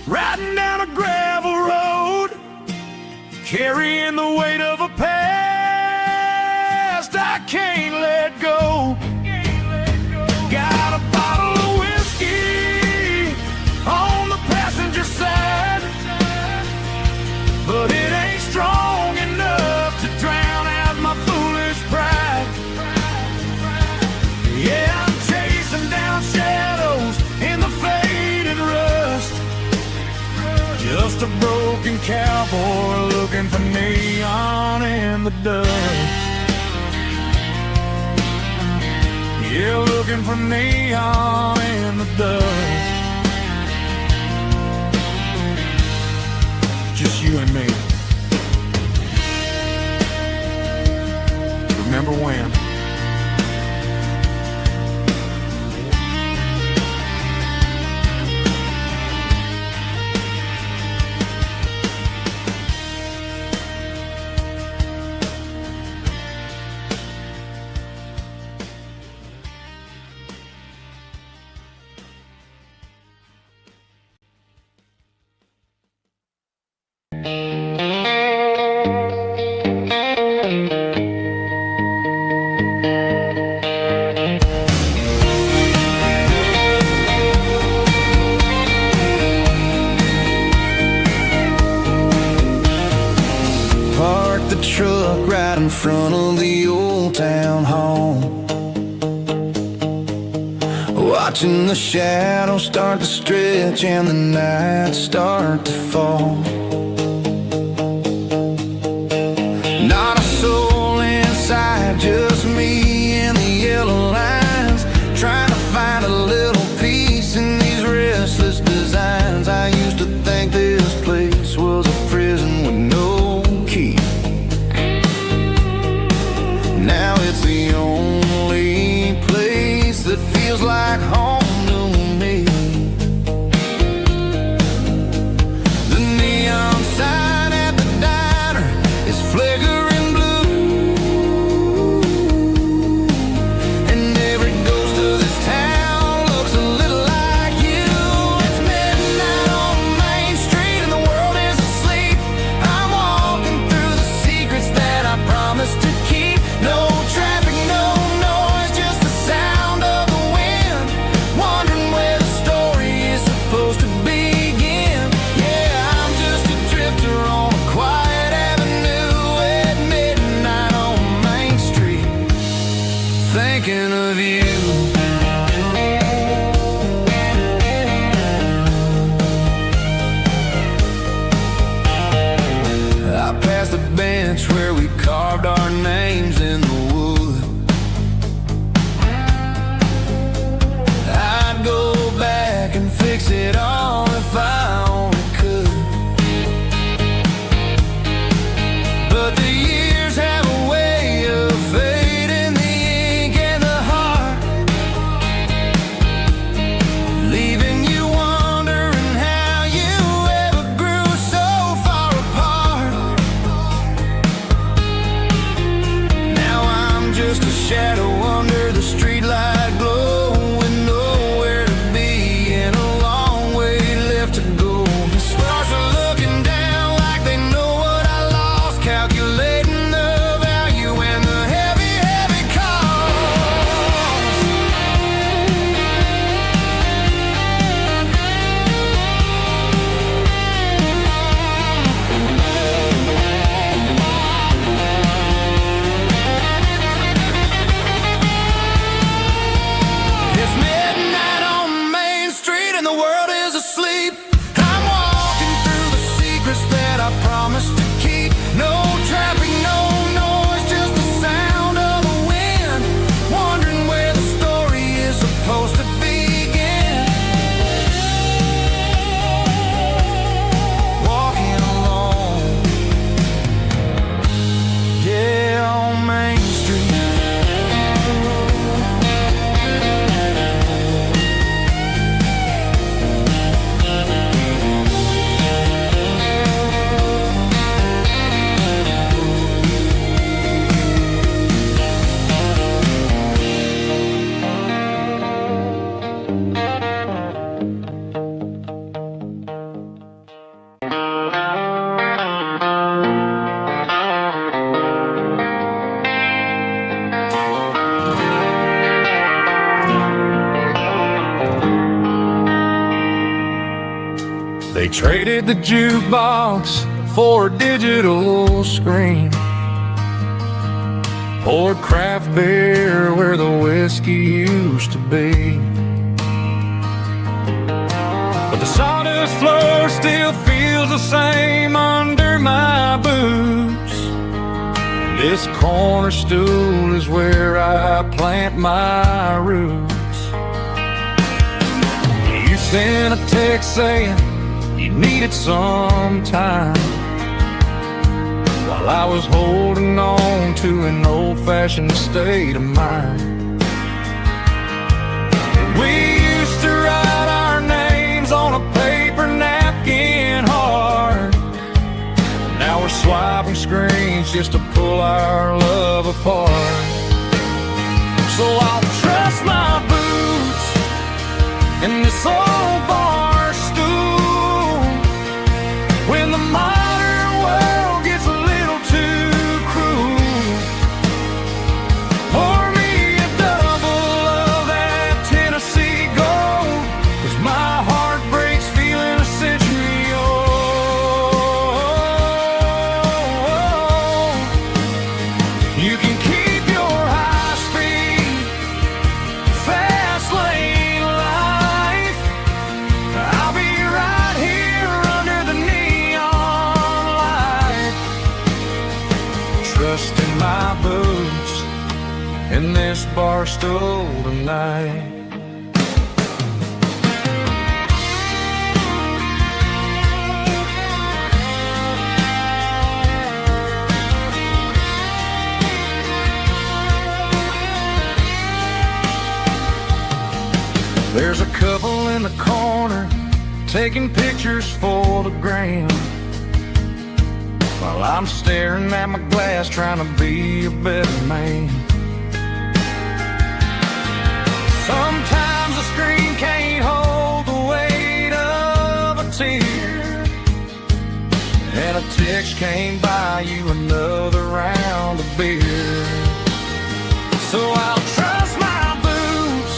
riding down a gravel road, carrying the weight of a past I can't let go. Got a bottle of whiskey on the passenger side, but it ain't strong enough to drown out my foolish pride. Yeah, I'm chasing down shadows in the faded rust, just a broken cowboy looking for neon in the dust. Yeah, looking for neon in the dust. Just you and me. Remember when? Truck right in front of the old town hall, watching the shadows start to stretch and the night start to fall. Not a soul inside, just me and the yellow lines, trying to find a little peace in these restless designs. I used to think this place was a prison with no key. Now it's the only place that feels like home to me. The neon sign at the diner is flickering blue, and every ghost of this town looks a little like you. It's midnight on Main Street and the world is asleep. I'm walking through the secrets that I promised to keep. No traffic, no noise, just the sound of the wind, wondering where the story is supposed to begin. Yeah, I'm just a drifter on a quiet avenue at midnight on Main Street, thinking of you. I passed the bench where we carved our names in the wood. I'd go back and fix it all if I only could, but the years have a way of fading the ink and the heart, leaving you wondering how you ever grew so far apart. Now I'm just a shadow under the streetlight glow, with nowhere to be and a long way left to go. The stars are looking down like they know what I lost, calculating the value and the heavy, heavy cost. It's midnight on Main Street and the world is asleep. I'm walking through the secrets that I promised to keep. No traffic, no noise, just the sound of the wind, wondering where the story is supposed to begin. Walking alone, yeah, on Main Street. They traded the jukebox for a digital screen, poured craft beer where the whiskey used to be. But the sawdust floor still feels the same under my boots. This corner stool is where I plant my roots. You sent a text saying you needed some time, while I was holding on to an old-fashioned state of mind. We used to write our names on a paper napkin hard. Now we're swiping screens just to pull our love apart. So I'll trust my boots in this old bar stool when the modern world gets a little too cruel. Pour me a double of that Tennessee Gold, 'cause my heart breaks feeling a century old. You can keep your high-speed, fast lane life. I'll be right here under the neon light, trusting my boots in this bar stool tonight. There's a couple in the corner taking pictures for the gram, while I'm staring at my glass trying to be a better man. Sometimes the screen can't hold the weight of a tear, and a text can't buy you another round of beer. So I'll trust my boots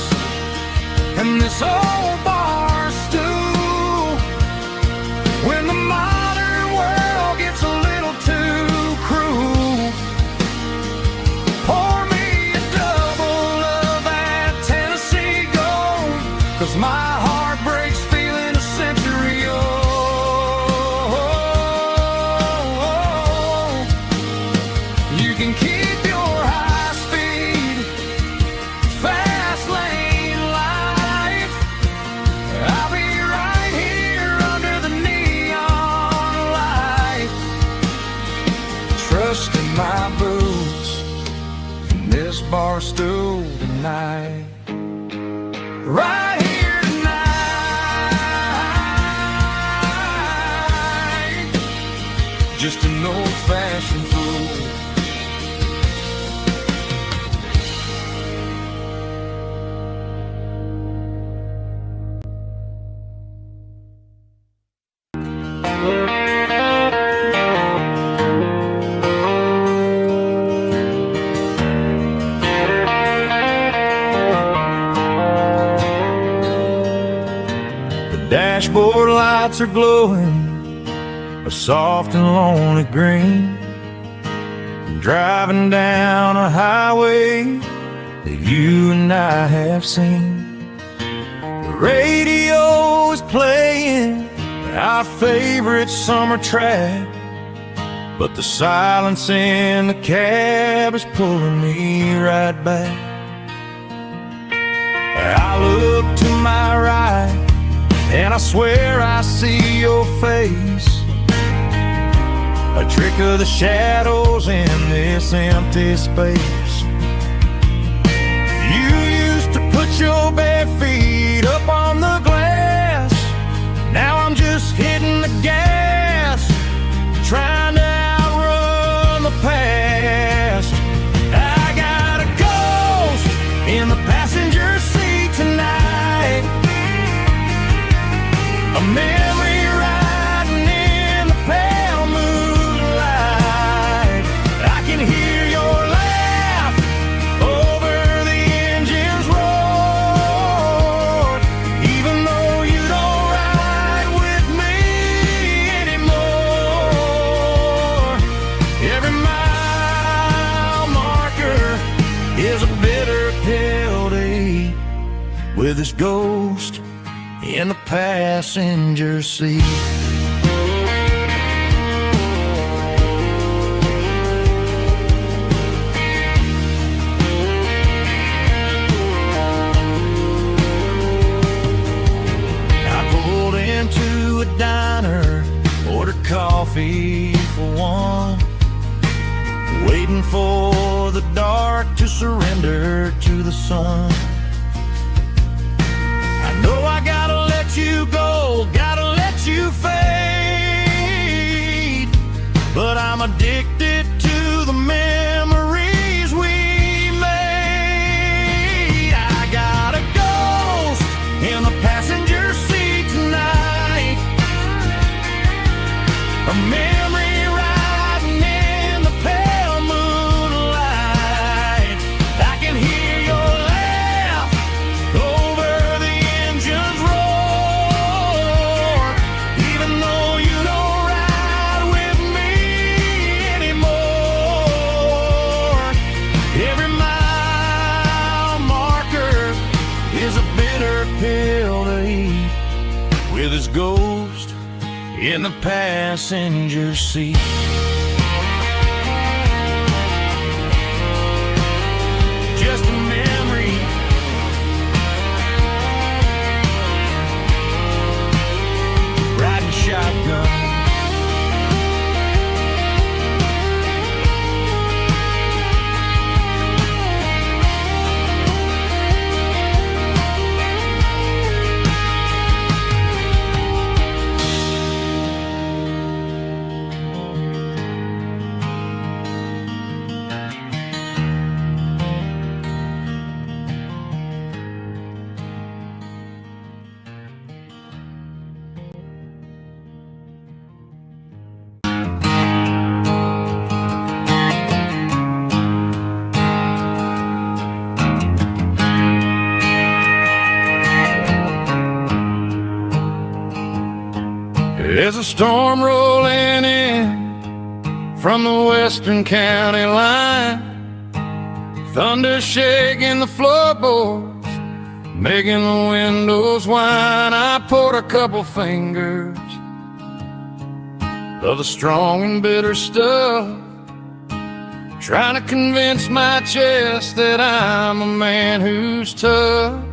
and this old bar stool when the modern world gets a little too cruel. Pour me a double of that Tennessee Gold, 'cause my heart breaks feeling a century old. You can keep your high speed, fast lane life. I'll be right here under the neon light, trusting my boots in this bar stool tonight. Right here tonight, just an old-fashioned fool. Dashboard lights are glowing a soft and lonely green, driving down a highway that you and I have seen. The radio is playing our favorite summer track, but the silence in the cab is pulling me right back. I look to my right and I swear I see your face, a trick of the shadows in this empty space. You used to put your bare feet up on the glass, now I'm just hitting the gas, trying to outrun the past. I got a ghost in the passenger seat tonight, a memory riding in the pale moonlight. I can hear your laugh over the engine's roar, even with his ghost in the passenger seat. Into a diner, ordered coffee for one, waiting for the dark to surrender to the sun. I know I gotta let you go, gotta let you fade, but I'm addicted to the memories we made. I got a ghost in the passenger seat tonight, a memory riding in the pale moonlight. I can hear your laugh over the engine's roar, even though you don't ride with me anymore. Every mile marker is a bitter pill to eat, with his ghost in the passenger seat. Just a memory, riding shotgun. There's a storm rolling in from the western county line, thunder shaking the floorboards, making the windows whine. I poured a couple fingers of the strong and bitter stuff, trying to convince my chest that I'm a man who's tough.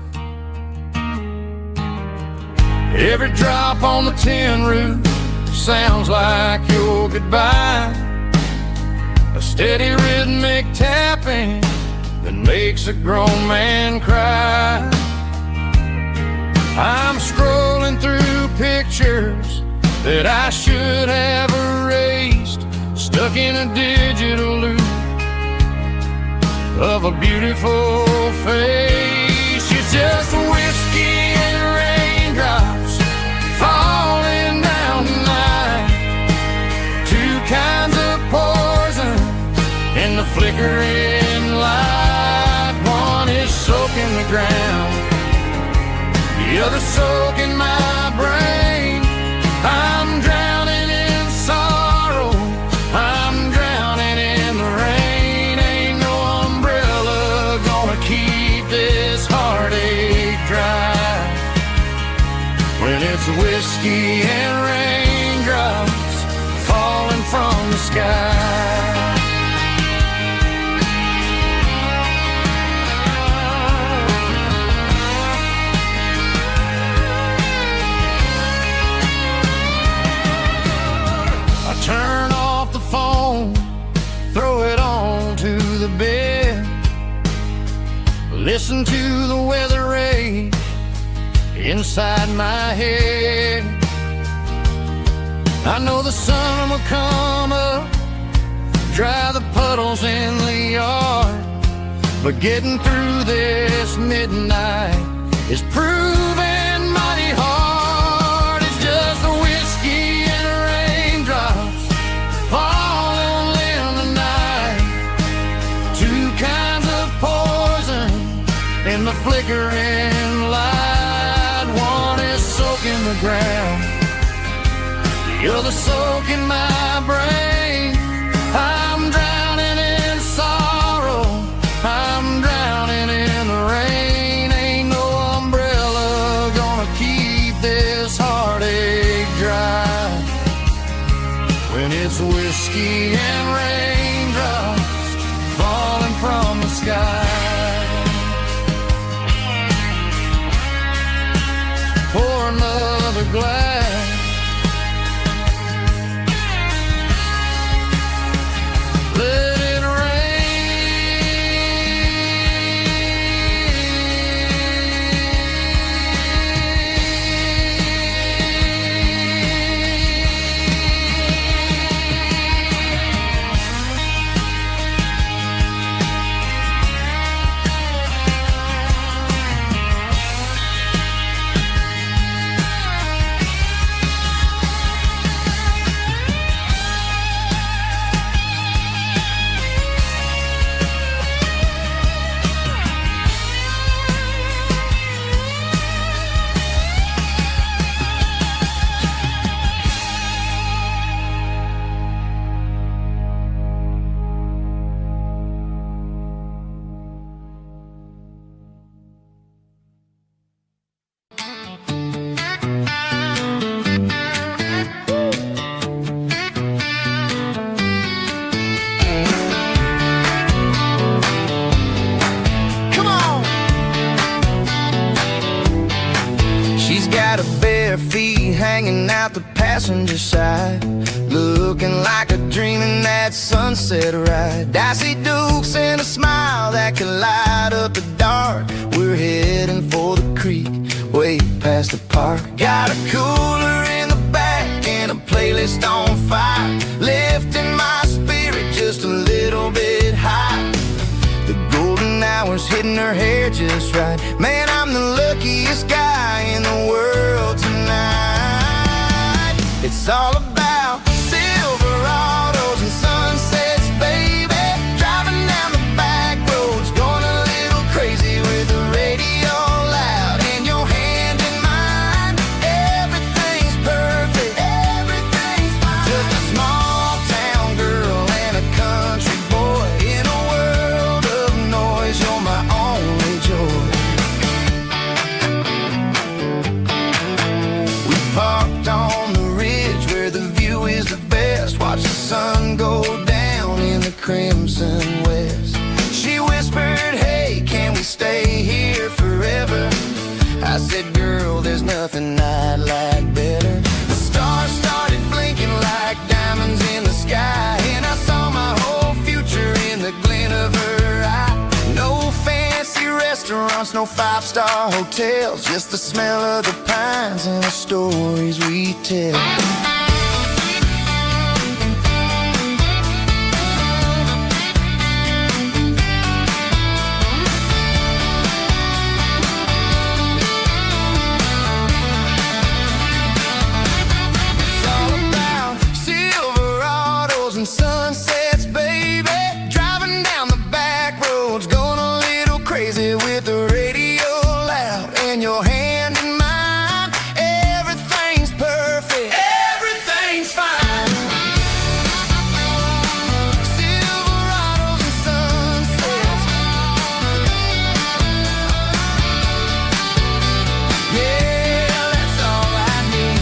Every drop on the tin roof sounds like your goodbye, a steady rhythmic tapping that makes a grown man cry. I'm scrolling through pictures that I should have erased, stuck in a digital loop of a beautiful face. It's just whiskey and raindrops falling down tonight, two kinds of poison in the flickering light. One is soaking the ground, the other soaking my brain. I'm drowning in sorrow, I'm drowning in the rain. Ain't no umbrella gonna keep this heartache dry when it's whiskey and raindrops falling from the sky. Turn off the phone, throw it on to the bed, listen to the weather rage inside my head. I know the sun will come up, dry the puddles in the yard, but getting through this midnight is proving mighty hard. It's just a whiskey and raindrops falling in the night, two kinds of poison in the flickering light. One is soaking the ground, the other soaking my brain. I'm drowning in sorrow, I'm drowning in the rain. Ain't no umbrella It's whiskey and raindrops falling from the sky. Pour another glass. Let it hanging out the passenger side, looking like a dream in that sunset ride. I see Dukes and a smile that can light up the dark. We're heading for the creek, way past the park. Got a cooler in the back and a playlist on fire, lifting my spirit just a little bit high. The golden hour's hitting her hair just right. Man, I'm the luckiest guy in the world tonight. It's all about Silverados and sunsets, baby. Driving down the back roads, going a little crazy with the radio loud and your hand in mine. Everything's perfect, everything's fine. Just a small town girl and a country boy in a world of noise. You're my only joy. We parked on the the view is the best. Watch the sun go down in the crimson west. She whispered, hey, can we stay here forever? I said, girl, there's nothing I'd like better. The stars started blinking like diamonds in the sky, and I saw my whole future in the glint of her eye. No fancy restaurants, no five-star hotels, just the smell of the pines and the stories we tell. Sunsets, baby, driving down the back roads, going a little crazy with the radio loud and your hand in mine. Everything's perfect, everything's fine. Silverados and sunsets, yeah, that's all I need.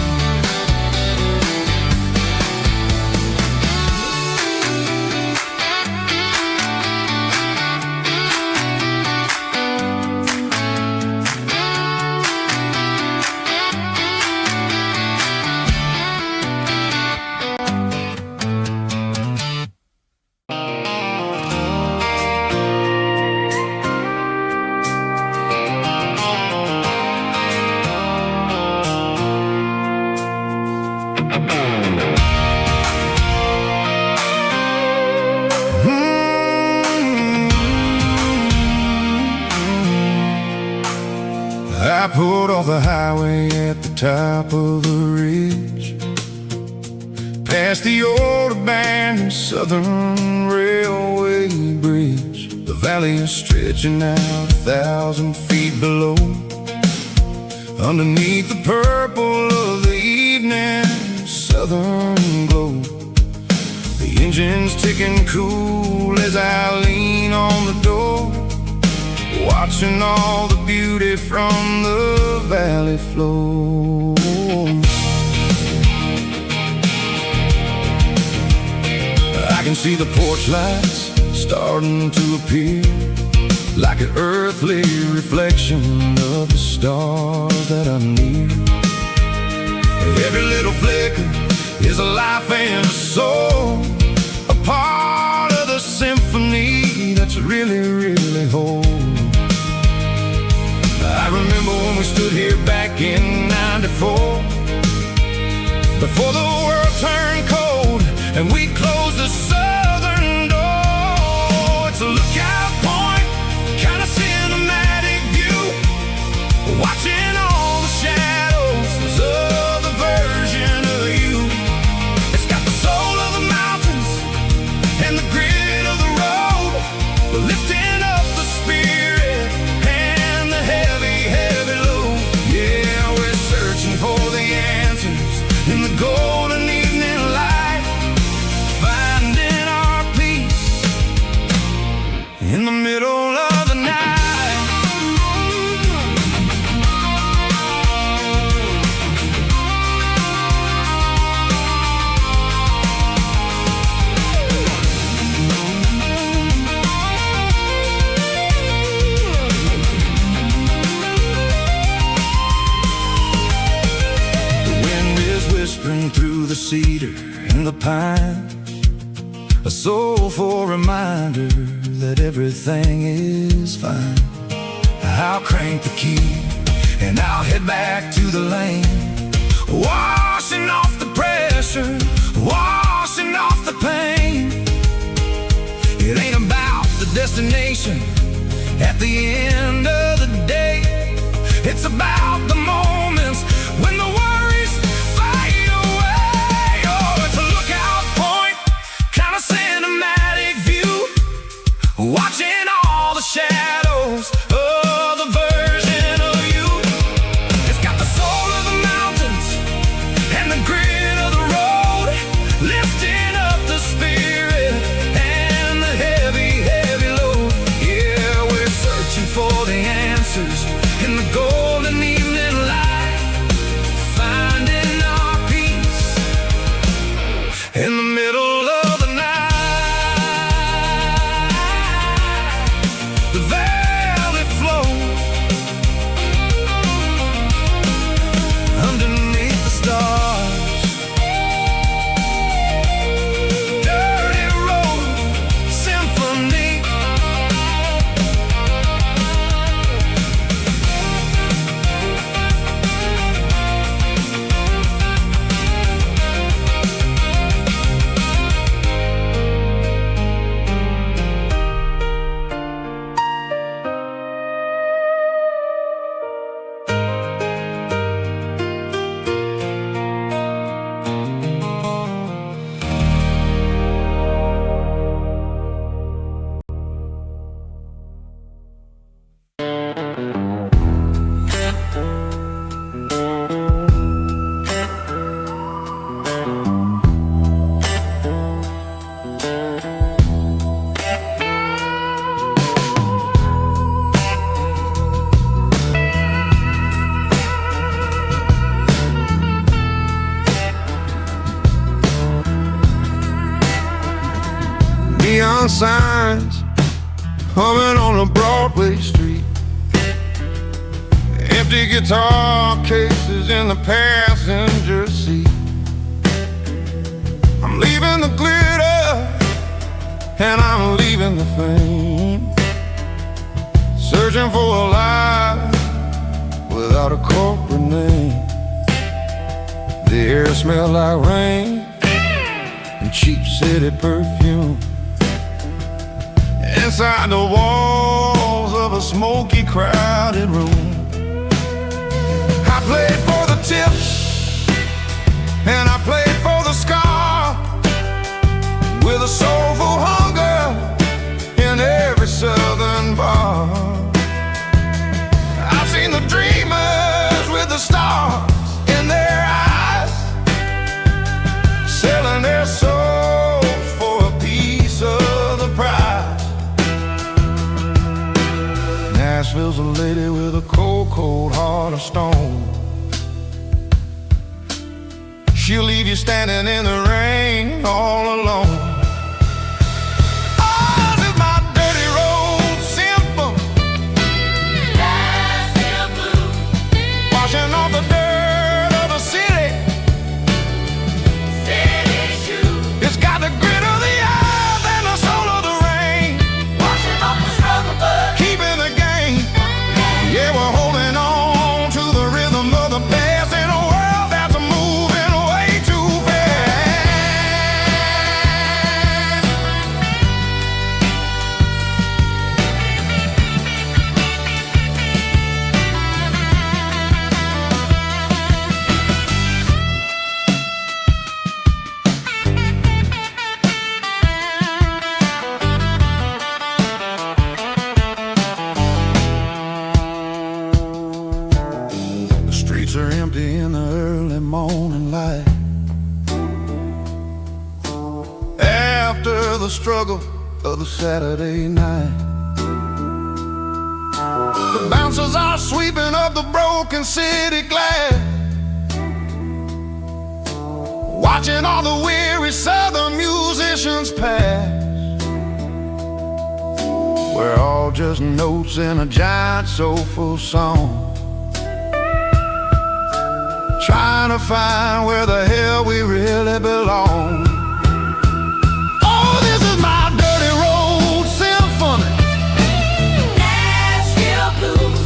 I pulled off the highway at the top of the ridge, past the old abandoned Southern Railway bridge. The valley is stretching out 1,000 feet below, underneath the purple of the evening southern glow. The engine's ticking cool as I lean on the door, watching all the beauty from the valley flow. can see the porch lights starting to appear, like an earthly reflection of the stars that are near. Every little flicker is a life and a soul, a part of the symphony that's really, really whole. I remember when we stood here back in '94, before the world turned cold and we closed the southern door. It's a lookout point, kind of cinematic view, watching all the shadows of the version of you. It's got the soul of the mountains and the grit of the road, lifting up the spirit and the heavy, heavy load. Yeah, we're searching for the answers in the golden evening light, finding our peace in the middle of the night. The wind is whispering through the cedar and the pine, a soulful reminder that everything is fine. I'll crank the key and I'll head back to the lane, washing off the pressure, washing off the pain. It ain't about the destination at the end of the day, it's about the moments when the worries fade away. Oh, it's a lookout point, kind of cinematic view, watching all the shadows of the version of you. It's got the soul of the mountains and the grit of the road, lifting up the spirit and the heavy, heavy load. Yeah, we're searching for the answers in the golden evening light, finding our peace in the middle of the night. The valley flows underneath the stars, dirty road symphony. Neon signs humming on a Broadway street, empty guitar cases in the passenger seat. I'm leaving the glitter and I'm leaving the fame, searching for a life without a corporate name. The air smelled like rain and cheap city perfume. Inside the walls of a smoky, crowded room, I played for the tips and I played for the scar, with a soulful hunger in every southern bar. I've seen the dreamers with the stars in their eyes, selling their souls for a piece of the prize. Nashville's a lady with a cold, cold heart of stone. She'll leave you standing in the rain all alone. the struggle of the Saturday night. The bouncers are sweeping up the broken city glass, watching all the weary southern musicians pass. We're all just notes in a giant soulful song, trying to find where the hell we really belong. Oh, this is my dirty road symphony, Nashville blues,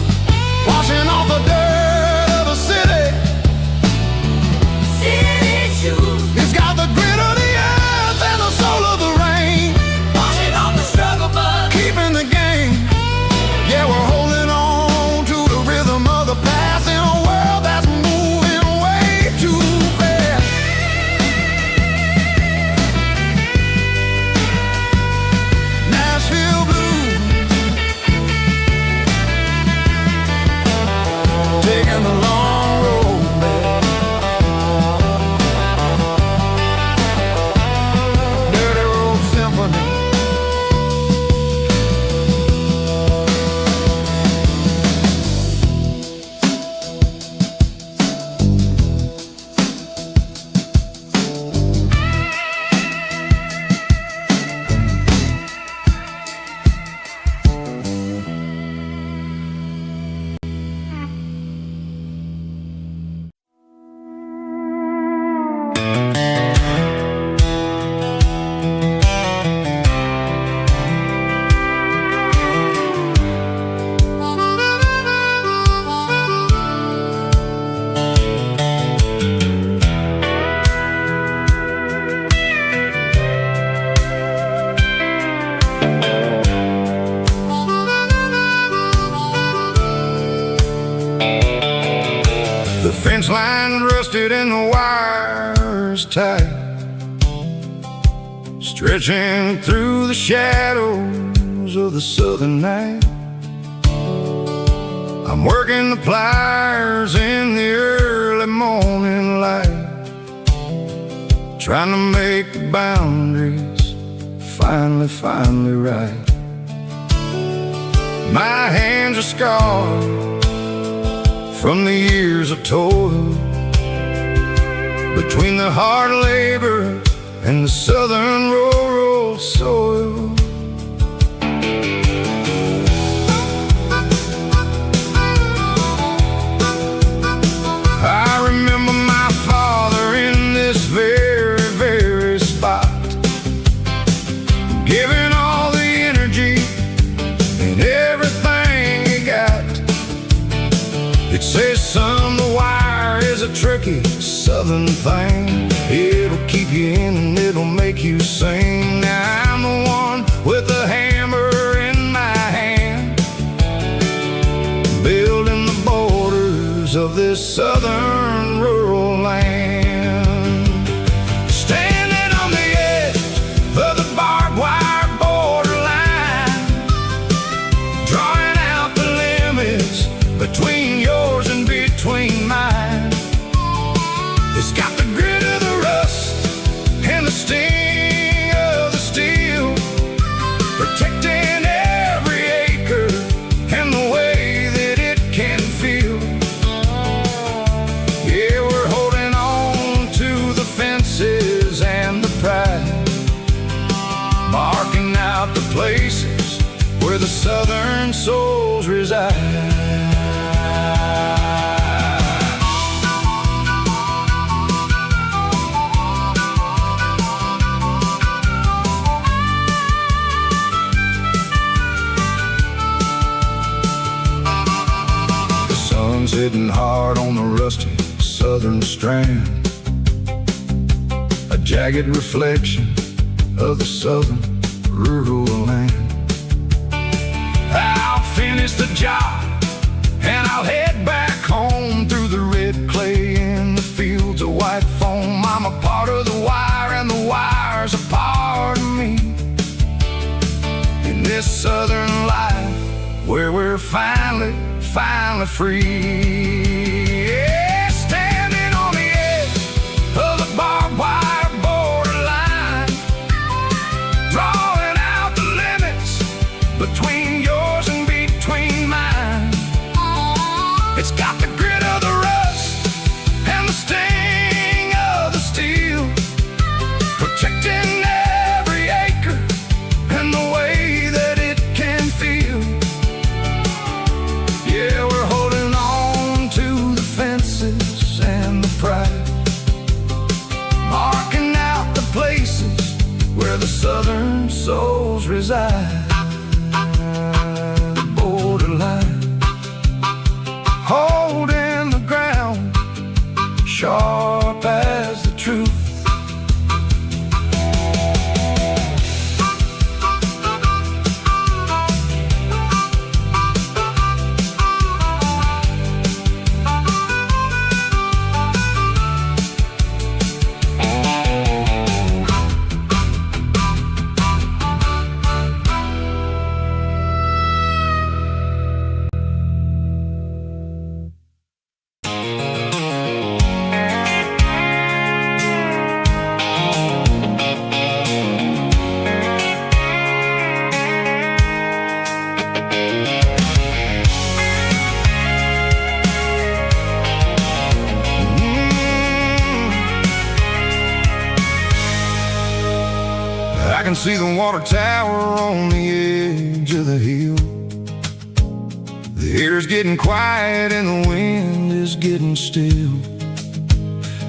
washing off the dirt of the city. city shoes, It's got the grit of the earth and the soul of the rain, washing off the struggle bug. keeping the game. Yeah, we're holding on to the rhythm of the past in a world that's moving way too fast. Nashville blues, taking the long road back. Dirty road symphony. The fence line rusted and the wires tight, stretching through the shadows of the southern night. I'm working the pliers in the early morning light, trying to make the boundaries finally right. My hands are scarred from the years of toil, between the hard labor and the southern rural soil. I remember my father in this very spot, giving all the energy and everything he got. It says, son, the wire is a tricky southern thing. It'll keep you in and it'll make you sing. Now I'm the one with the hammer in my hand, building the borders of this southern rural land. Standing on the edge of the barbed wire borderline, drawing out the limits between yours and between mine. It's got the grit of the rust and the sting of the steel, protecting every acre and the way that it can feel. Yeah, we're holding on to the fences and the pride, marking out the places where the southern souls reside. Hitting hard on the rusty southern strand, a jagged reflection of the southern rural land. I'll finish the job and I'll head back home through the red clay in the fields of white foam. I'm a part of the wire and the wire's a part of me, in this southern life where we're finally free. Yeah, standing on the edge of the barbed wire borderline, draw the southern souls reside. The borderline, holding the ground, sharp as the truth. I can see the water tower on the edge of the hill. The air's getting quiet and the wind is getting still.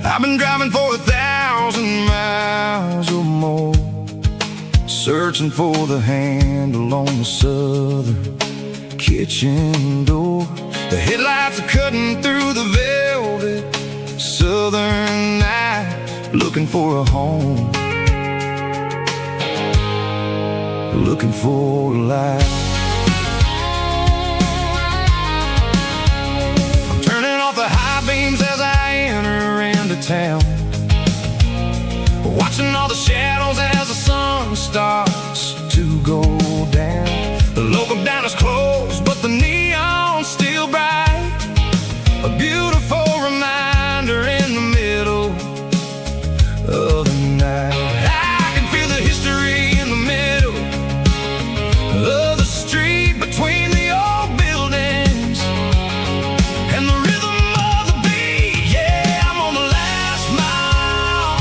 I've been driving for 1,000 miles or more, searching for the handle on the southern kitchen door. The headlights are cutting through the velvet southern night, looking for a home, looking for a life. I'm turning off the high beams as I enter into town, watching all the shadows as the sun starts to go down. The local diner's closed, but the neon's still bright, a beautiful reminder in the middle of the night. I can feel the history in the middle of the street between the old buildings and the rhythm of the beat. Yeah, I'm on the last mile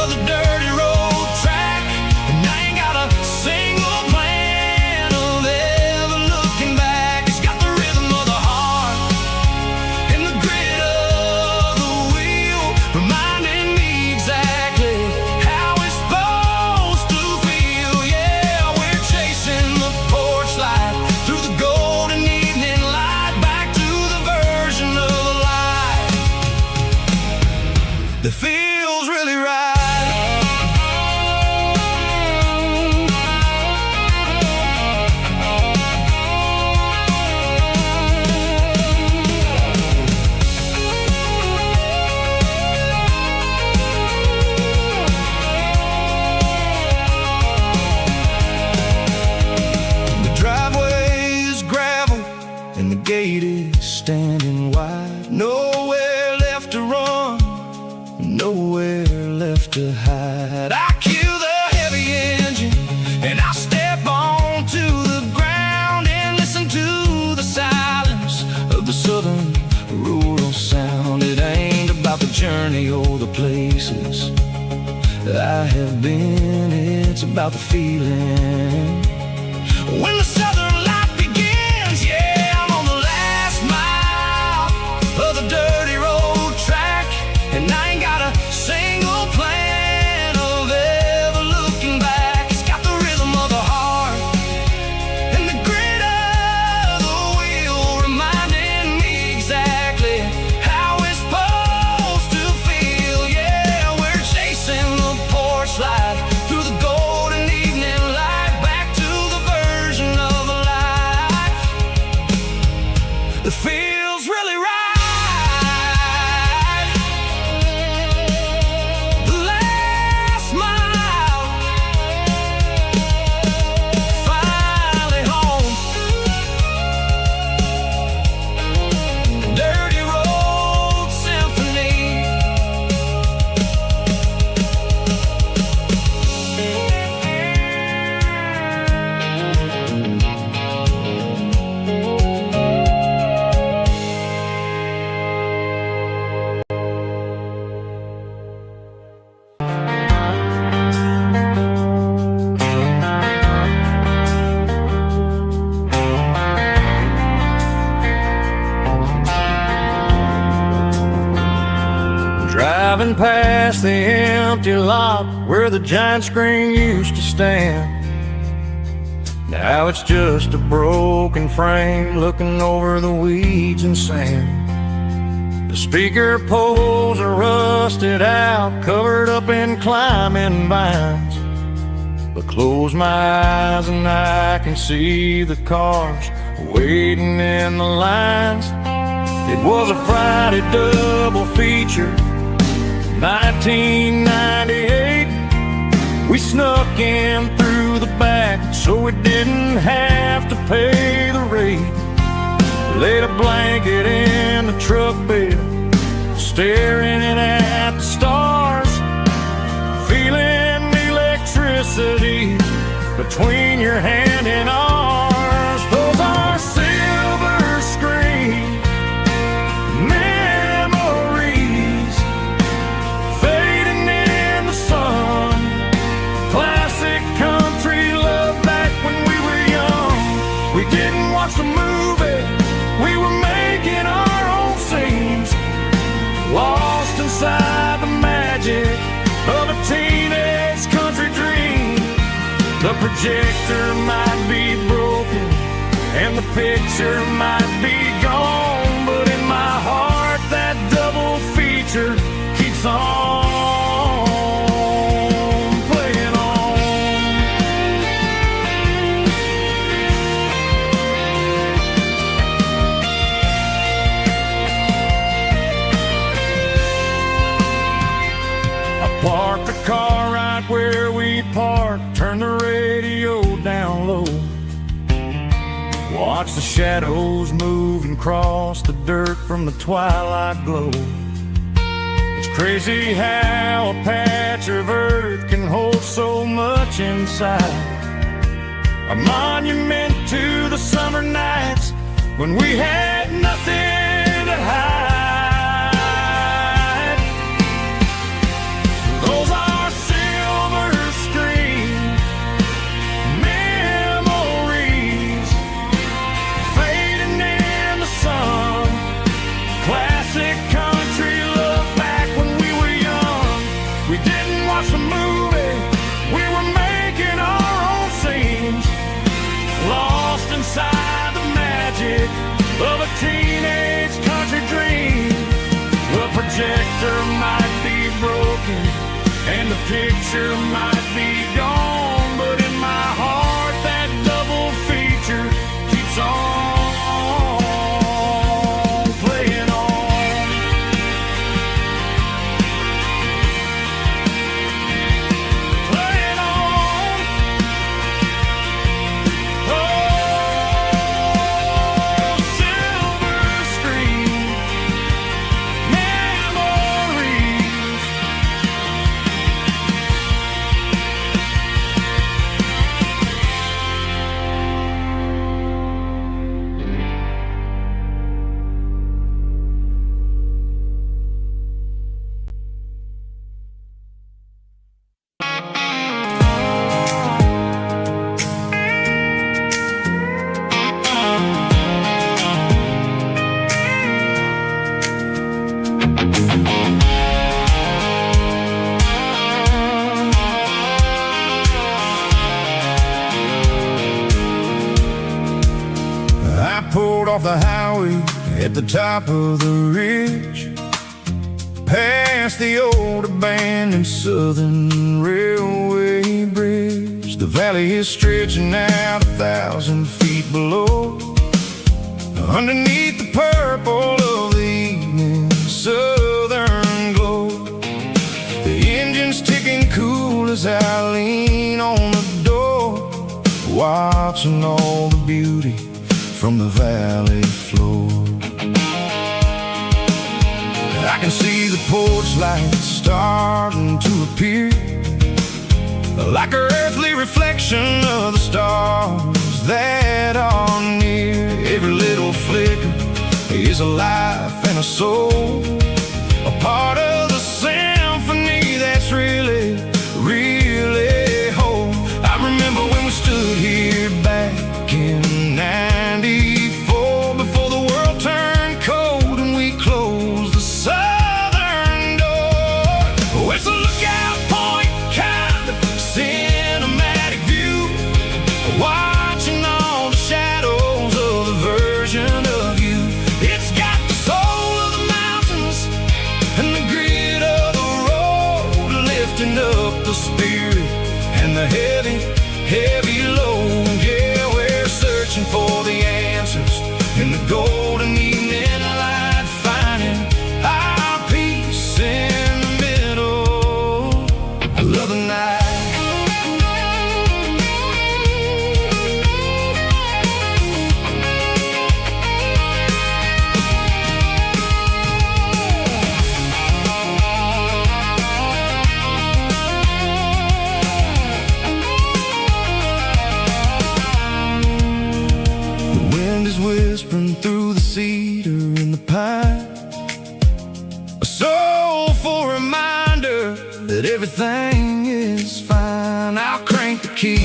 of the dirty road track, and I ain't got a single plan of ever looking back. It's got the rhythm of the heart and the grit of the wheel, reminding me exactly how it's supposed to feel. Yeah, we're chasing the porch light through the golden evening light, back to the version of life that feels really right. The driveway is gravel and the gate is standing wide. Nowhere left to run, nowhere left to hide. I kill the heavy engine and I step onto the ground and listen to the silence of the southern rural sound. It ain't about the journey or the places I have been, it's about the feeling when the southern life begins. Yeah, I'm on the last mile of the dirty road track, and I ain't got a single plan of ever looking back. It's got the rhythm of the heart and the grit of the wheel, reminding me exactly how it's supposed to feel. Yeah, we're chasing the porch light through the golden evening light, back to the version of life that feels really right. The last mile, finally home. Dirty road symphony. Driving past the empty lot where the giant screen used to stand. Now it's just a broken frame looking over the weeds and sand. The speaker poles are rusted out, covered up in climbing vines. But close my eyes and I can see the cars waiting in the lines. It was a Friday double feature, 1998. We snuck in through the back so we didn't have to pay the rate. Laid a blanket in the truck bed, staring at the stars, feeling the electricity between your hand and ours. Those are silver screen memories fading in the sun. Classic country love back when we were young. We didn't watch the movie, we were making our own scenes, lost inside the magic of a teenage country dream. The projector might be broken and the picture might be gone, but in my heart that double feature keeps on playing on. I parked the car right where we parked, turned the radio down low, watch the shadows move and cross the dirt from the twilight glow. It's crazy how a patch of earth can hold so much inside. A monument to the summer nights when we had nothing to hide. Those are silver screen memories fading in the sun. Classic country love back when we were young. We didn't watch the movie, we were making our own scenes, lost inside the magic of a teenage country dream. The projector might be broken and the picture might be gone, but in my heart that double feature keeps on playing on. Playing on. Oh, silver screen memories. I pulled off the highway at the top of the ridge, past the old abandoned Southern Railway bridge. The valley is stretching out 1,000 feet below, underneath the purple of the evening southern glow. The engine's ticking cool as I lean on the door, watching all the beauty from the valley floor. I can see the porch lights starting to appear, like an earthly reflection of the stars that are near. Every little flicker is a life and a soul, a part of the symphony that's really, really whole. I remember when we stood here back in '94, before the world turned cold and we closed the southern door. Well, it's a lookout lifting up the spirit and the heavy, heavy load. Yeah, we're searching for the answers in the golden evening light, finding our peace in the middle of the night. Whispering through the cedar and the pine, a soulful reminder that everything is fine. I'll crank the key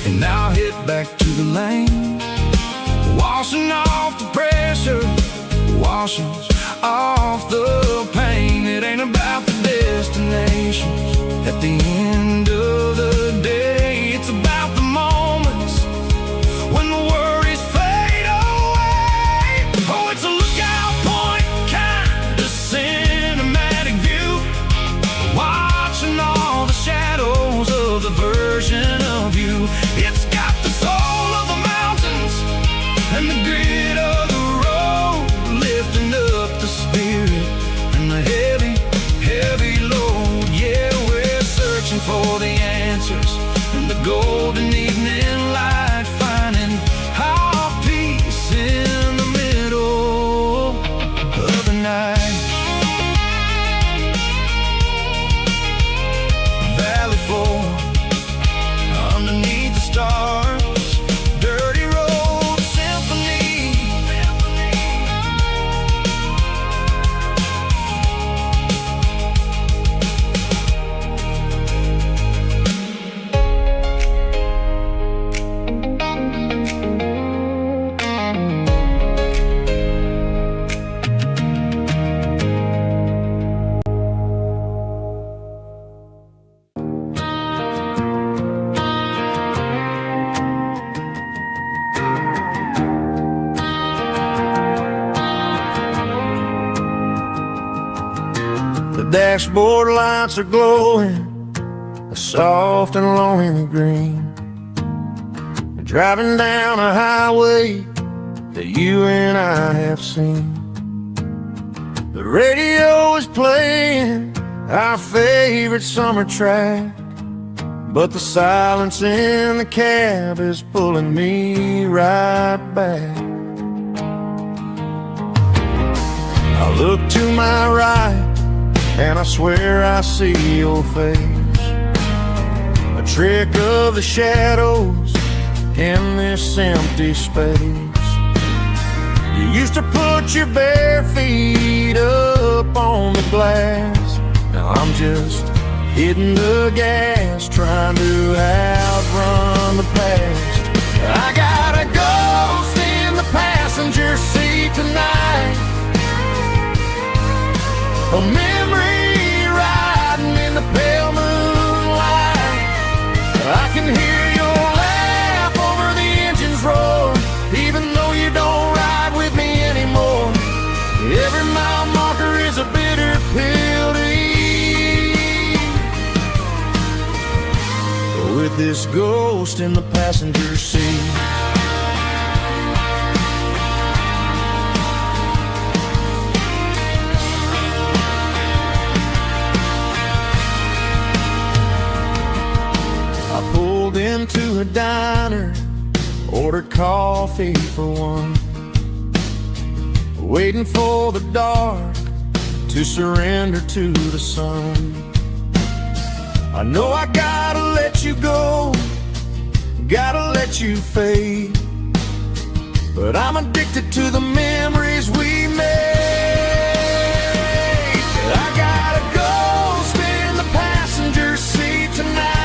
and I'll head back to the lane, washing off the pressure, washing off the pain. It ain't about the destinations at the end of the day. It's about the moments when the worries fade away. Oh, it's a lookout point, kind of cinematic view, watching all the shadows of the version of you. It's got the soul of the mountains and the grit of the road, lifting up the spirit and the heavy, heavy load. Yeah, we're searching for the answers in the golden evening light, finding our peace in the middle of the night. Valley floor, underneath the stars, dirty road symphony. The dashboard lights are glowing, a soft and lonely green. Driving down a highway that you and I have seen. The radio is playing our favorite summer track, but the silence in the cab is pulling me right back. I look to my right and I swear I see your face, a trick of the shadows in this empty space. You used to put your bare feet up on the glass. Now I'm just hitting the gas, trying to outrun the past. I got a ghost in the passenger seat tonight, a memory riding in the pale moonlight. I can hear your laugh over the engine's roar, even though you don't ride with me anymore. Every mile marker is a bitter pill to eat, with this ghost in the passenger seat. Into a diner, ordered coffee for one, waiting for the dark to surrender to the sun. I know I gotta let you go, gotta let you fade, but I'm addicted to the memories we made. I got a ghost in the passenger seat tonight,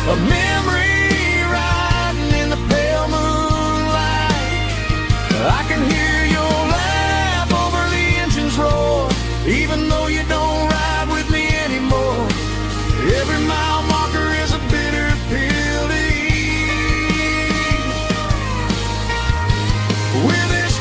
a memory riding in the pale moonlight. I can hear your laugh over the engine's roar, even though you don't ride with me anymore. Every mile marker is a bitter pill to eat, with this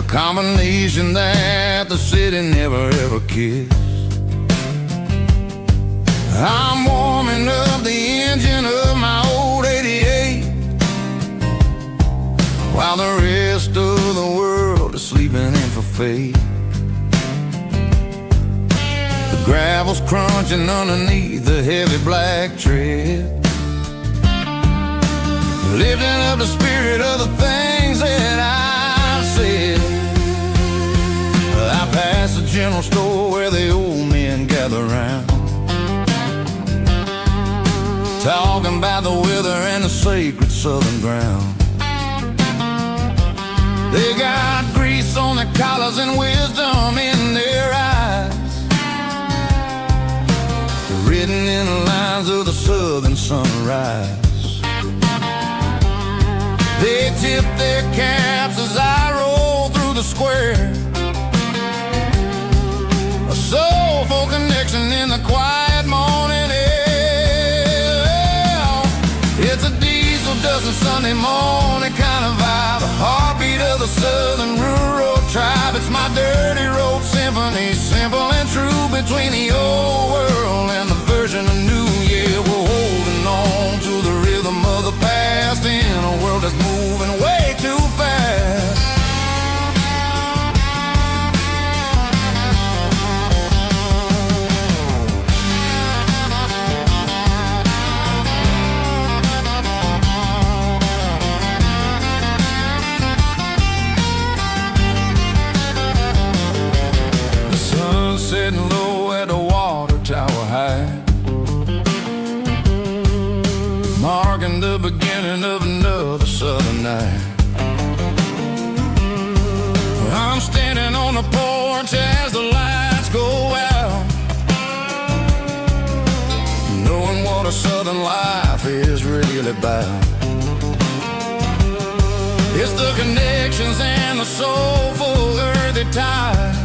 combination that the city never ever kissed. I'm warming up the engine of my old 88, while the rest of the world is sleeping in for fate. The gravel's crunching underneath the heavy black tread, lifting up the spirit of the things that I've said. I pass the general store where the old men gather round, talking about the weather and the sacred southern ground. They got grease on their collars and wisdom in their eyes, written in the lines of the southern sunrise. They tip their caps as I roll through the square, a soulful connection in the quiet morning air. It's a diesel dusting Sunday morning kind of vibe, a heartbeat of the southern rural tribe. It's my dirty road symphony, simple and true, between the old world and the version of new. Yeah, we're holding on to the rhythm of the past in a world that's moving way too fast. Sitting low at the water tower high, marking the beginning of another southern night. I'm standing on the porch as the lights go out, knowing what a southern life is really about. It's the connections and the soulful earthy ties,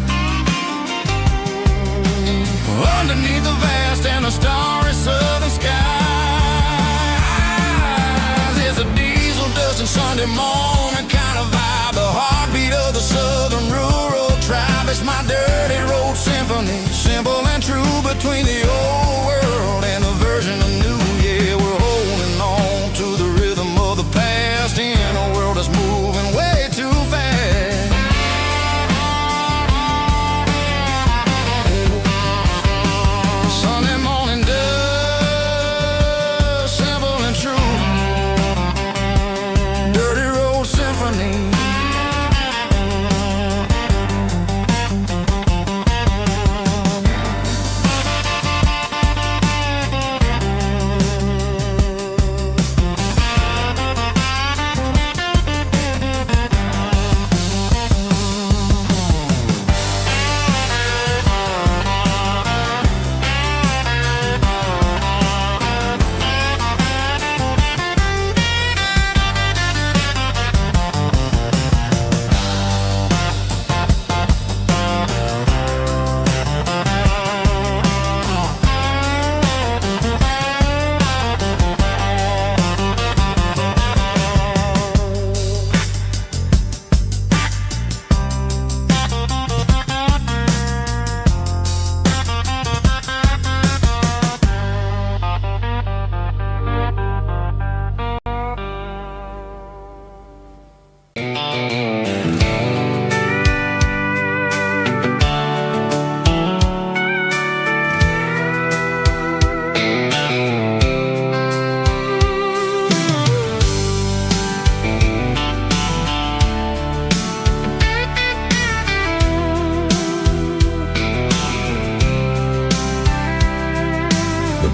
underneath the vast and the starry southern skies. It's a diesel dusting Sunday morning kind of vibe, the heartbeat of the southern rural tribe. It's my dirty road symphony, simple and true, between the old world and the version of new. Yeah, we're holding on to the rhythm of the past in a world that's moving way too fast. Sunday morning dust, simple and true, dirty road symphony.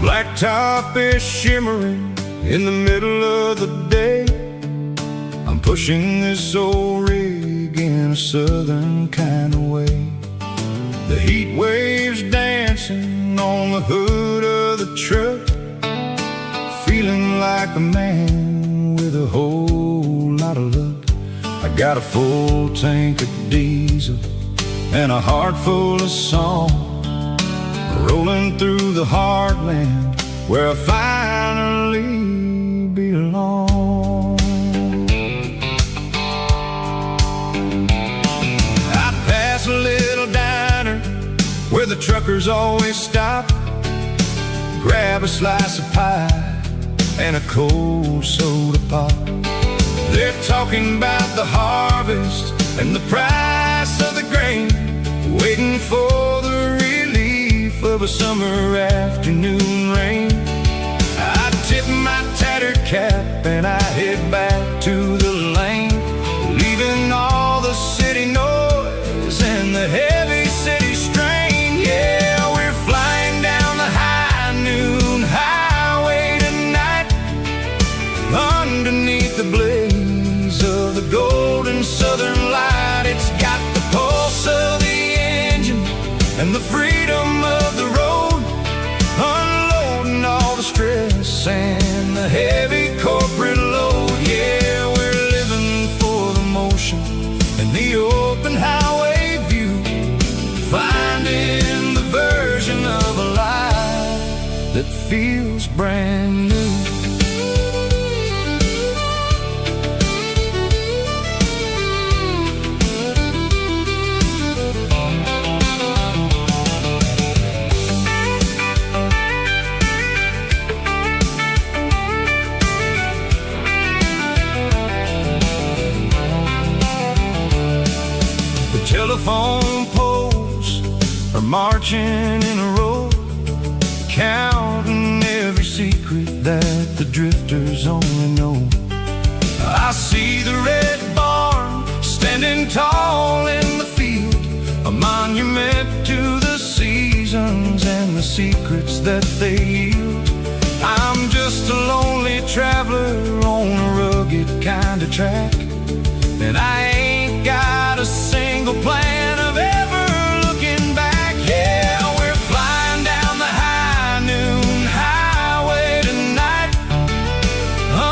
Blacktop is shimmering in the middle of the day. I'm pushing this old rig in a southern kind of way. The heat waves dancing on the hood of the truck, feeling like a man with a whole lot of luck. I got a full tank of diesel and a heart full of song, rolling through the heartland where I finally belong. truckers always stop, grab a slice of pie and a cold soda pop. They're talking about the harvest and the price of the grain, waiting for the relief of a summer afternoon rain. I tip my tattered cap and I head back to the lane, leaving all the city noise and the heavy city strain. Yeah, we're flying down the high noon highway tonight, underneath the blaze of the golden southern light. It's got the pulse of the engine and the freedom of the road, unloading all the stress and the heavy corporate load. Yeah, we're living for the motion and the open highway view, finding the version of a life that feels brand new. Telephone poles are marching in a row, counting every secret that the drifters only know. I see the red barn standing tall in the field, a monument to the seasons and the secrets that they yield. I'm just a lonely traveler on a rugged kind of track, and I ain't got a single plan of ever looking back. Yeah, we're flying down the high noon highway tonight,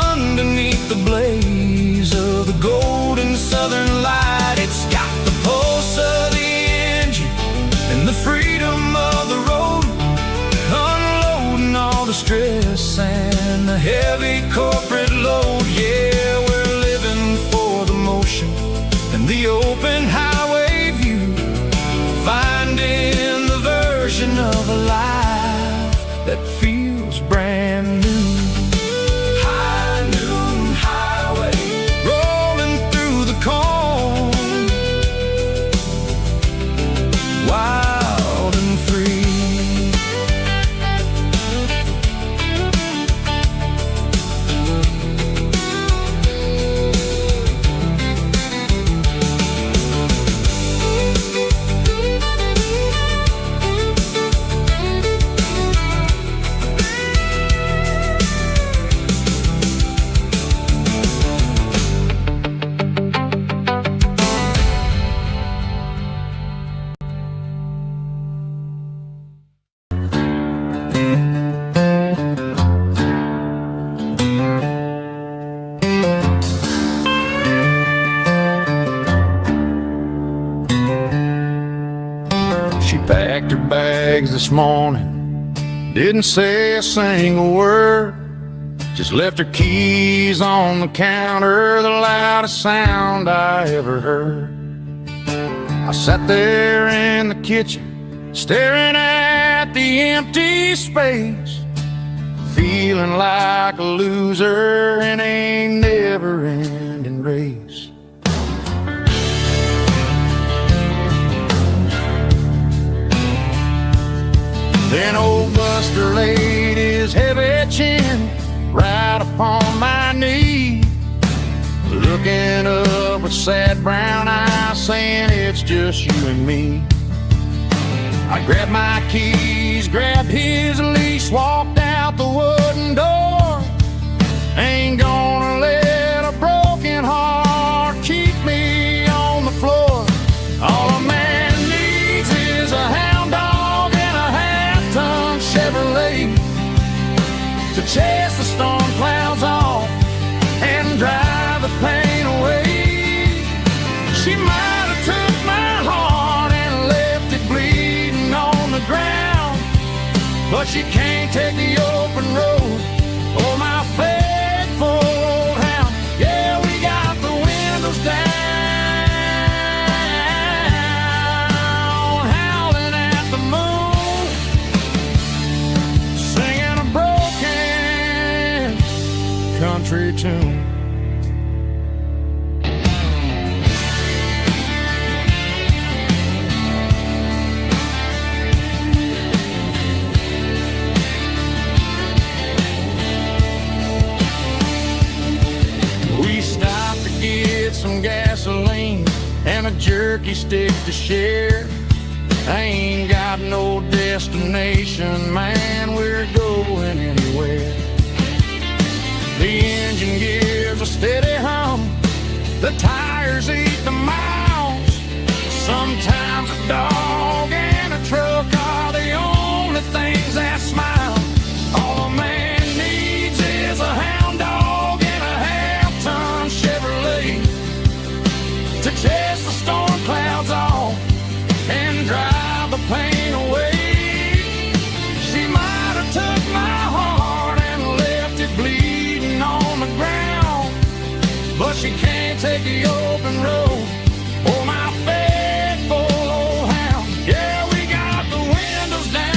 underneath the blaze of the golden southern light. It's got the pulse of the engine and the freedom of the road, unloading all the stress and the heavy corporate load. Yeah, we're living for the motion and the open highway view, finding the version of a life that feels brand new. High noon highway, rolling through the corn, wild and free. Packed her bags this morning, didn't say a single word, just left her keys on the counter, the loudest sound I ever heard. I sat there in the kitchen, staring at the empty space, feeling like a loser in a never-ending race. Then old Buster laid his heavy chin right upon my knee, looking up with sad brown eyes, saying it's just you and me. I grabbed my keys, grabbed his leash, walked out the wooden door. Ain't gonna let a broken heart keep me on the floor. All a man needs is a hound dog and a half-ton Chevrolet to chase the storm clouds off and drive the pain away. She might have took my heart and left it bleeding on the ground, but she can't take the open road or my faithful old hound. Yeah, we got the windows down, howling at the moon. some gasoline and a jerky stick to share. I ain't got no destination, man, we're going anywhere. The engine gives a steady hum, the tires eat the miles. Sometimes a dog and a truck are the only things that smile. All a man needs is a hound dog and a half-ton Chevrolet to chase the storm clouds off and drive the pain away. She might have took my heart and left it bleeding on the ground, but she can't take the open road or my faithful old hound. Yeah, we got the windows down,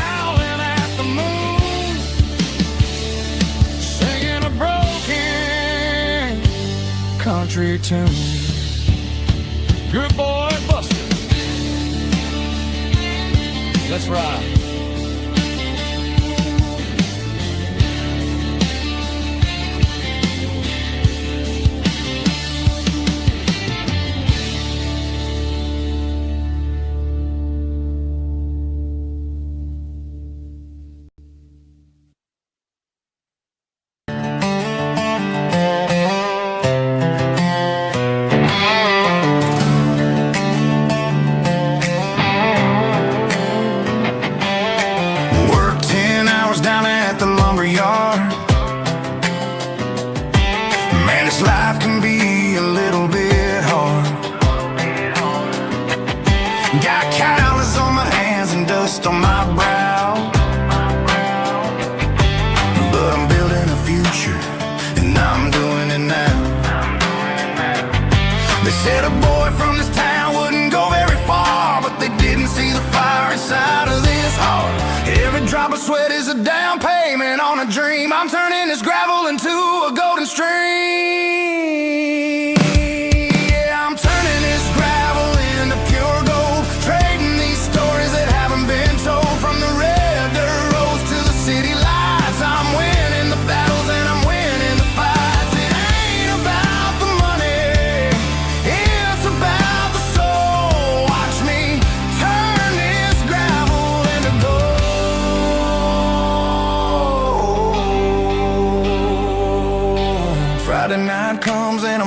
howling at the moon, singing a broken country tune. Good boy, Buster. Let's ride.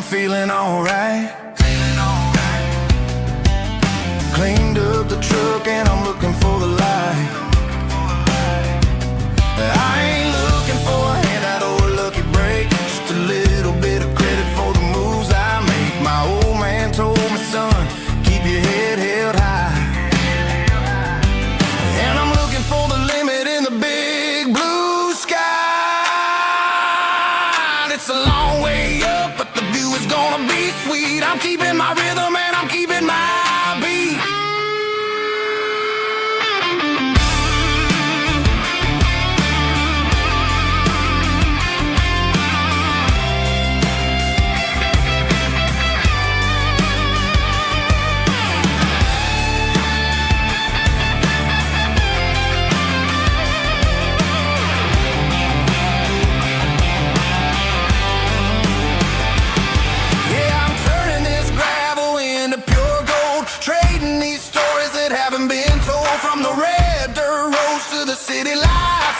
Feeling alright. Cleaned up the truck and I'm looking for the light. I ain't looking for a handout or a lucky break, just a little bit of credit for the moves I make. My old man told me, son, keep your head held high. And I'm looking for the limit in the big blue sky. It's a long way up, but the view is gonna be sweet. I'm keeping my rhythm and I'm keeping my beat.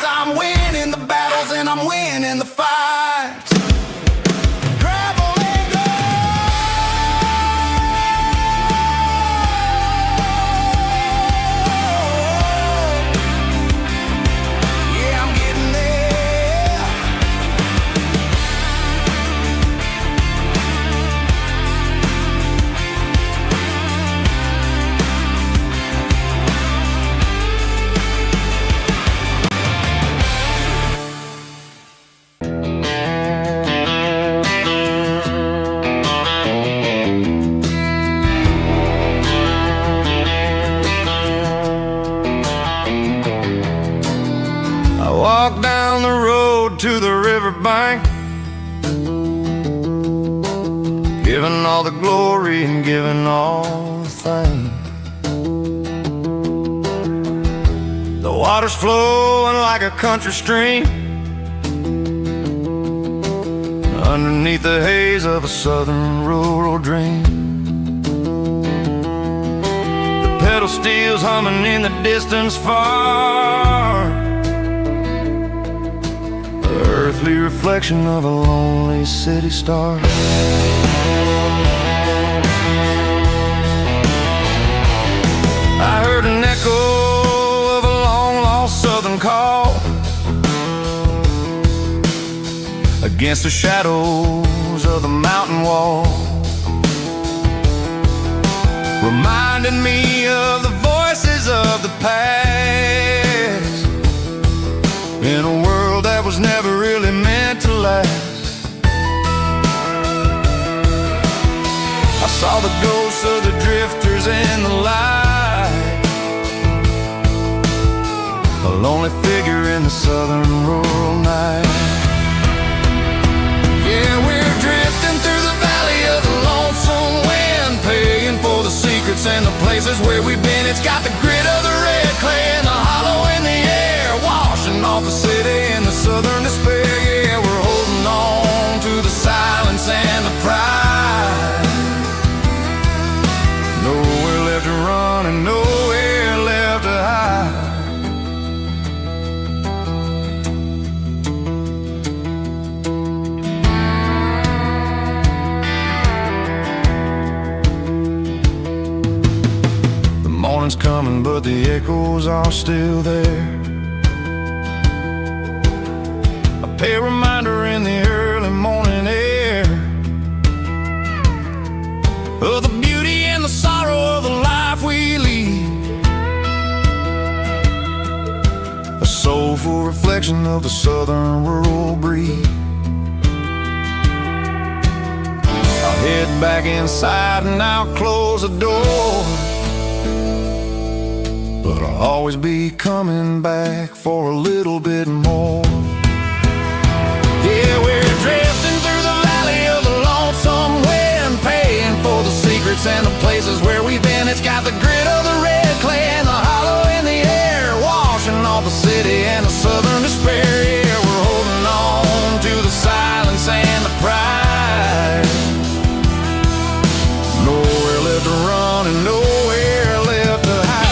I'm winning the battles and I'm winning the fights. Gravel and gold. Yeah, I'm getting there. Walk down the road to the riverbank, giving all the glory and giving all the thanks. The water's flowing like a country stream, underneath the haze of a southern rural dream. The pedal steel's humming in the distance far, the earthly reflection of a lonely city star. I heard an echo of a long-lost southern call against the shadows of the mountain wall, reminding me of the voices of the past, in a world that was never really meant to last. I saw the ghosts of the drifters in the light, a lonely figure in the southern rural night. Yeah, we're drifting through the valley of the lonesome wind, paying for the secrets and the places where we've been. It's got the grit of the red clay and the hollow in the air, washing off the city and the southern despair. Yeah, we're holding on to the silence and the pride. Nowhere left to run and nowhere left to hide. Morning's coming, but the echoes are still there. A pale reminder in the early morning air of the beauty and the sorrow of the life we lead, a soulful reflection of the southern rural breed. I'll head back inside and I'll close the door, but I'll always be coming back for a little bit more. Yeah, we're drifting through the valley of the lonesome wind, paying for the secrets and the places where we've been. It's got the grit of the red clay and the hollow in the air, washing off the city and the southern despair. Yeah, we're holding on to the silence and the pride. Nowhere left to run and nowhere left to hide.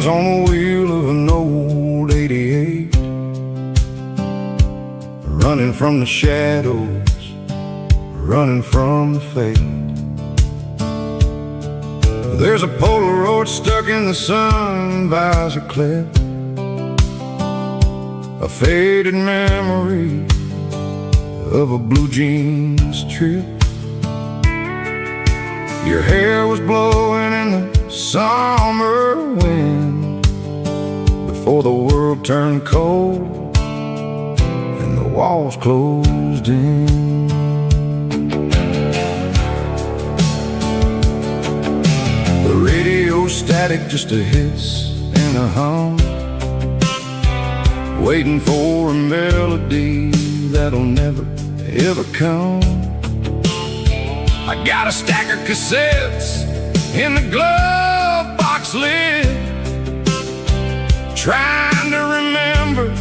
On the wheel of an old 88, running from the shadows, running from the fate. There's a Polaroid stuck in the sun visor clip, a faded memory of a blue jeans trip. Your hair was blowing in the summer wind before the world turned cold and the walls closed in. The radio static, just a hiss and a hum, waiting for a melody that'll never ever come. I got a stack of cassettes in the glove box lid, trying to remember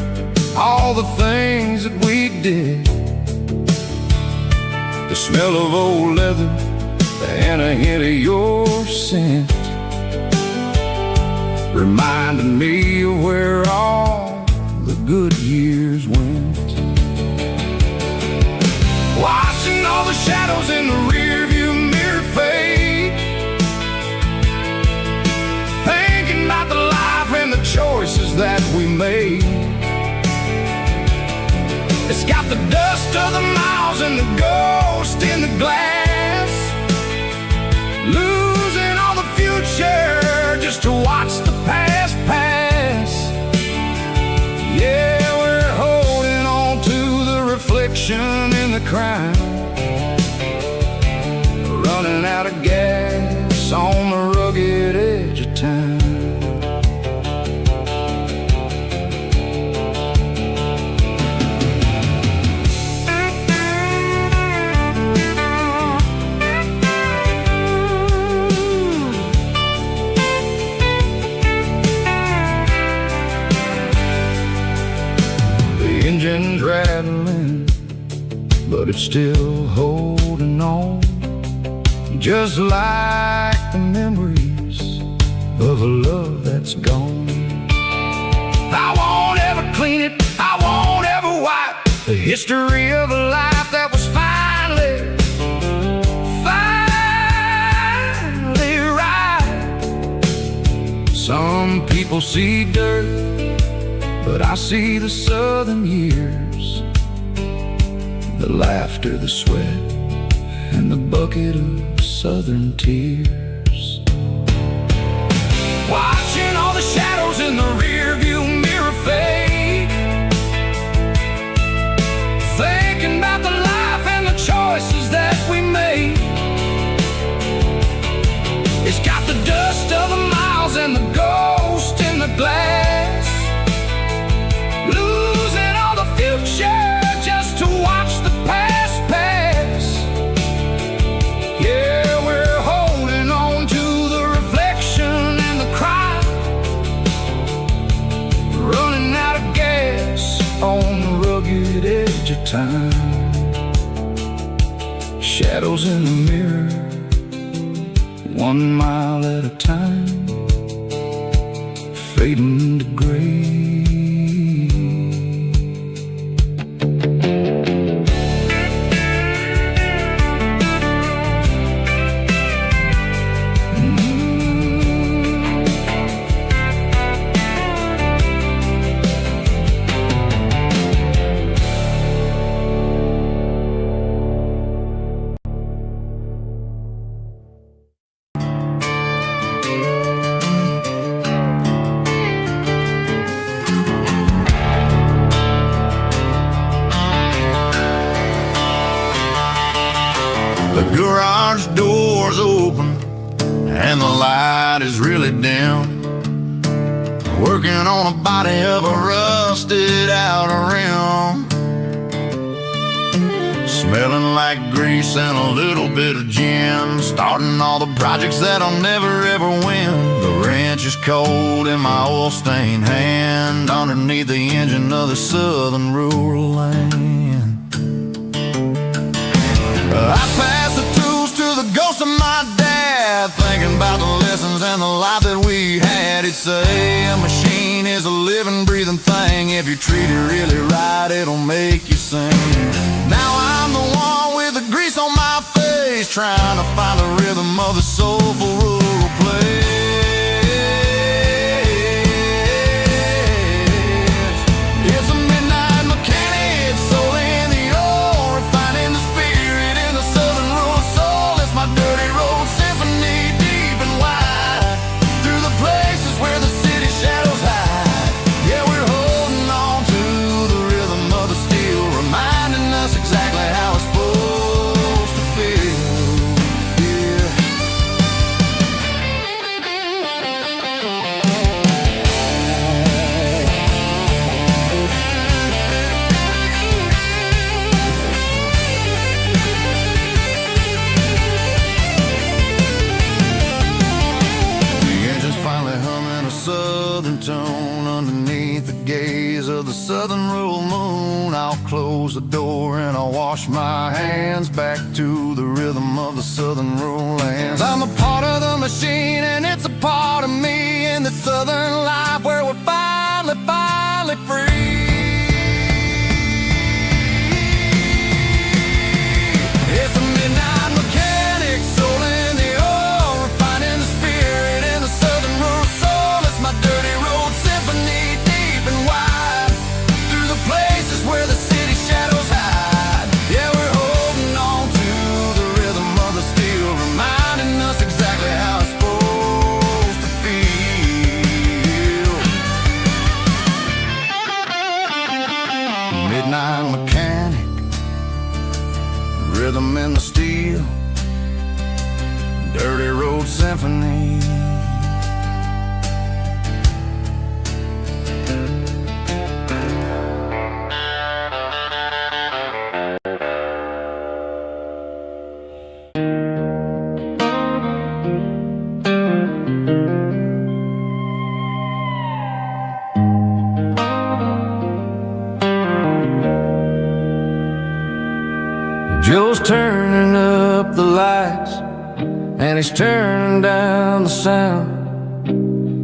all the things that we did. The smell of old leather and a hint of your scent, reminding me of where all the good years went. Watching all the shadows in the rearview mirror fade, thinking about the life and the choices that the dust of the miles and the ghost in the glass, losing all the future just to watch the past pass. Yeah, we're holding on to the reflection in the crime, running out of gas on the rugged edge of time. The engine's rattling, but it's still holding on, just like the memories of a love that's gone. I won't ever clean it, I won't ever wipe the history of a life that was finally right. Some people see dirt, but I see the southern years, the laughter, the sweat, and the bucket of southern tears. Watching all the shadows in the rearview mirror fade, thinking about the life and the choices that we made. It's got the dust of the miles and the ghost in the glass, losing all the future just to watch the past pass. Yeah, we're holding on to the reflection and the cry, running out of gas on the rugged edge of time. Shadows in the mirror, 1 mile at a time, fading to gray. The garage door's open and the light is really dim, working on a body of a rusted out rim, smelling like grease and a little bit of gin, starting all the projects that I'll never ever win. The wrench is cold in my oil-stained hand, underneath the engine of the southern rural land. I pass the tools to the ghost of my dad, thinking about the lessons and the life that we had. He'd say a machine is a living, breathing thing. If you treat it really right, it'll make you sing. Now I'm the one with the grease on my face, trying to find the rhythm of the soulful rural place. It's a midnight mechanic, soul in the ore, refining the spirit in the southern rural soul. It's my dirty road symphony, deep and wide, through the places where the city shadows hide. Yeah, we're holding on to the rhythm of the steel, reminding us exactly how it's supposed to feel. Yeah. The engine's finally humming a southern tone underneath the gaze of the southern rural moon. I'll close the door and I'll wash my hands, back to the rhythm of the southern rural lands. I'm a part of the machine and it's a part of me in the southern life where we're finally free. It's a midnight mechanic, soul in the ore, refining the spirit in the southern rural soul. It's my dirty road symphony, deep and wide, through the places where the city shadows hide. rhythm in the steel, dirty road symphony. Joe's turning up the lights, and he's turning down the sound.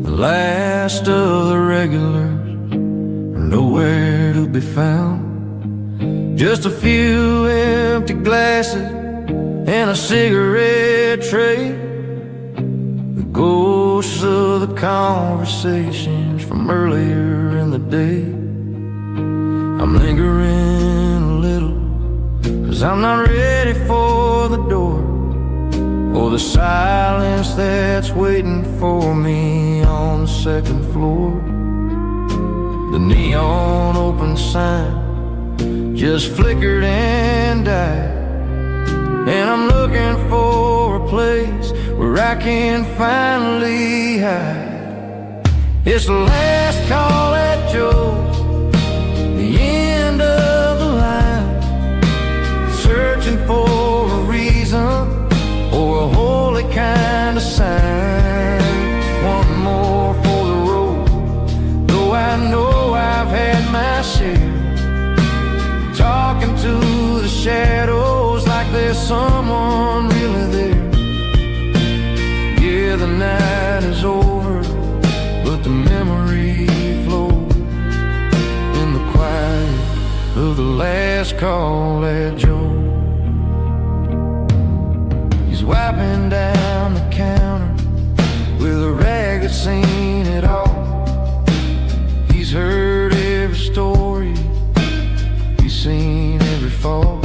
The last of the regulars are nowhere to be found. Just a few empty glasses and a cigarette tray, the ghosts of the conversations from earlier in the day. I'm lingering a little, 'cause I'm not ready for the door, or the silence that's waiting for me on the second floor. The neon open sign just flickered and died, and I'm looking for a place where I can finally hide. It's the last call at Joe's, the end of the line, searching for a reason or a holy kind of sign. One more for the road, though I know I've had my share. Talking to the shadows like there's someone really there. Yeah, the night is over, but the memory flows in the quiet of the last call at Joe. He's wiping down the counter with a rag that's seen it all. He's heard every story, he's seen every fall.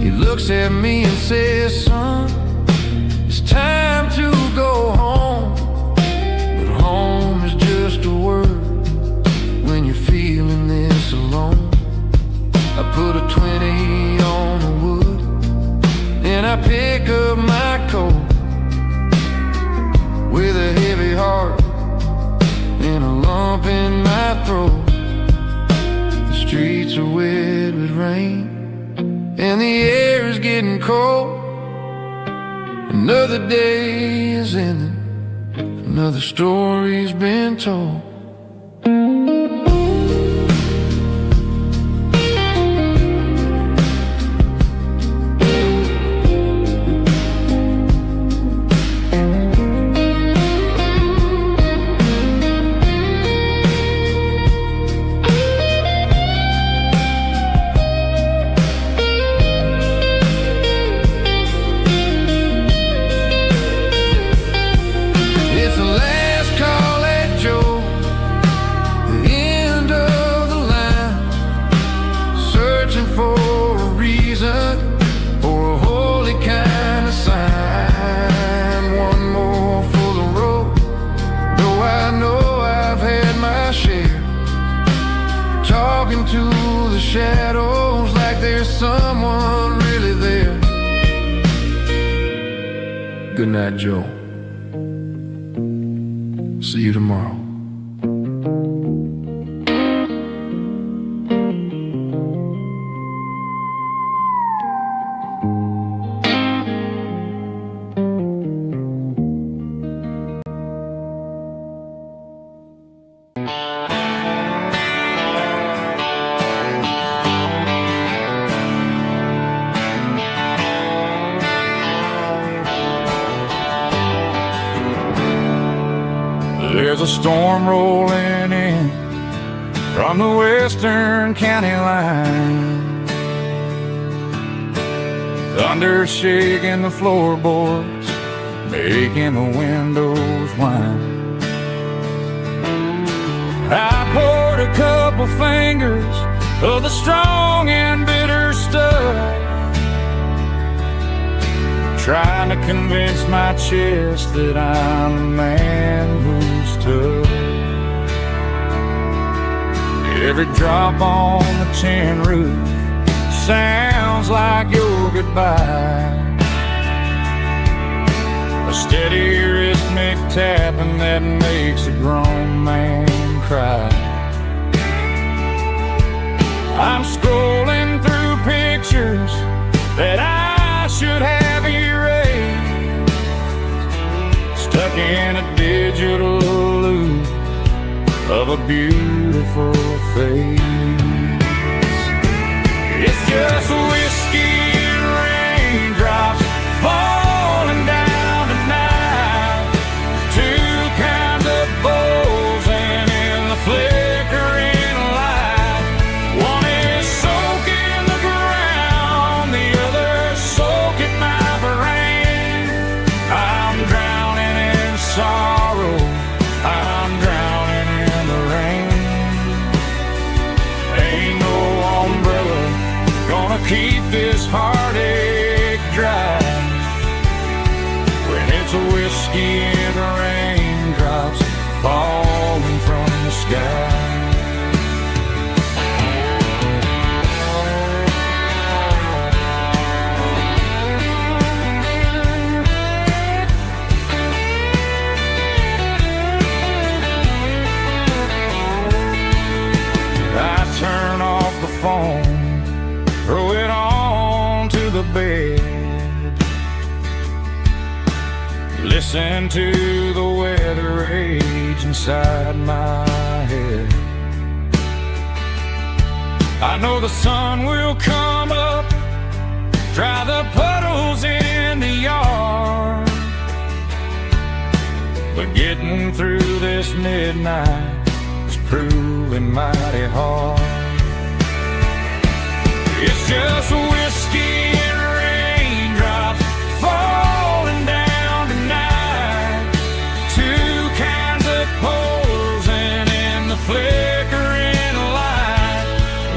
He looks at me and says, son, it's time to go home. But home is just a word when you're feeling this alone. I put a 20 on the wood, and I pick up my coat with a heavy heart and a lump in my throat. The streets are wet with rain, and the air is getting cold. Another day is ending, another story's been told. To the shadows like there's someone really there. Good night, Joe. See you tomorrow. There's a storm rolling in from the western county line. Thunder shaking the floorboards, making the windows whine. I poured a couple fingers of the strong and bitter stuff, trying to convince my chest that I'm a man who's tough. Every drop on the tin roof sounds like your goodbye. A steady rhythmic tapping that makes a grown man cry. I'm scrolling through pictures that I should have erased, stuck in a digital loop of a beautiful face. It's just whiskey and raindrops falling down tonight. Two kinds of bowls and in the flickering light. One is soaking the ground, the other soaking my brain. I'm drowning in sorrow, I'm drowning in the rain. Ain't no umbrella gonna keep this heartache dry when it's a whiskey and raindrops falling from the sky. I turn off the phone, throw it on to the bed, listen to the weather rage inside my head. I know the sun will come up, dry the puddles in the yard, but getting through this midnight is proving mighty hard. It's just whiskey and raindrops falling down tonight. Two kinds of poles and in the flickering light.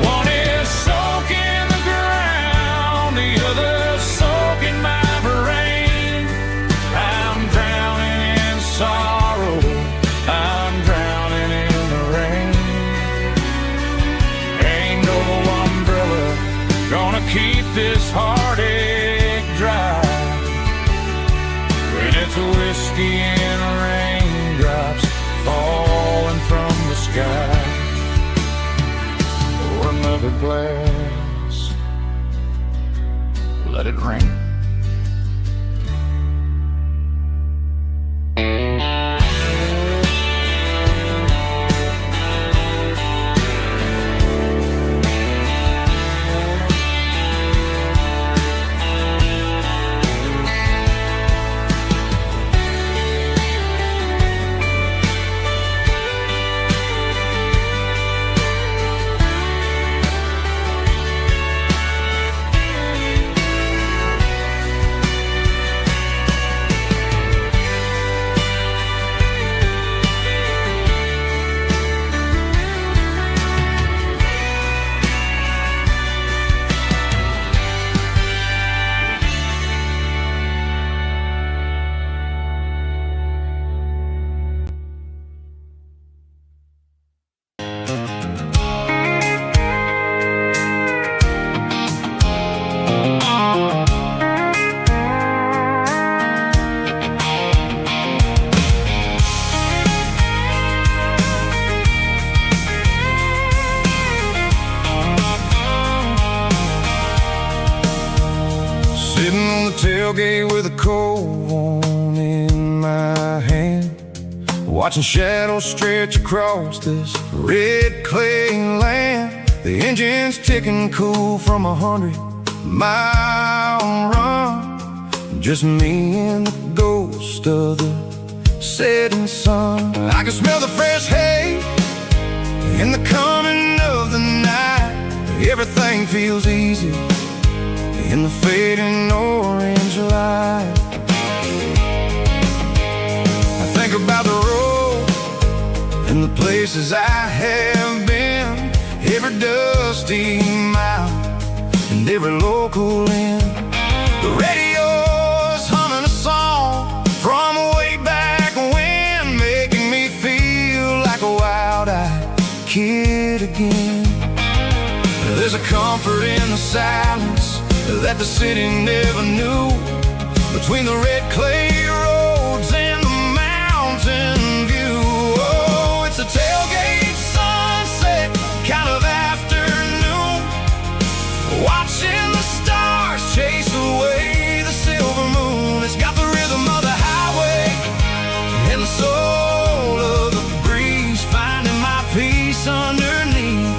One is soaking the ground, the other soaking my brain. I'm drowning in sorrow, I'm drowning in the rain. Ain't no umbrella gonna keep this heartache dry when it's a whiskey and raindrops falling from the sky. Pour another glass, let it rain. Sitting on the tailgate with a cold one in my hand, watching shadows stretch across this red clay land. The engine's ticking cool from 100-mile run. Just me and the ghost of the setting sun. I can smell the fresh hay in the coming of the night. Everything feels easy in the fading orange light. I think about the road and the places I have been, every dusty mile and every local inn. The radio's humming a song from way back when, making me feel like a wild-eyed kid again. There's a comfort in the silence that the city never knew. Between the red clay roads and the mountain view. Oh, it's a tailgate sunset kind of afternoon, watching the stars chase away the silver moon. It's got the rhythm of the highway and the soul of the breeze, finding my peace underneath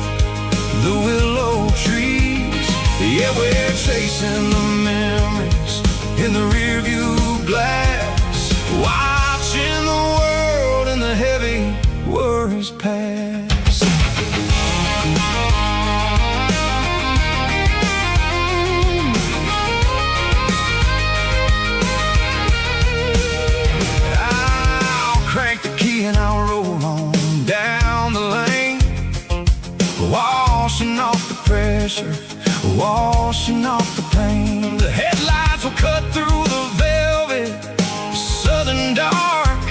the willow trees. Yeah, we're chasing the memories in the rearview glass, watching the world and the heavy worries pass. I'll crank the key and I'll roll on down the lane, washing off the pressure, washing off the pain. The headlights will cut through the velvet southern dark,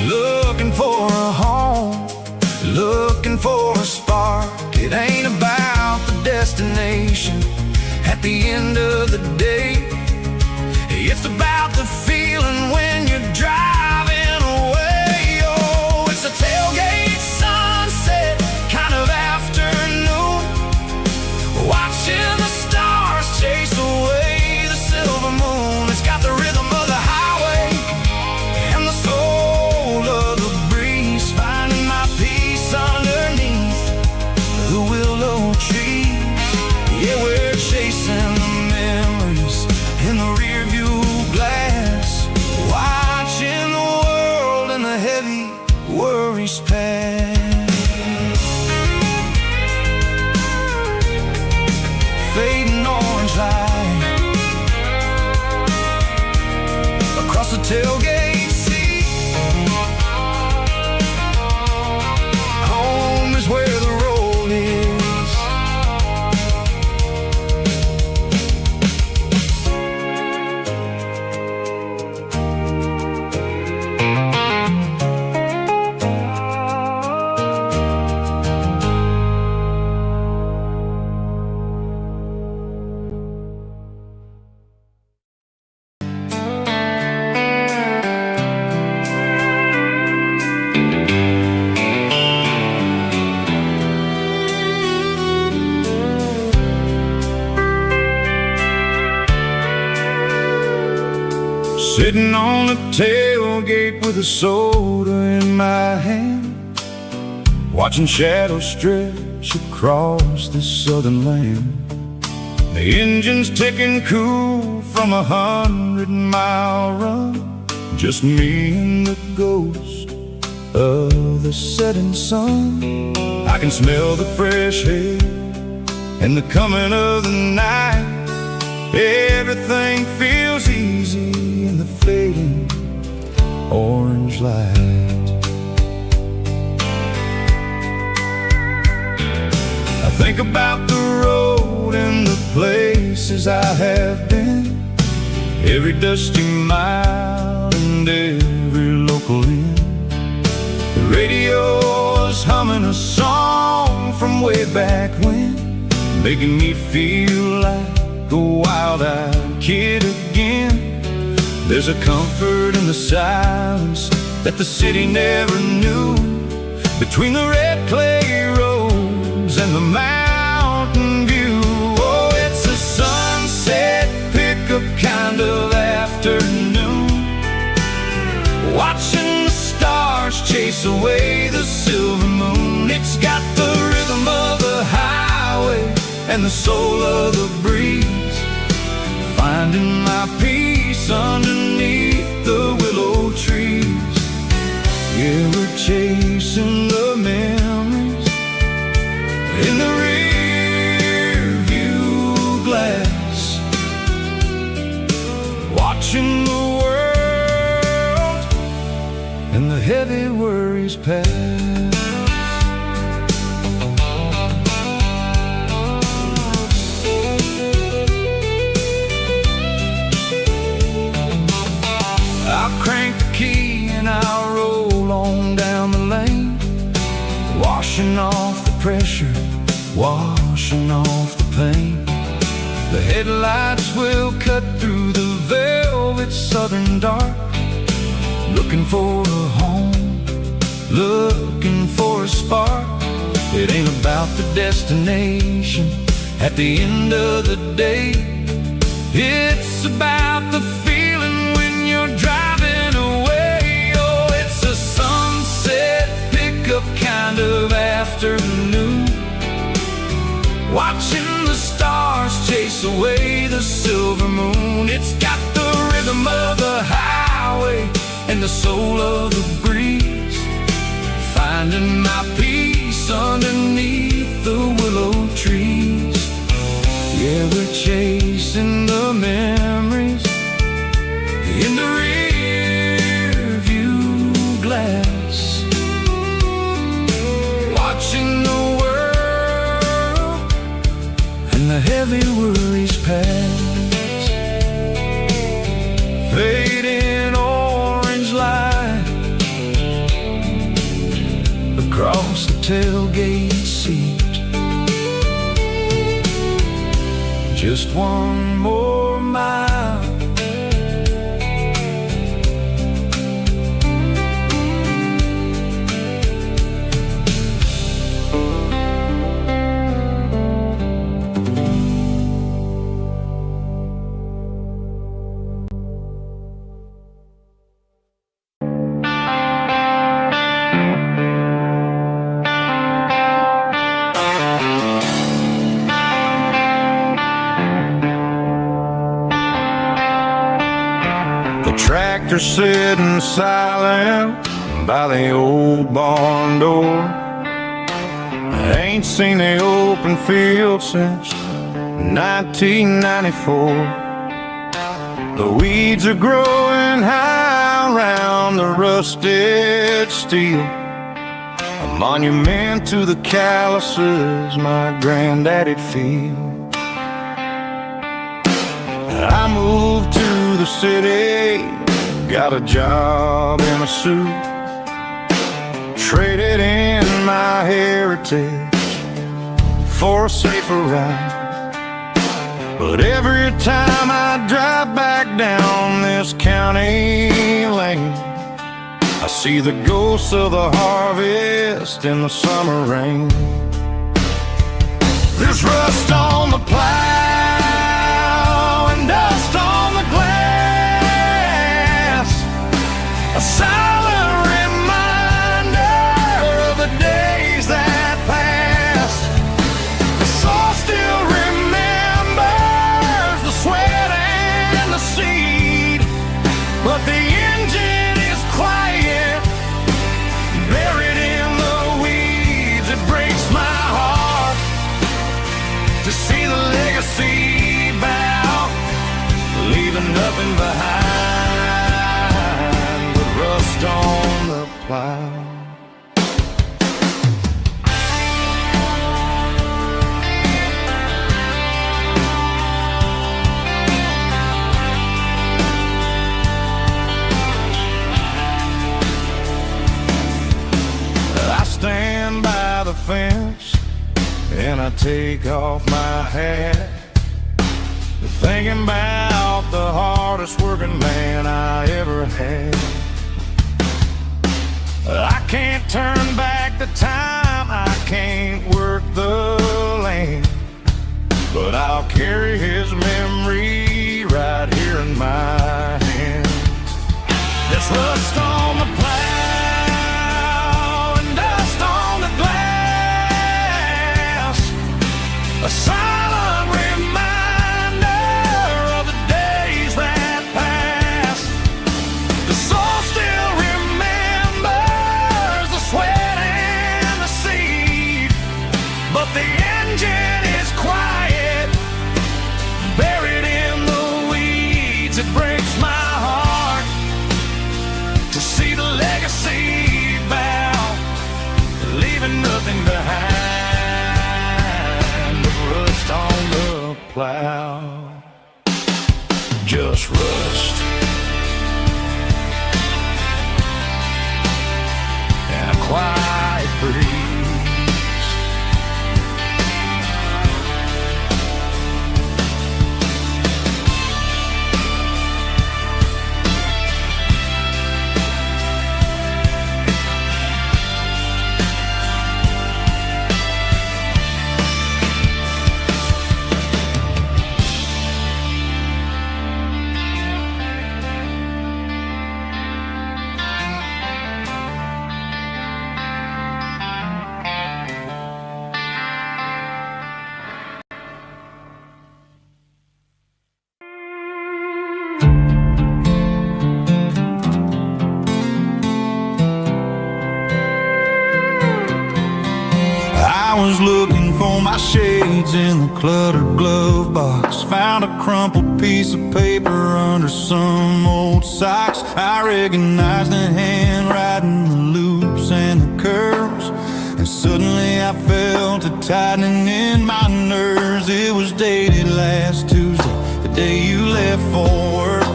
looking for a home, looking for a spark. It ain't about the destination at the end of the day, it's about the feeling when you're driving away. Oh, it's a tailgate sunset kind of afternoon, watching the stars chase away the silver moon. It's got the rhythm of the highway and the soul of the breeze, finding my peace underneath the willow trees. Yeah, we're chasing the memories in the rearview glass, watching the world and the heavy worries pass. Fading orange light across the tailgate seat. Home is where the road is. Sitting on the tailgate with a soda in my hand, watching shadows stretch across this southern land. The engine's ticking cool from 100-mile run, just me and the ghost of the setting sun. I can smell the fresh air and the coming of the night. Everything feels easy in the fading orange light. I think about the road and the places I have been, every dusty mile and every local inn. The radio is humming a song from way back when, making me feel like a wild-eyed kid again. There's a comfort in the silence that the city never knew, between the red clay roads and the mountain view. Oh, it's a sunset pickup kind of afternoon, watching the stars chase away the silver moon. It's got the rhythm of the highway and the soul of the breeze, finding my peace underneath the willow trees. Yeah, we're chasing the memories in the rear view glass, watching the world and the heavy worries pass. I'll crank the key and I'll roll on down the lane, washing off the pressure, washing off the pain. The The headlights will cut through the velvet southern dark, looking for a home, looking for a spark. It ain't about the destination at the end of the day. It's about the feeling when you're driving away. Oh, it's a sunset pickup kind of afternoon, watching the stars chase away the silver moon. It's got the rhythm of the highway and the soul of the breeze, finding my peace underneath the willow trees. Yeah, we're chasing the memories in the rear view glass, watching the world and the heavy worries pass. Fading orange light across the tailgate seat. Just one more mile. Tractor sitting silent by the old barn door. I ain't seen the open field since 1994. The weeds are growing high around the rusted steel, a monument to the calluses my granddaddy'd feel. I moved to the city, got a job in a suit, traded in my heritage for a safer ride. But every time I drive back down this county lane, I see the ghosts of the harvest in the summer rain. There's rust on the plow and dust on the glass, a silent reminder of the days that passed. The soul still remembers the sweat and the seed, but the engine is quiet, buried in the weeds. It breaks my heart to see the legacy bow, leaving nothing behind but rust on the plow. I stand by the fence and I take off my hat, thinking about the hardest working man I ever had. I can't turn back the time, I can't work the land, but I'll carry his memory right here in my hands. There's rust on the plow and dust on the glass, a silent reminder of the days that passed. The soul still remembers the sweat and the seed, but the engine is quiet, buried in the weeds. It breaks my heart to see the legacy bow, leaving nothing behind but rust on the plow. Just rust and a quiet breeze. all my shades in the cluttered glove box. Found a crumpled piece of paper under some old socks. I recognized the handwriting, the loops and the curves, and suddenly I felt a tightening in my nerves. It was dated last Tuesday, the day you left for work.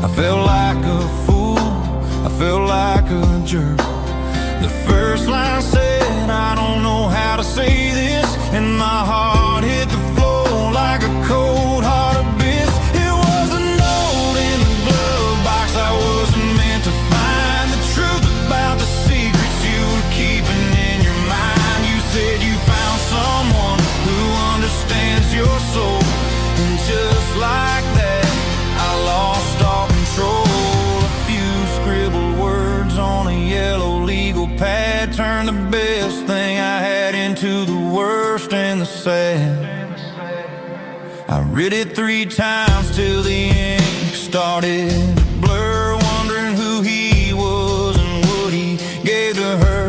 I felt like a fool, I felt like a jerk. The first line said, I don't know how to say this, and my heart hit the floor like a cold hard abyss. It was a note in the glove box. I wasn't meant to find the truth about the secrets you were keeping in your mind. You said you found someone who understands your soul, and just like that, I lost all control. A few scribbled words on a yellow legal pad turned the best thing I had into the worst and the sad. I read it 3 times till the ink started to blur, wondering who he was and what he gave to her.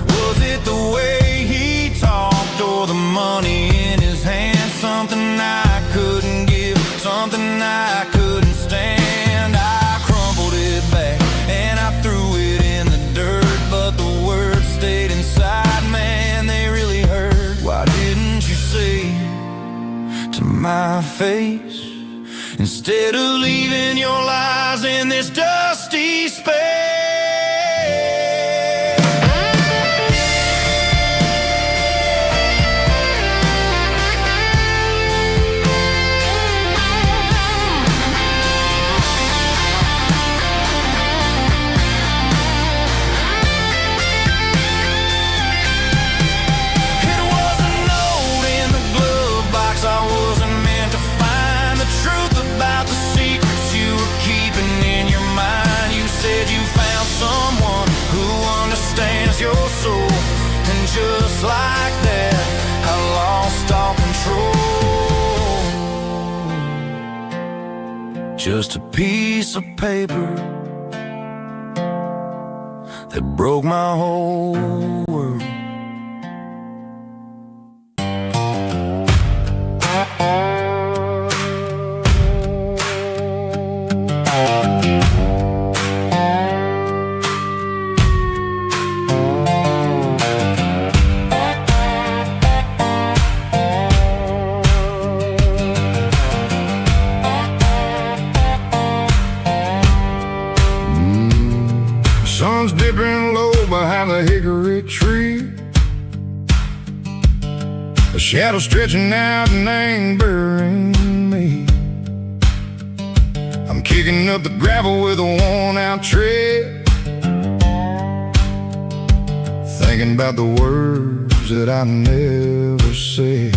Was it the way he talked or the money in his hand? Something I couldn't give, something I couldn't stand. I crumpled it back and I threw it in the dirt, but the words stayed inside, man, they really hurt. Why didn't you say to my face, instead of leaving your lies in this dusty space? Your soul, and just like that, I lost all control. Just a piece of paper that broke my whole world. Sun's dipping low behind the hickory tree. A shadow stretching out and angering me. I'm kicking up the gravel with a worn-out tread, thinking about the words that I never said.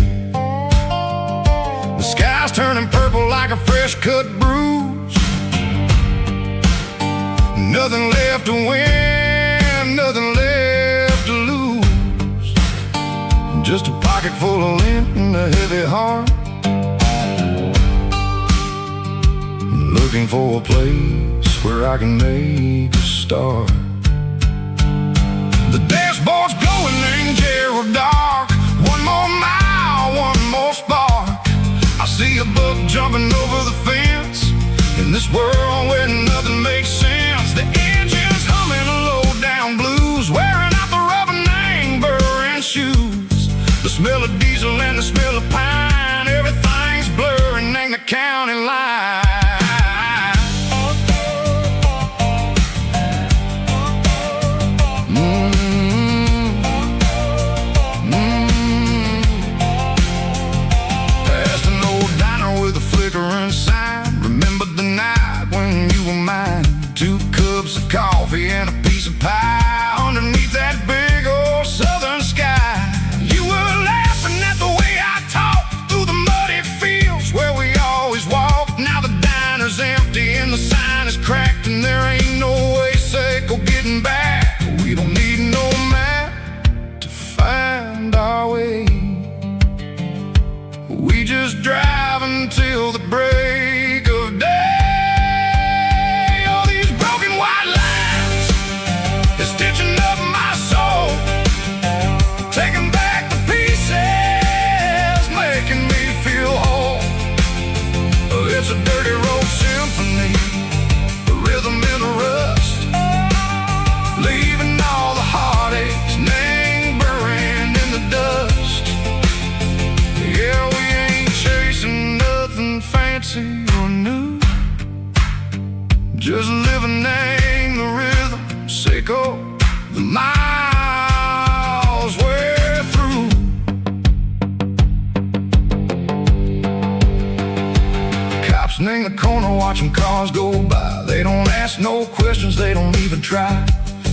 The sky's turning purple like a fresh-cut bruise. Nothing left to win, nothing left to lose. Just a pocket full of lint and a heavy heart, looking for a place where I can make a start. The dashboard's glowing in Gerald dark. One more mile, one more spark. I see a buck jumping over the fence in this world where nothing makes sense. The engine's humming low-down blues, wearing out the rubber name, burring shoes. The smell of diesel and the smell of pine, everything's blurring in the county line. Past an old diner with a flickering sign. Remember the night when you were mine. 2 cups of coffee and a piece of pie underneath that big old southern sky. You were laughing at the way I talked through the muddy fields where we always walked. Now the diner's empty and the sign is cracked, and there ain't no way safe or getting back. We don't need no map to find our way. We just drive until the break of day. It's just living in the rhythm, Seco, the miles we're through. Cops in the corner watching cars go by. They don't ask no questions, they don't even try.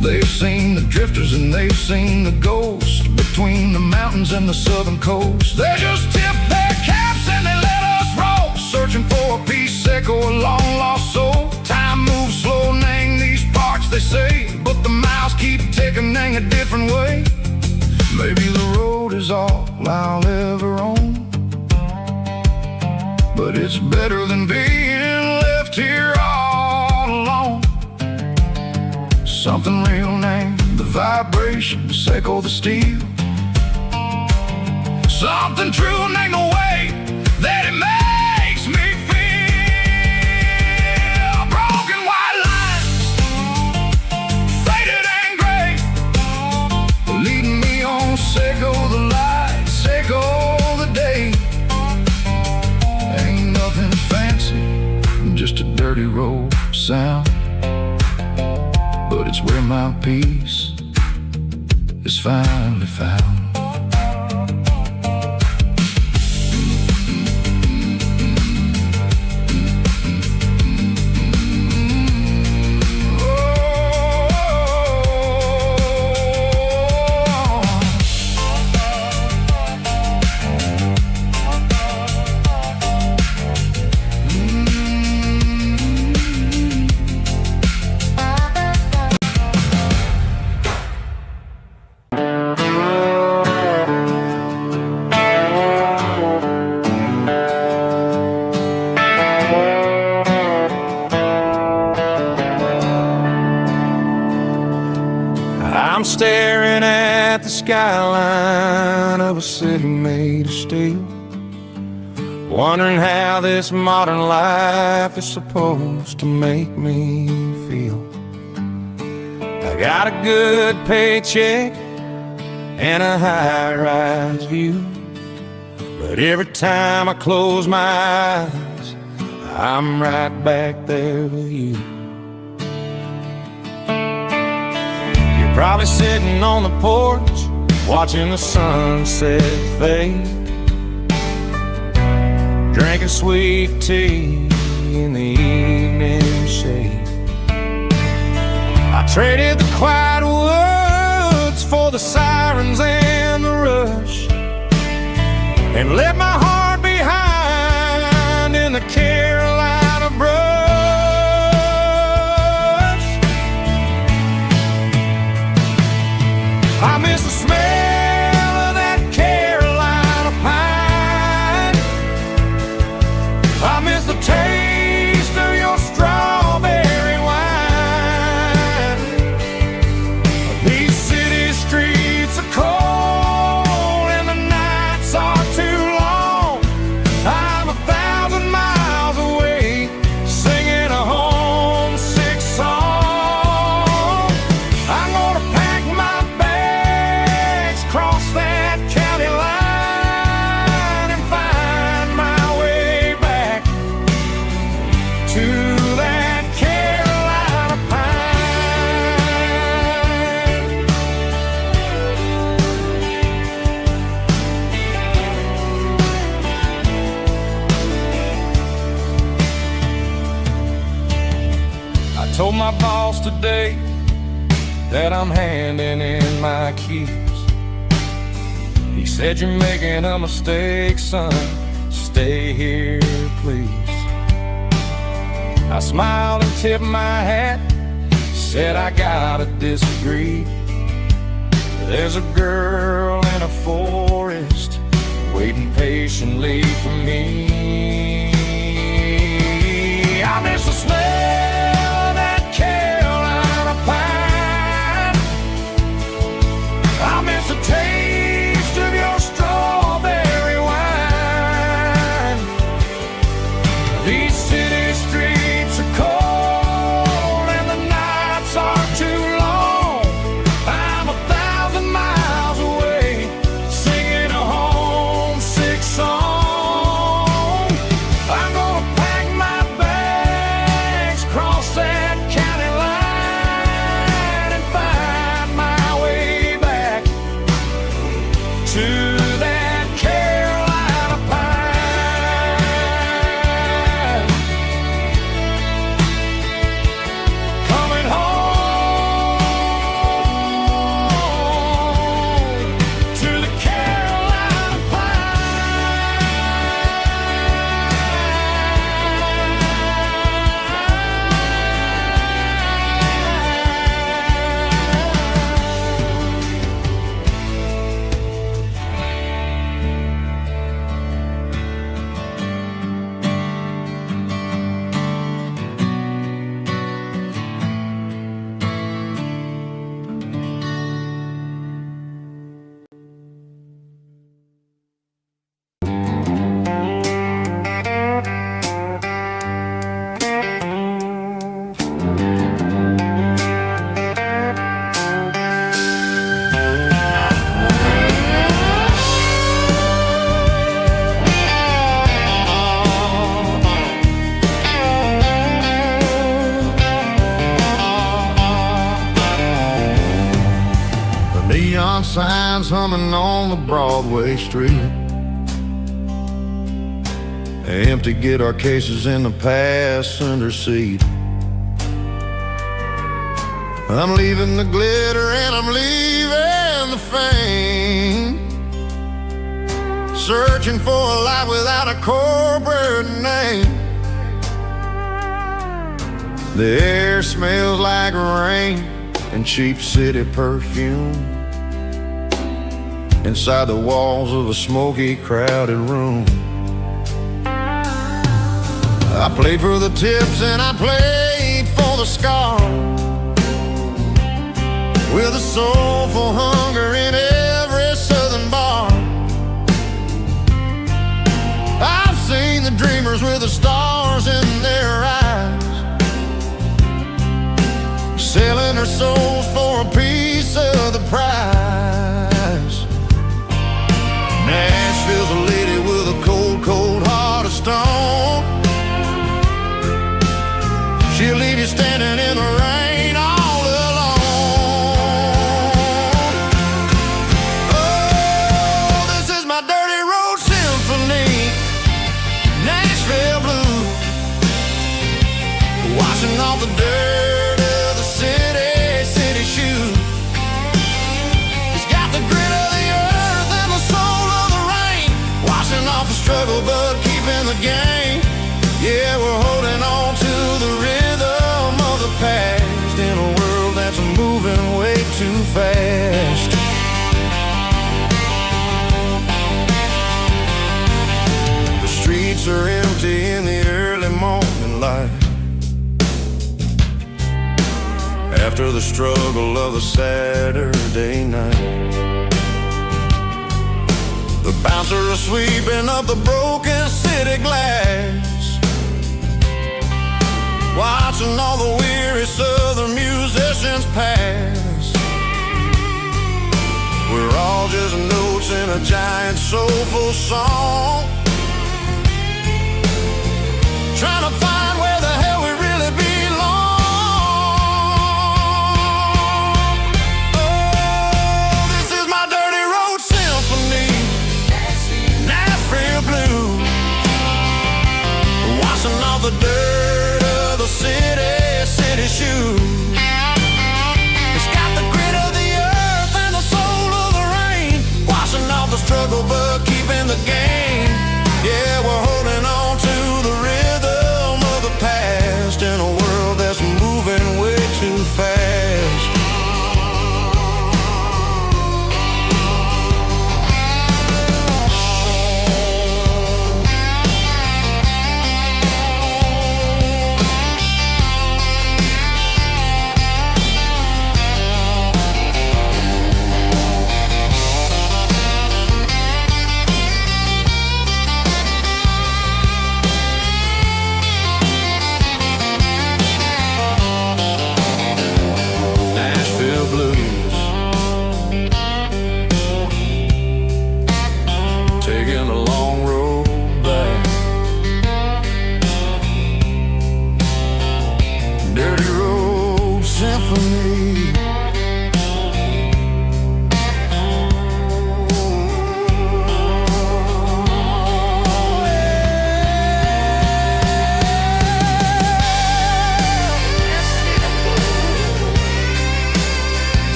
They've seen the drifters and they've seen the ghosts between the mountains and the southern coast. They just tip their caps and they let us roll, searching for a piece, Seco, a long lost soul. Time moves slow, nang these parts, they say, but the miles keep ticking, nang a different way. Maybe the road is all I'll ever own, but it's better than being left here all alone. Something real named the vibration, Seco the steel. Something true named the way that it makes me feel. Broken white lines, faded and gray, leading me on, Seco the light, Seco the day. Ain't nothing fancy, just a dirty road sound, but it's where my peace is finally found. I'm staring at the skyline of a city made of steel, wondering how this modern life is supposed to make me feel. I got a good paycheck and a high-rise view, but every time I close my eyes, I'm right back there with you. Probably sitting on the porch, watching the sunset fade, drinking sweet tea in the evening shade. I traded the quiet woods for the sirens and the rush, and left my heart behind in the Carolina brush. I miss the smell of that Carolina pine. I miss the taste of your strawberry wine. These city streets are cold and the nights are too long. I'm 1,000 miles away, singing a homesick song. I'm gonna pack my bags, cross that county line, and find my way back to that Carolina pine. I told my boss today that I'm handing in my keys. He said, "You're making a mistake, son. Stay here, please." I smiled and tipped my hat, said, "I gotta disagree. There's a girl in a forest waiting patiently for me." I miss the smell of that Carolina pine. I miss the taste of your strawberry wine. These city streets are cold and the nights are too long. I'm 1,000 miles away, singing a homesick song. signs humming on the Broadway street. Empty guitar cases in the passenger seat. I'm leaving the glitter and I'm leaving the fame, searching for a life without a corporate name. The air smells like rain and cheap city perfume inside the walls of a smoky, crowded room. I played for the tips and I played for the scars, with a soulful hunger in every southern bar. I've seen the dreamers with the stars in their eyes, selling their souls for a piece of the prize. Nashville's a lady with a cold, cold heart of stone. She'll leave you standing in the rain all alone. Oh, this is my dirty road symphony, Nashville blues, washing off the dirt of the city shoes. It's got the grit of the earth and the soul of the rain, washing off the struggle but keeping the game. Yeah, we're holding on to the rhythm of the past in a world that's moving way too fast. The streets are empty in the early morning light, after the struggle of the Saturday night. The bouncers are sweeping up the broken city glass, watching all the weary southern musicians pass. We're all just notes in a giant soulful song, trying to find where the hell we really belong. Oh, this is my dirty road symphony, Nashville blues, washing off the dirt of the city shoes. It's got the grit of the earth and the soul of the rain, washing off the struggle but keeping the game. Yeah, we're holding on to the rhythm of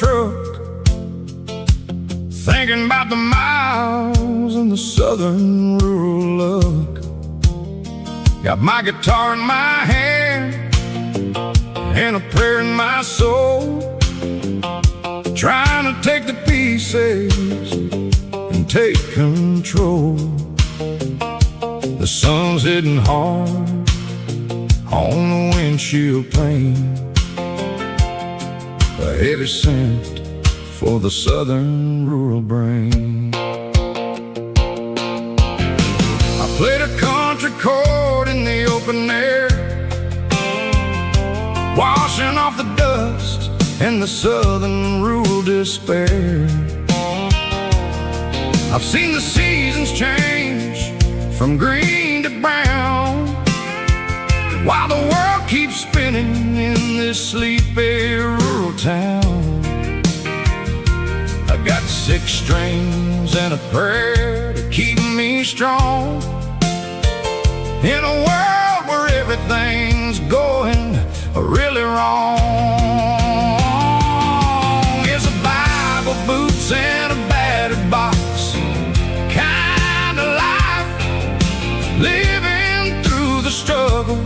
truck, thinking about the miles and the southern rural look. Got my guitar in my hand and a prayer in my soul, trying to take the pieces and take control. The sun's hitting hard on the windshield pane, a heavy scent for the southern rural brain. I played a country chord in the open air, washing off the dust and the southern rural despair. I've seen the seasons change from green to brown, while the world keeps spinning in this sleepy rural town. I got 6 strings and a prayer to keep me strong, in a world where everything's going really wrong. It's a Bible, boots, and a battered box kind of life, living through the struggle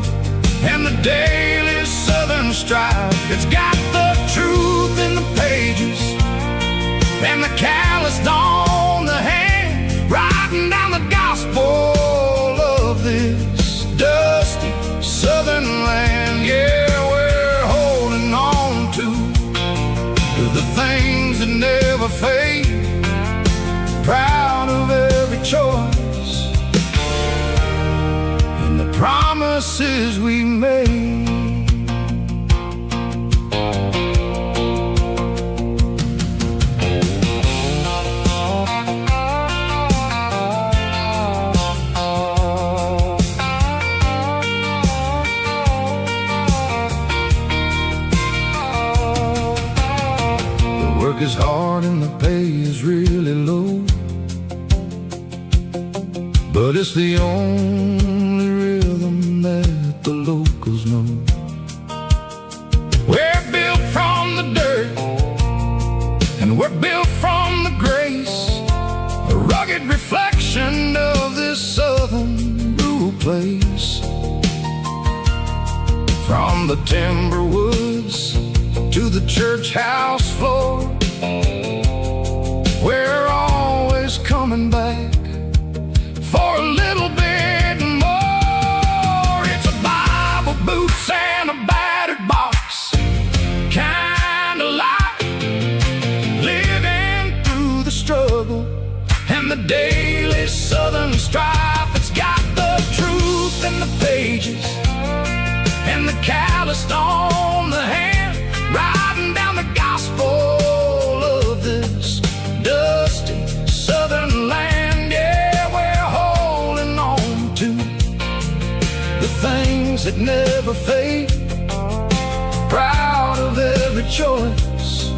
and the daily southern strife. It's got the truth in the pages and the calloused on the hand, writing down the gospel of this dusty southern land. Yeah, we're holding on to the things that never fade, proud of every choice and the promises we made. Is hard and the pay is really low, but it's the only rhythm that the locals know. We're built from the dirt and we're built from the grace, a rugged reflection of this southern rural place. From the timber woods to the church house floor, we're always coming back for a little bit more. It's a Bible, boots, and a battered box kind of life, living through the struggle and the daily southern strife. It's got the truth in the pages and the calloused on the hand, writing down the gospel of this dusty southern land. Yeah, we're holding on to the things that never fade, proud of every choice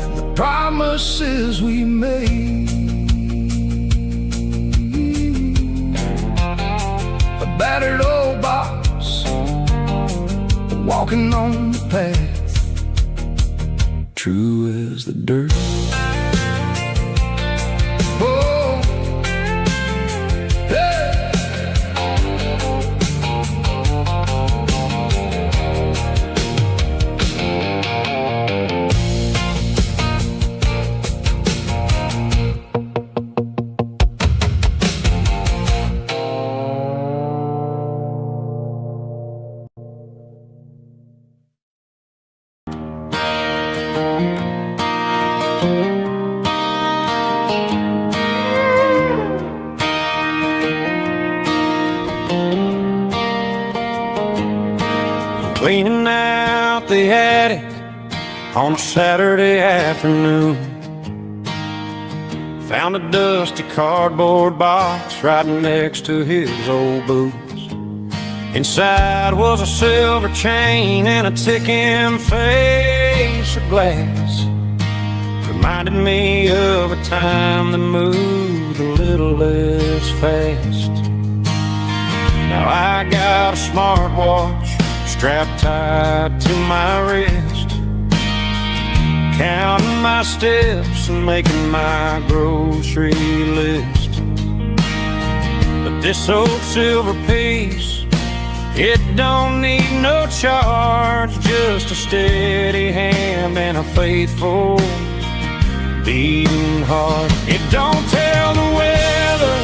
and the promises we made. A battered old box, walking on the path, true as the dirt. Oh, hey. Cleaning out the attic on a Saturday afternoon, found a dusty cardboard box right next to his old boots. Inside was a silver chain and a ticking face of glass, reminded me of a time that moved a little less fast. Now I got a smartwatch strapped tight to my wrist, counting my steps and making my grocery list. But this old silver piece, it don't need no charge, just a steady hand and a faithful beating heart. It don't tell the weather,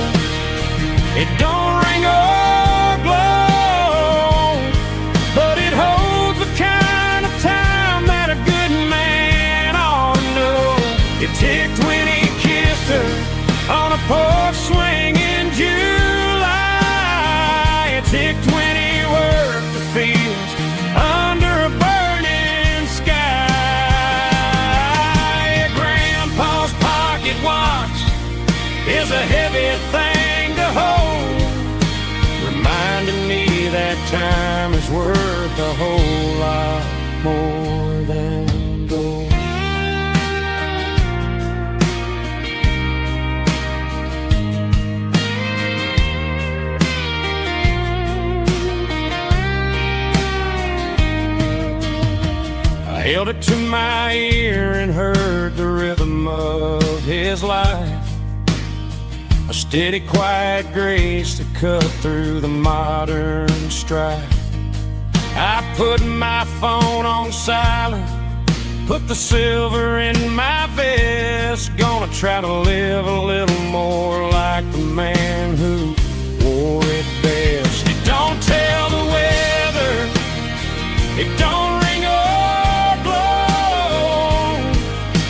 it don't ring or glow, but it holds the kind of time that a good man ought to know. It ticked when he kissed her on a porch swing in July. It ticked when he worked the fields under a burning sky. Grandpa's pocket watch is a heavy thing to hold, reminding me that time is worth a whole lot more than gold. I held it to my ear and heard the rhythm of his life, a steady, quiet grace to cut through the modern strife. I put my phone on silent, put the silver in my vest. Gonna try to live a little more like the man who wore it best. It don't tell the weather, it don't ring or glow,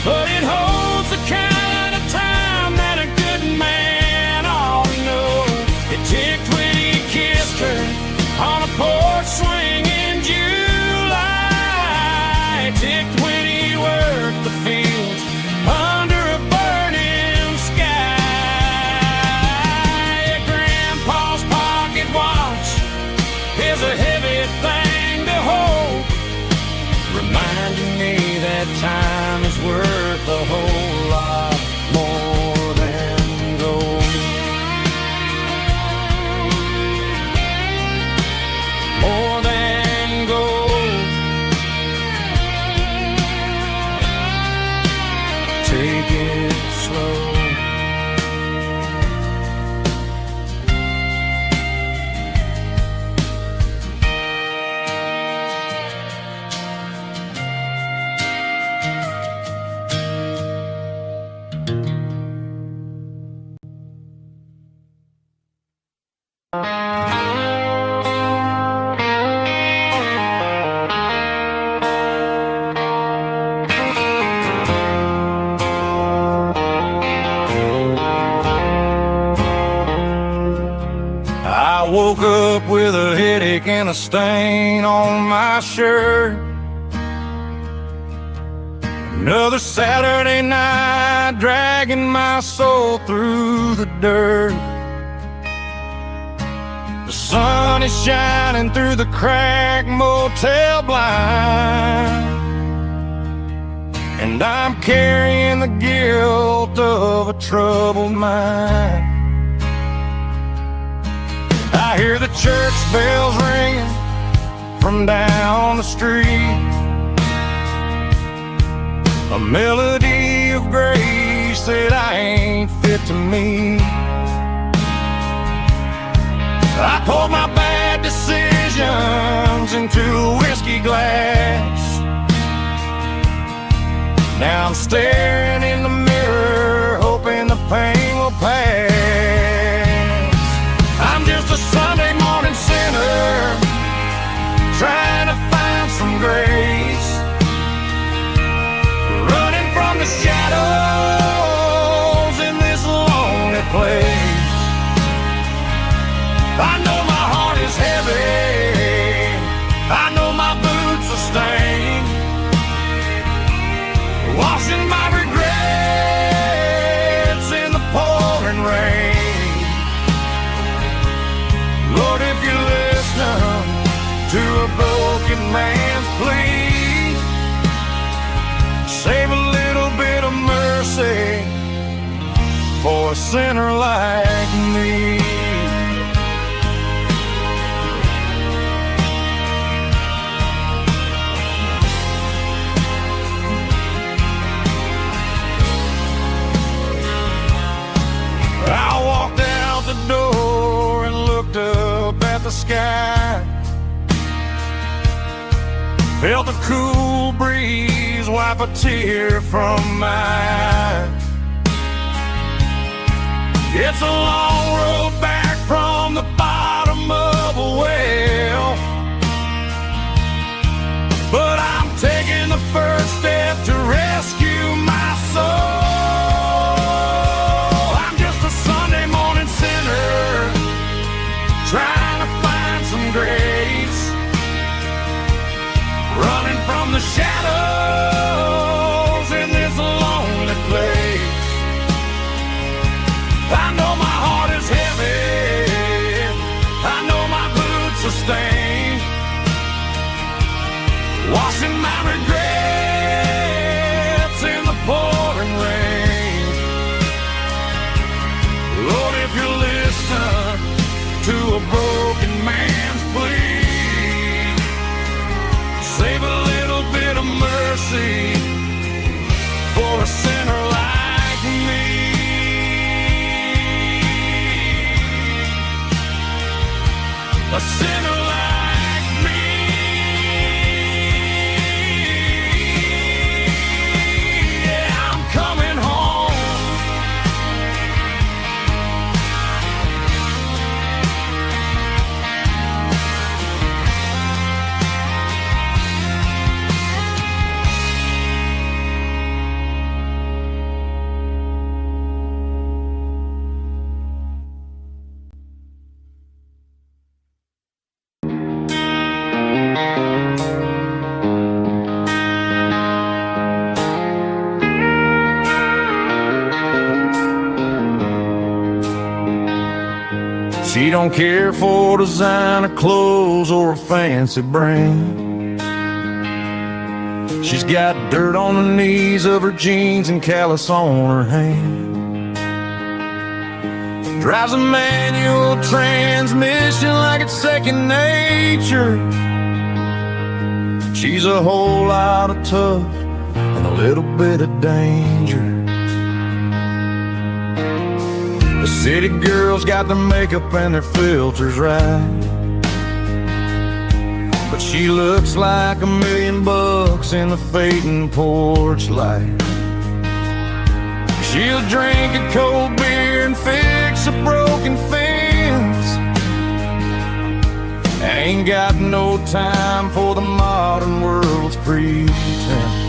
but it holds the kind of time that a good man ought to know. It ticked when he kissed her on a porch swing in July. It ticked when he worked the fields under a burning sky. Grandpa's pocket watch is a heavy thing to hold, reminding me that time is worth a whole lot more than gold. More than gold. Take it slow. I woke up with a headache and a stain on my shirt. Another Saturday night dragging my soul through the dirt. The sun is shining through the cracked motel blind, and I'm carrying the guilt of a troubled mind. I hear the church bells ringing from down the street, a melody of grace that I ain't fit to meet. I poured my bad decisions into a whiskey glass. Now I'm staring in the mirror, hoping the pain will pass. I'm just a Sunday morning sinner, trying to find some grace, running from the shadows in this lonely place. I know my heart is heavy, I know my boots are stained, washing my regrets in the pouring rain. Lord, if you listen to a broken man's plea, save a little bit of mercy for a sinner like me. the sky. Felt the cool breeze wipe a tear from my eye. It's a long road back from the bottom of a well, but I'm taking the first step to rescue my soul. I'm just a Sunday morning sinner trying to find some grace, running from the shadows in this lonely place. I know my heart is heavy, I know my boots are stained, washing my regrets in the pouring rain. Lord, if you listen to a broken man's plea, save a little bit of mercy for a sinner like me. A sinner like me. Yeah, I'm coming home. She don't care for designer clothes or a fancy brand. She's got dirt on the knees of her jeans and callus on her hand. Drives a manual transmission like it's second nature. She's a whole lot of tough and a little bit of danger. The city girls got their makeup and their filters right, but she looks like $1,000,000 in the fading porch light. She'll drink a cold beer and fix a broken fence. Ain't got no time for the modern world's pretense.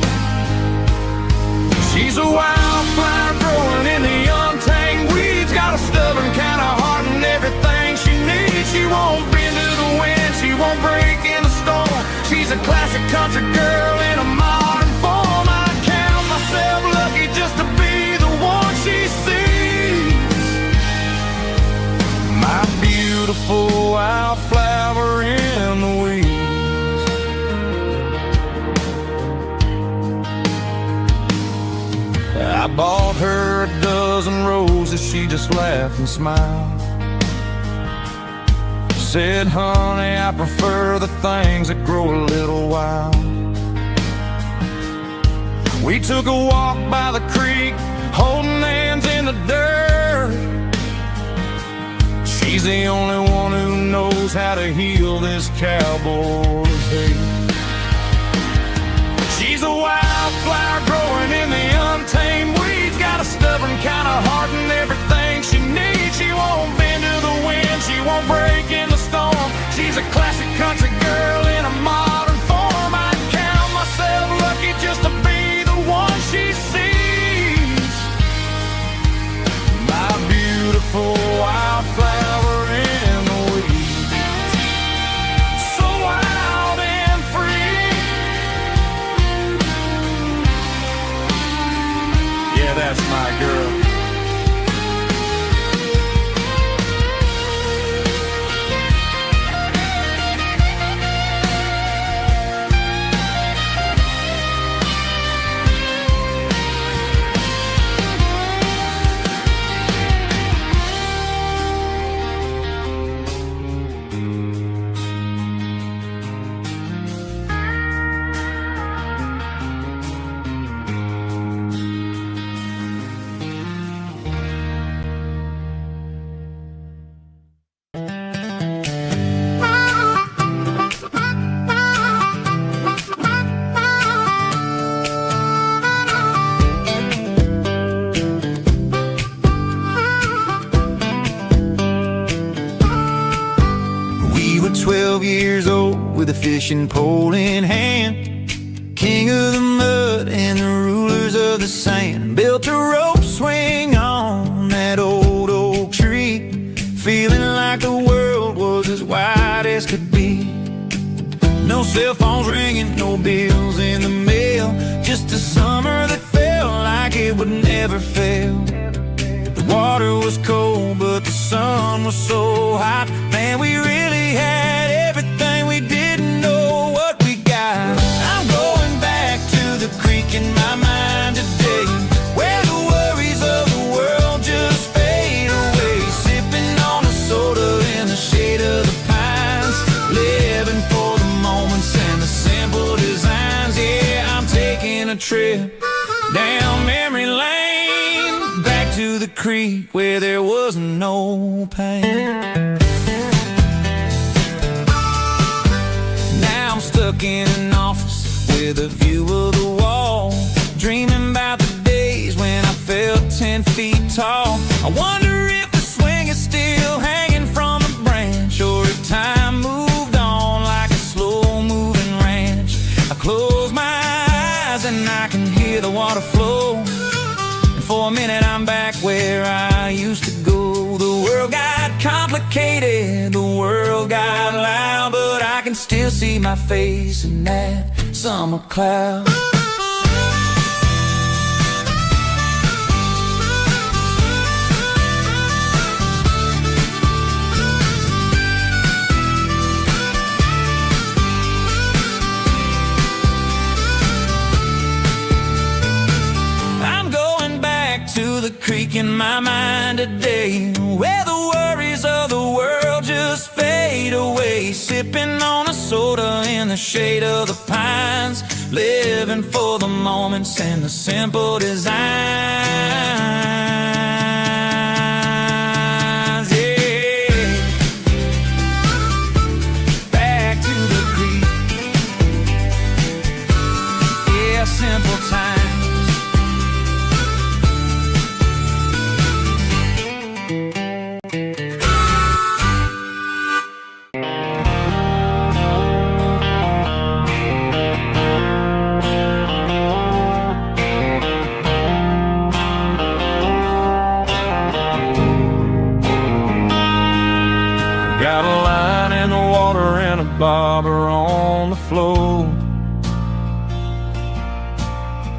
She's a wildflower growing in the untamed weeds, got a stubborn kind of heart and everything she needs. She won't bend to the wind, she won't break in the storm. She's a classic country girl in a modern form. I count myself lucky just to be the one she sees. My beautiful wildflower in the weeds. I bought her a dozen roses, she just laughed and smiled. Said, honey, I prefer the things that grow a little wild. We took a walk by the creek, holding hands in the dirt. She's the only one who knows how to heal this cowboy's hate. She's a wildflower growing in the untamed weeds, got a stubborn kind of heart and everything she needs. She won't bend to the wind, she won't break in the storm. She's a classic country girl in a modern form. I count myself lucky just to be the one she sees. My beautiful wildflower in the weeds, so wild and free. Yeah, that's my girl. years old with a fishing pole in hand. King of the mud and the rulers of the sand. Built a rope swing on that old oak tree, feeling like the world was as wide as could be. No cell phones ringing, no bills in the mail, just a summer that felt like it would never fail. The water was cold, but the sun was so hot. Man, we really had everything, we didn't know what we got. I'm going back to the creek in my mind today, where the worries of the world just fade away. Sipping on a soda in the shade of the pines, living for the moments and the simple designs. Yeah, I'm taking a trip down memory lane, back to the creek where there was no pain. Now I'm stuck in an office with a view of the wall, dreaming about the days when I felt 10 feet tall. I wonder if the swing is still hanging from the branch, or if time moved on like a slow-moving ranch. I close my eyes and I can hear the water flow, and for a minute I'm back where I used to go. The world got complicated, the world got loud, but I can still see my face in that summer cloud. To the creek in my mind today, where the worries of the world just fade away. Sipping on a soda in the shade of the pines, living for the moments and the simple designs. Yeah, back to the creek. Yeah, simple times. Got a line in the water and a bobber on the floor,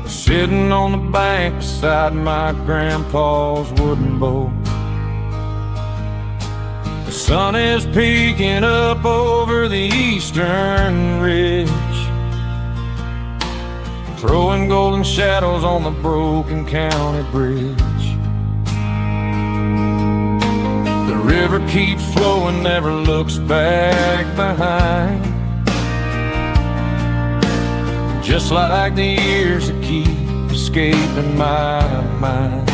sitting on the bank beside my grandpa's wooden boat. The sun is peeking up over the eastern ridge, throwing golden shadows on the broken county bridge. The river keeps flowing, never looks back behind, just like the years that keep escaping my mind.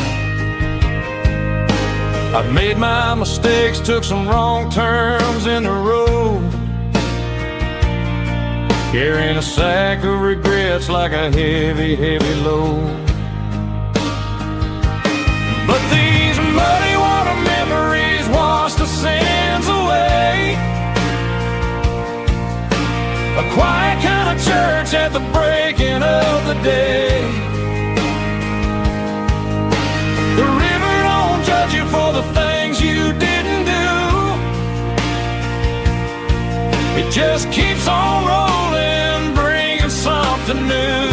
I've made my mistakes, took some wrong turns in the road, carrying a sack of regrets like a heavy, heavy load. But these muddy water memories wash the sins away. A quiet kind of church at the breaking of the day. The river don't judge you for the things you didn't do. It just keeps on rolling, bringing something new.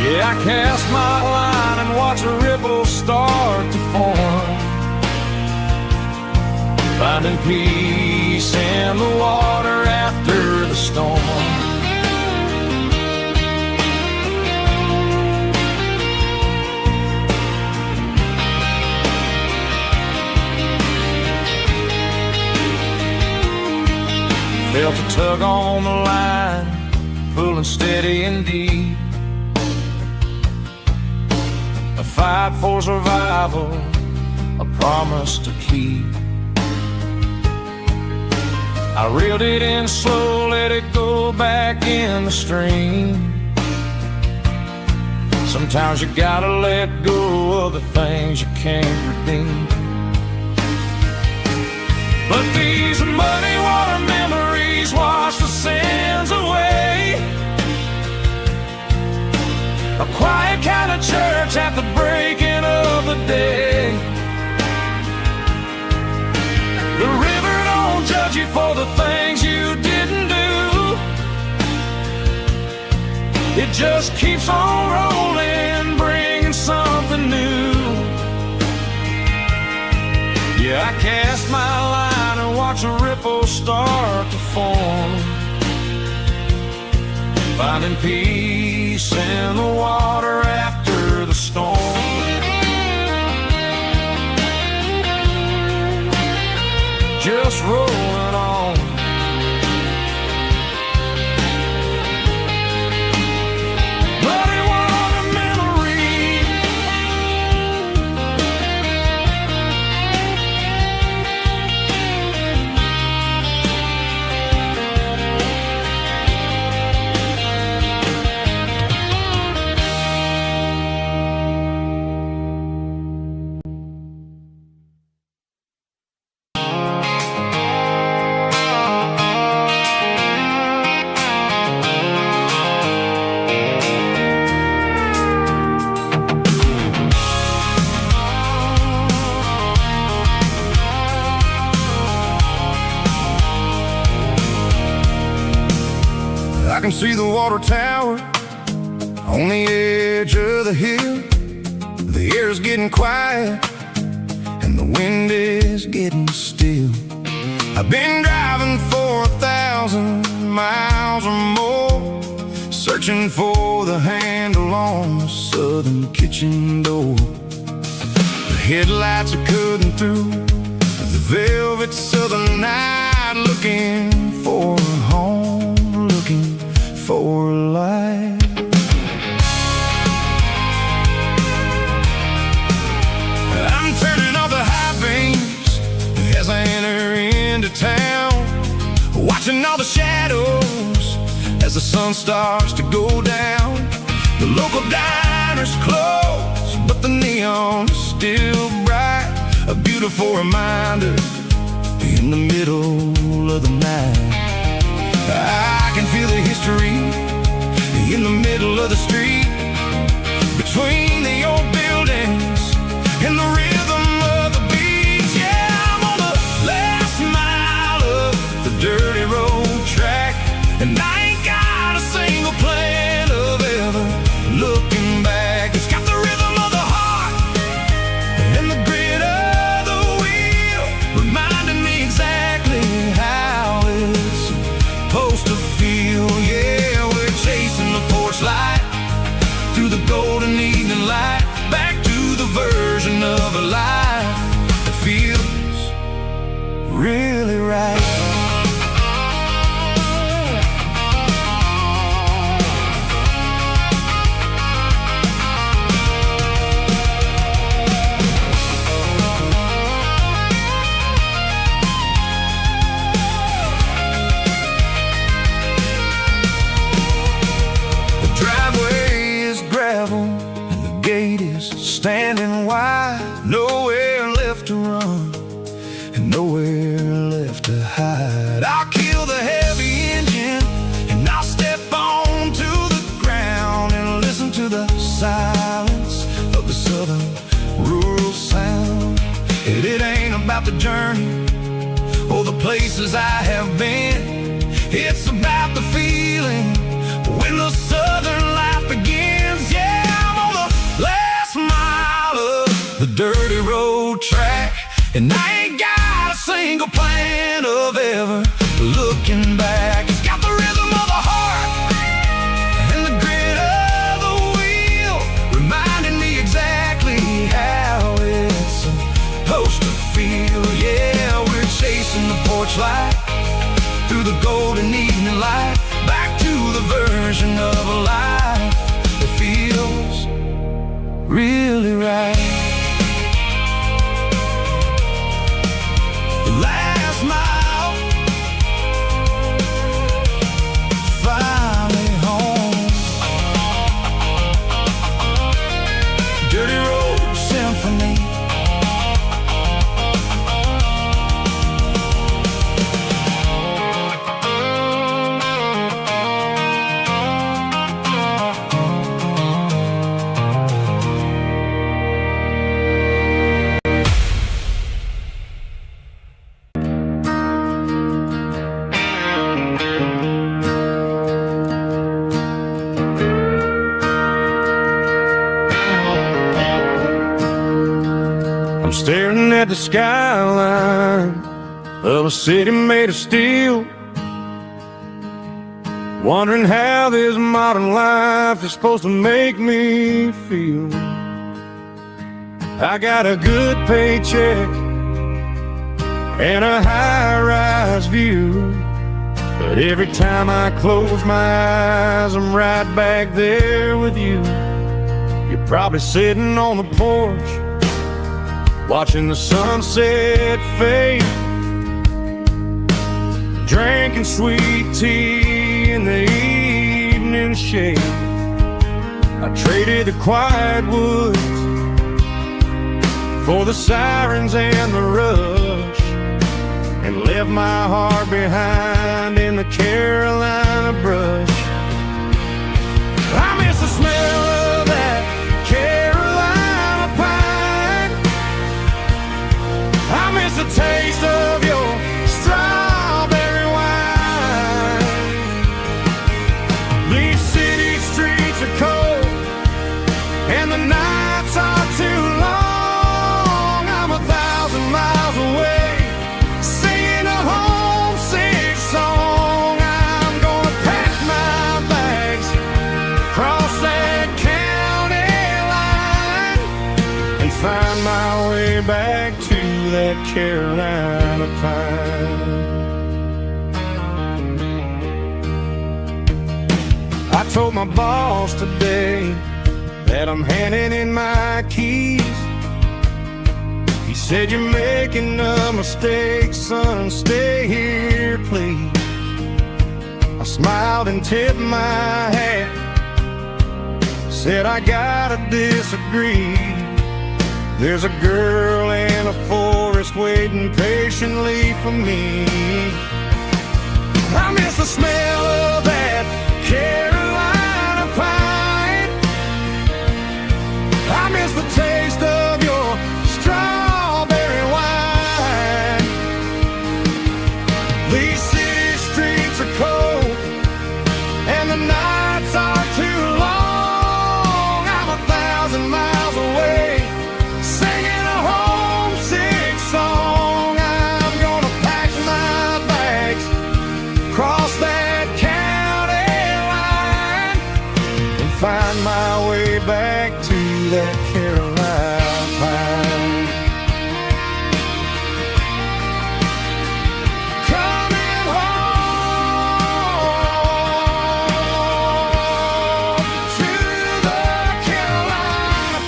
Yeah, I cast my line and watch a ripple start to form, finding peace in the water after the storm. Felt a tug on the line, pulling steady and deep. A fight for survival, a promise to keep. I reeled it in slow, let it go back in the stream. Sometimes you gotta let go of the things you can't redeem. But these muddy water memories wash the sins away. A quiet kind of church at the breaking of the day. The river don't judge you for the things you didn't do. It just keeps on rolling, bringing something new. Yeah, I cast my line and watch a ripple start to form, finding peace in the water after the storm. Just rolling on. Muddy water memory. I can see the water tower on the edge of the hill. The air's getting quiet and the wind is getting still. I've been driving for 1,000 miles or more, searching for the handle on the southern kitchen door. The headlights are cutting through the velvet southern night, looking for a home, looking for life. I'm turning off the high beams as I enter into town, watching all the shadows as the sun starts to go down. The local diner's closed, but the neon is still bright, a beautiful reminder in the middle of the night. I can feel the history in the middle of the street, between the old buildings and the rhythm of the beats. Yeah, I'm on the last mile of the dirty road track, and I ain't got a single plan of ever looking back. It's got the rhythm of the heart and the grit of the wheel, reminding me exactly how it's supposed to feel. Yeah, we're chasing the porch light through the golden evening light, back to the version of a life that feels really right. Standing wide, nowhere left to run and nowhere left to hide. I'll kill the heavy engine and I'll step onto the ground and listen to the silence of the southern rural sound. It ain't about the journey or the places I have been, it's about the feeling when the southern life begins. Yeah, I'm on the last mile of the dirty road track, and I ain't got a single plan of ever looking back. It's got the rhythm of the heart and the grit of the wheel, reminding me exactly how it's supposed to feel. Yeah, we're chasing the porch light through the golden evening light, back to the version of a life that feels really right. Last mile, finally home. Dirty road symphony. I'm staring at the skyline of a city made of steel, wondering how this modern life is supposed to make me feel. I got a good paycheck and a high-rise view, but every time I close my eyes, I'm right back there with you. You're probably sitting on the porch, watching the sunset fade, drinking sweet tea in the evening shade. I traded the quiet woods for the sirens and the rush, and left my heart behind in the Carolina brush. I miss the smell of that Carolina pine. I miss the taste of your strawberry wine. These city streets are cold and the nights are too long. I'm 1,000 miles away, singing a homesick song. I'm gonna pack my bags, cross that county line, and find my way back to that Carolina pine. I told my boss today that I'm handing in my keys. He said, "You're making a mistake, son, stay here, please." I smiled and tipped my hat, said, "I gotta disagree. There's a girl in a forest waiting patiently for me." I miss the smell of that Carolina pine. I miss the taste of your strawberry wine. These city streets are cold and the nights are too long. I'm 1,000 miles away, singing a homesick song. I'm gonna pack my bags, cross that county line, and find my way back to that Carolina pine. Coming home to the Carolina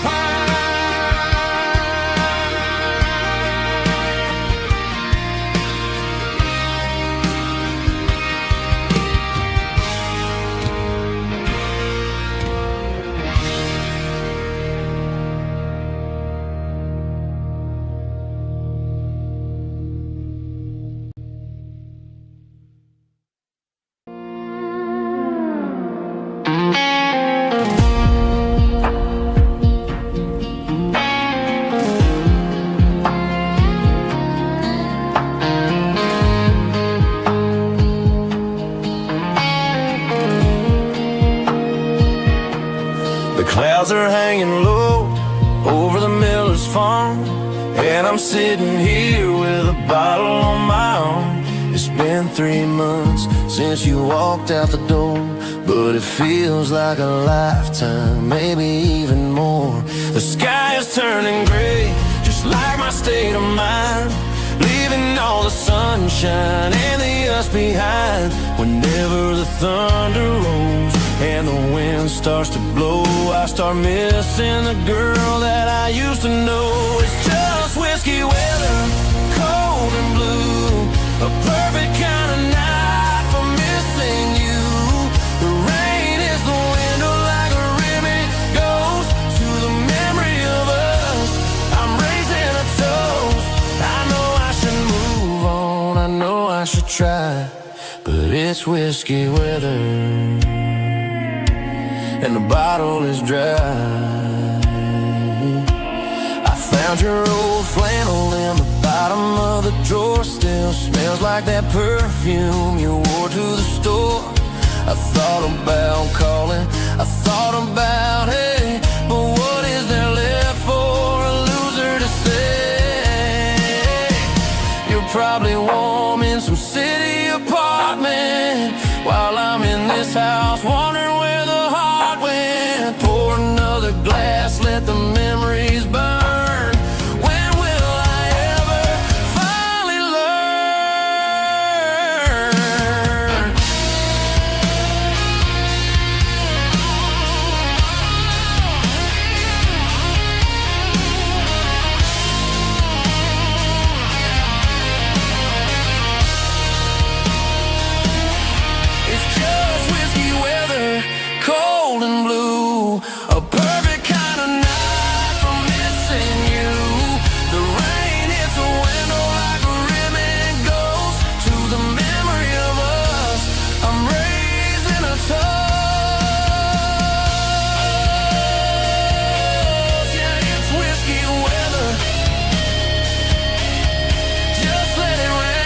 The clouds are hanging low over the miller's farm, and I'm sitting here with a bottle on my arm. It's been 3 months since you walked out the door, but it feels like a lifetime, maybe even more. The sky is turning gray, just like my state of mind, leaving all the sunshine and the us behind. Whenever the thunder rolls and the wind starts to blow, I start missing the girl that I used to know. It's just whiskey weather, cold and blue, a perfect kind of night for missing you. The rain is the window like a ribbon goes to the memory of us. I'm raising a toast. I know I should move on, I know I should try, but it's whiskey weather and the bottle is dry. I found your old flannel in the bottom of the drawer, still smells like that perfume you wore to the store. I thought about calling, I thought about, hey, but what is there left for a loser to say? probably warm in some city apartment, while I'm in this house wondering where the heart went. Pour another glass, let the memories burn. When will I ever finally learn? It's just whiskey weather, cold and blue, a perfect kind of night for missing you. The rain hits a window like a ribbon goes to the memory of us. I'm raising a toast. Yeah, it's whiskey weather. Just let it rain.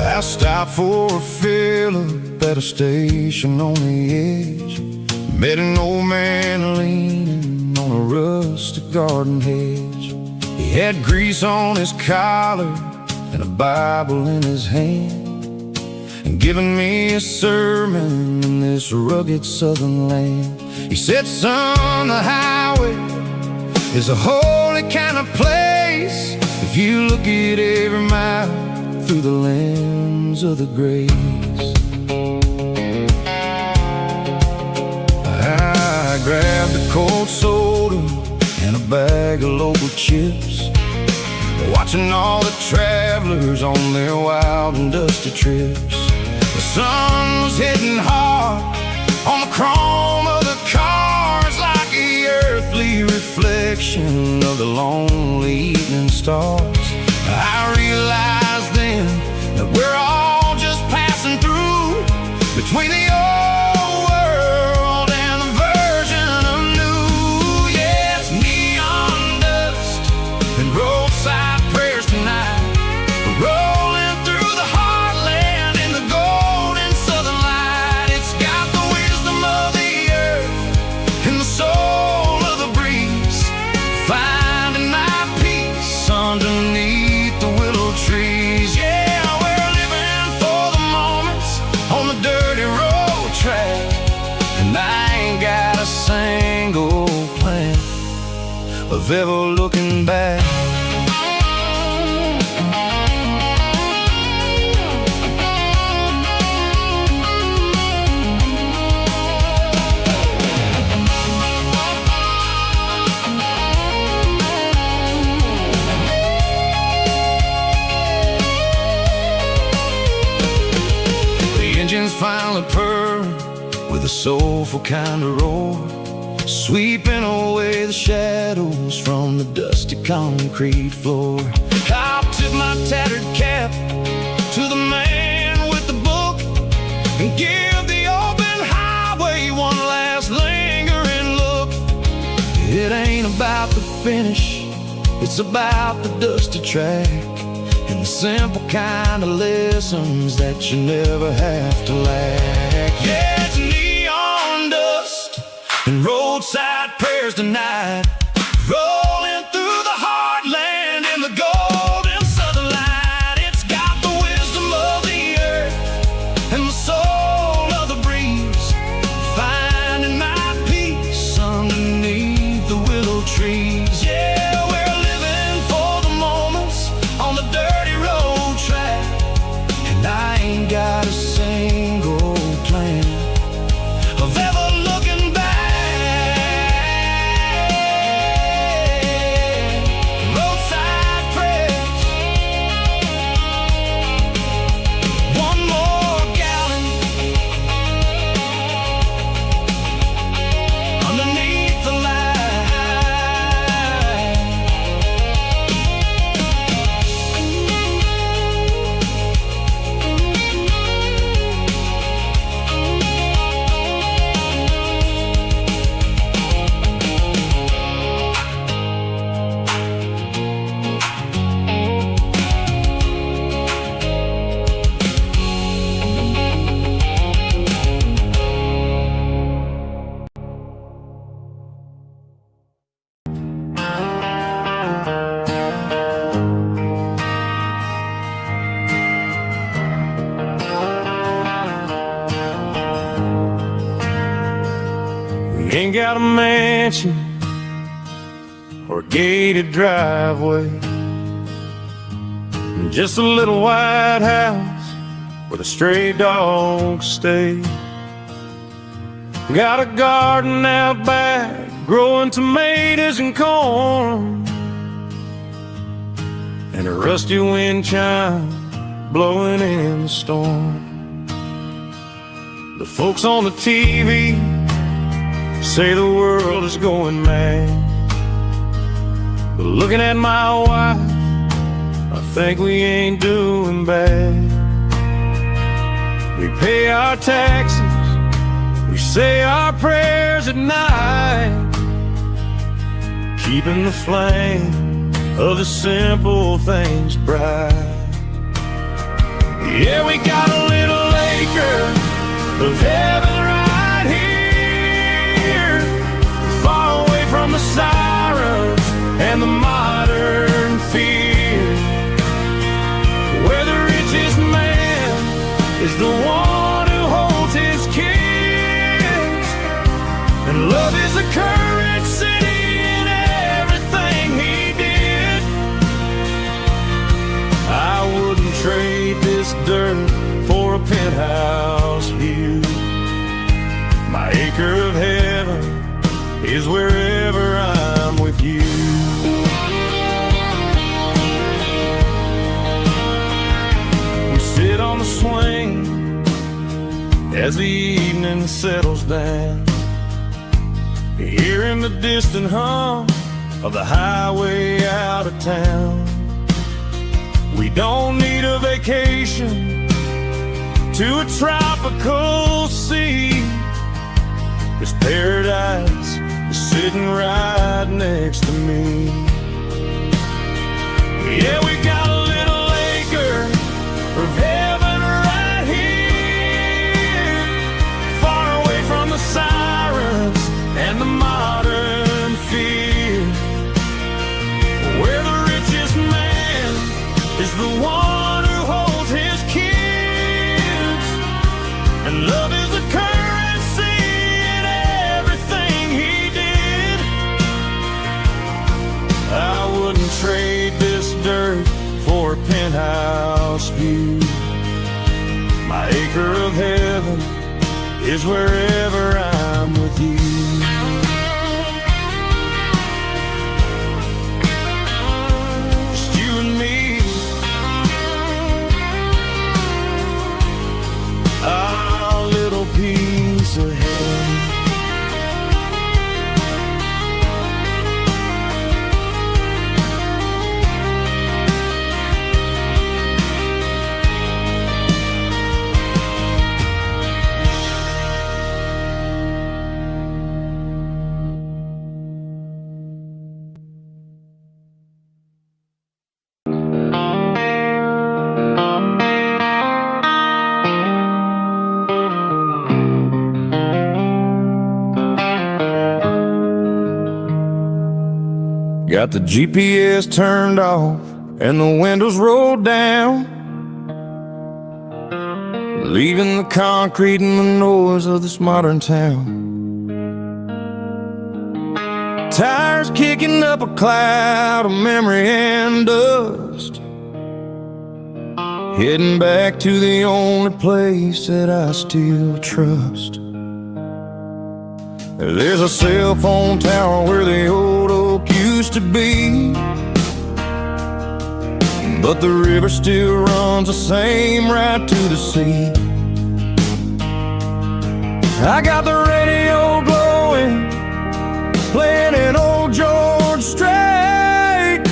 I stopped for a fill-up at a station on the edge. Met an old man leaning on a rustic garden hedge. He had grease on his collar and a Bible in his hand, and giving me a sermon in this rugged southern land. He said, son, the highway is a holy kind of place if you look at every mile through the lens of the grace. I grabbed a cold soda and a bag of local chips, watching all the travelers on their wild and dusty trips. The sun was hitting hard on the chrome of the cars, like the earthly reflection of the lonely evening stars. I realized then that we're all just passing through between the old world and the version of new. Yes, neon dust and roadside prayers tonight, rolling through the heartland in the golden southern light. It's got the wisdom of the earth and the soul of the breeze, finding my peace underneath the willow trees. Yeah, we're living for the moments on the dirty road track, and I ain't got a single plan of ever looking back. Engines finally purr with a soulful kind of roar, sweeping away the shadows from the dusty concrete floor. I'll tip my tattered cap to the man with the book and give the open highway one last lingering look. It ain't about the finish, it's about the dusty track and the simple kind of lessons that you never have to lack. Yeah, it's neon dust and roadside prayers tonight, rolling through the heartland in the golden southern light. It's got the wisdom of the earth and the soul of the breeze, finding my peace underneath the willow trees. Yeah, we're living for the moments on the dirty road track, and I ain't got a single plan of ever looking back. ain't got a mansion or a gated driveway, just a little white house where the stray dogs stay. Got a garden out back, growing tomatoes and corn, and a rusty wind chime blowing in the storm. The folks on the TV say the world is going mad, but looking at my wife, I think we ain't doing bad. We pay our taxes, we say our prayers at night, keeping the flame of the simple things bright. Yeah, we got a little acre of heaven right here, far away from the sirens and the modern fear, where the richest man is the one who holds his kids, and love is the currency in everything he did. I wouldn't trade this dirt for a penthouse view. My acre of heaven is wherever I'm with you. We sit on the swing as the evening settles down, hearing the distant hum of the highway out of town. We don't need a vacation to a tropical sea, 'cause paradise is sitting right next to me. Yeah, we got a little acre of heaven right here, far away from the sirens and the modern fear, where the richest man is the one who holds his kids, and love is the currency in everything he did. I wouldn't trade this dirt for a penthouse view. My acre of heaven is wherever I'm with you. Just you and me, our little piece of heaven. Got the GPS turned off and the windows rolled down, leaving the concrete and the noise of this modern town. Tires kicking up a cloud of memory and dust, heading back to the only place that I still trust. There's a cell phone tower where the old oak used to be, but the river still runs the same right to the sea. I got the radio glowing, playing an old George Strait,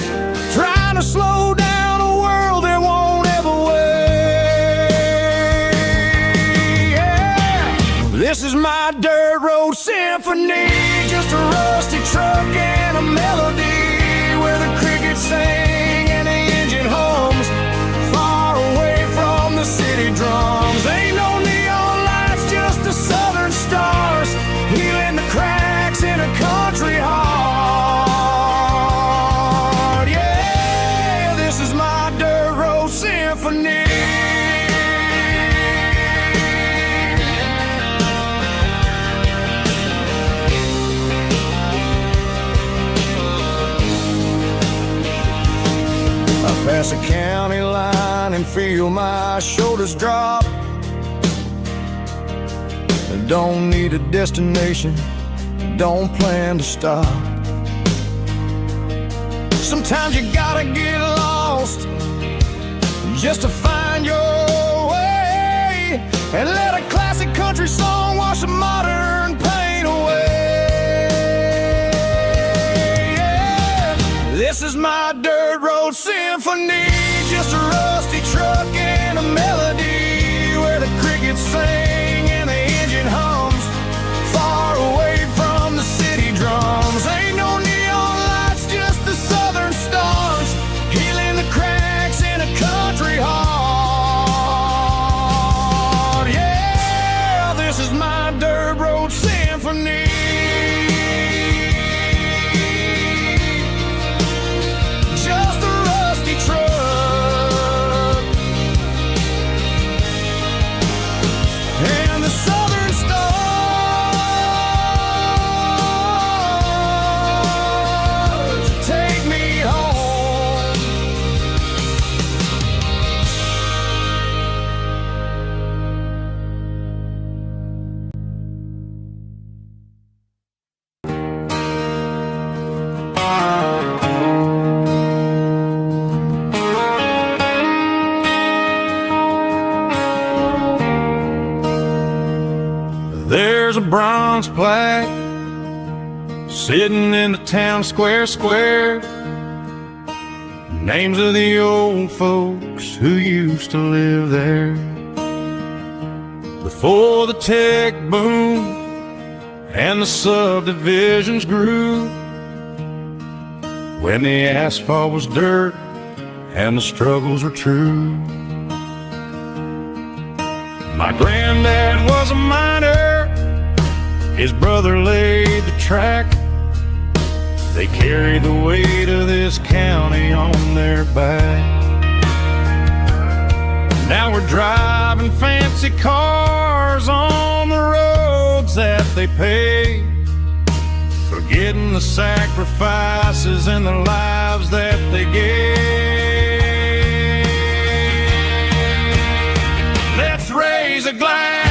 trying to slow down a world that won't ever wait. Yeah. This is my dirt road symphony, just a rusty truck and a melody, where the crickets sing and the engine hums, far away from the city drums. Ain't no neon lights, just the southern stars, healing the cracks in a country heart. pass a county line and feel my shoulders drop. Don't need a destination, don't plan to stop. Sometimes you gotta get lost just to find your way, and let a classic country song wash a modern pain away. Yeah. This is my dirt road symphony, just a rusty truck and a melody where the crickets sing and the engine hums, far away from the city drums. Ain't no neon lights, just the southern stars, healing the cracks in a country heart. Yeah, this is my dirt road symphony. Just a rusty truck and the southern stars take me home. There's a bronze plaque sitting in the town square. Names of the old folks who used to live there before the tech boom and the subdivisions grew, when the asphalt was dirt and the struggles were true. My granddad was a miner, his brother laid the track. They carried the weight of this county on their back. Now we're driving fancy cars on the roads that they paved, forgetting the sacrifices and the lives that they gave. Let's raise a glass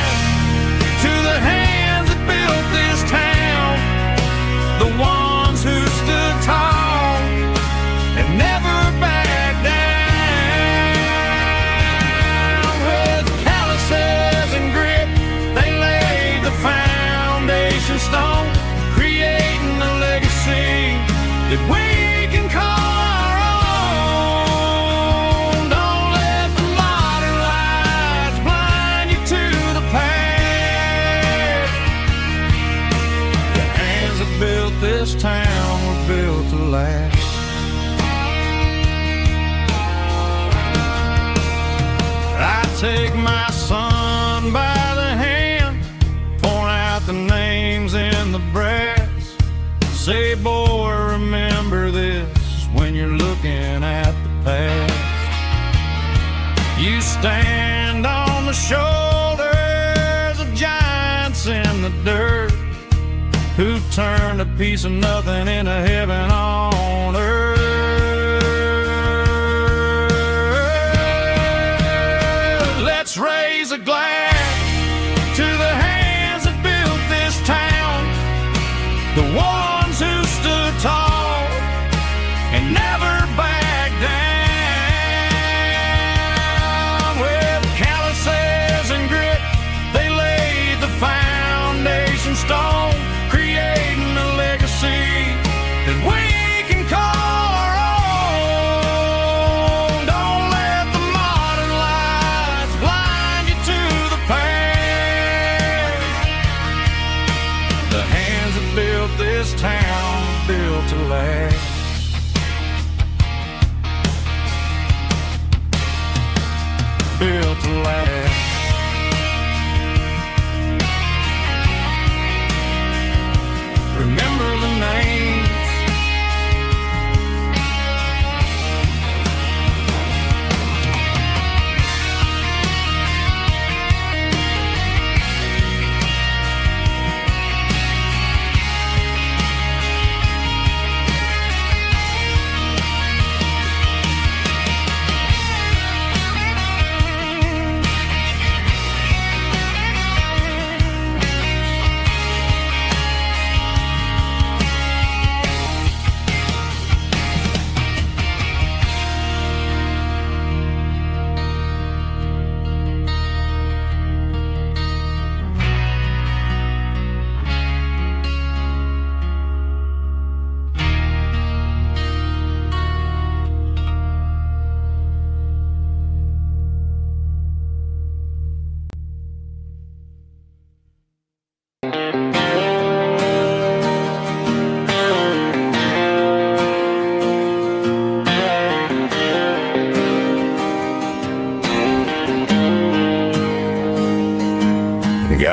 to the hands that built this town, the ones who stood tall and never backed down. With calluses and grit, they laid the foundation stone, creating a legacy that we can call our own. Don't let the modern lights blind you to the past. The hands that built this town were built to last. I take my son by the hand, point out the names in the brass, say, boy, remember this when you're looking at the past. You stand on the shoulders of giants in the dirt, who turned a piece of nothing into heaven on earth. Let's raise a glass to the hands that built this town, the ones who stood tall and never backed down. With calluses and grit, they laid the foundation stone, creating a legacy that we can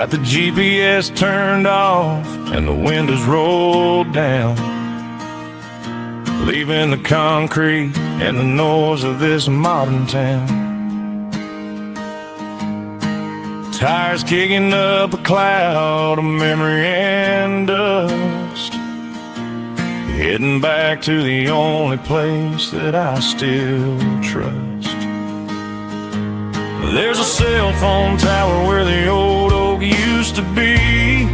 Got the GPS turned off and the windows rolled down, leaving the concrete and the noise of this modern town. Tires kicking up a cloud of memory and dust, heading back to the only place that I still trust. There's a cell phone tower where the old oak used to be,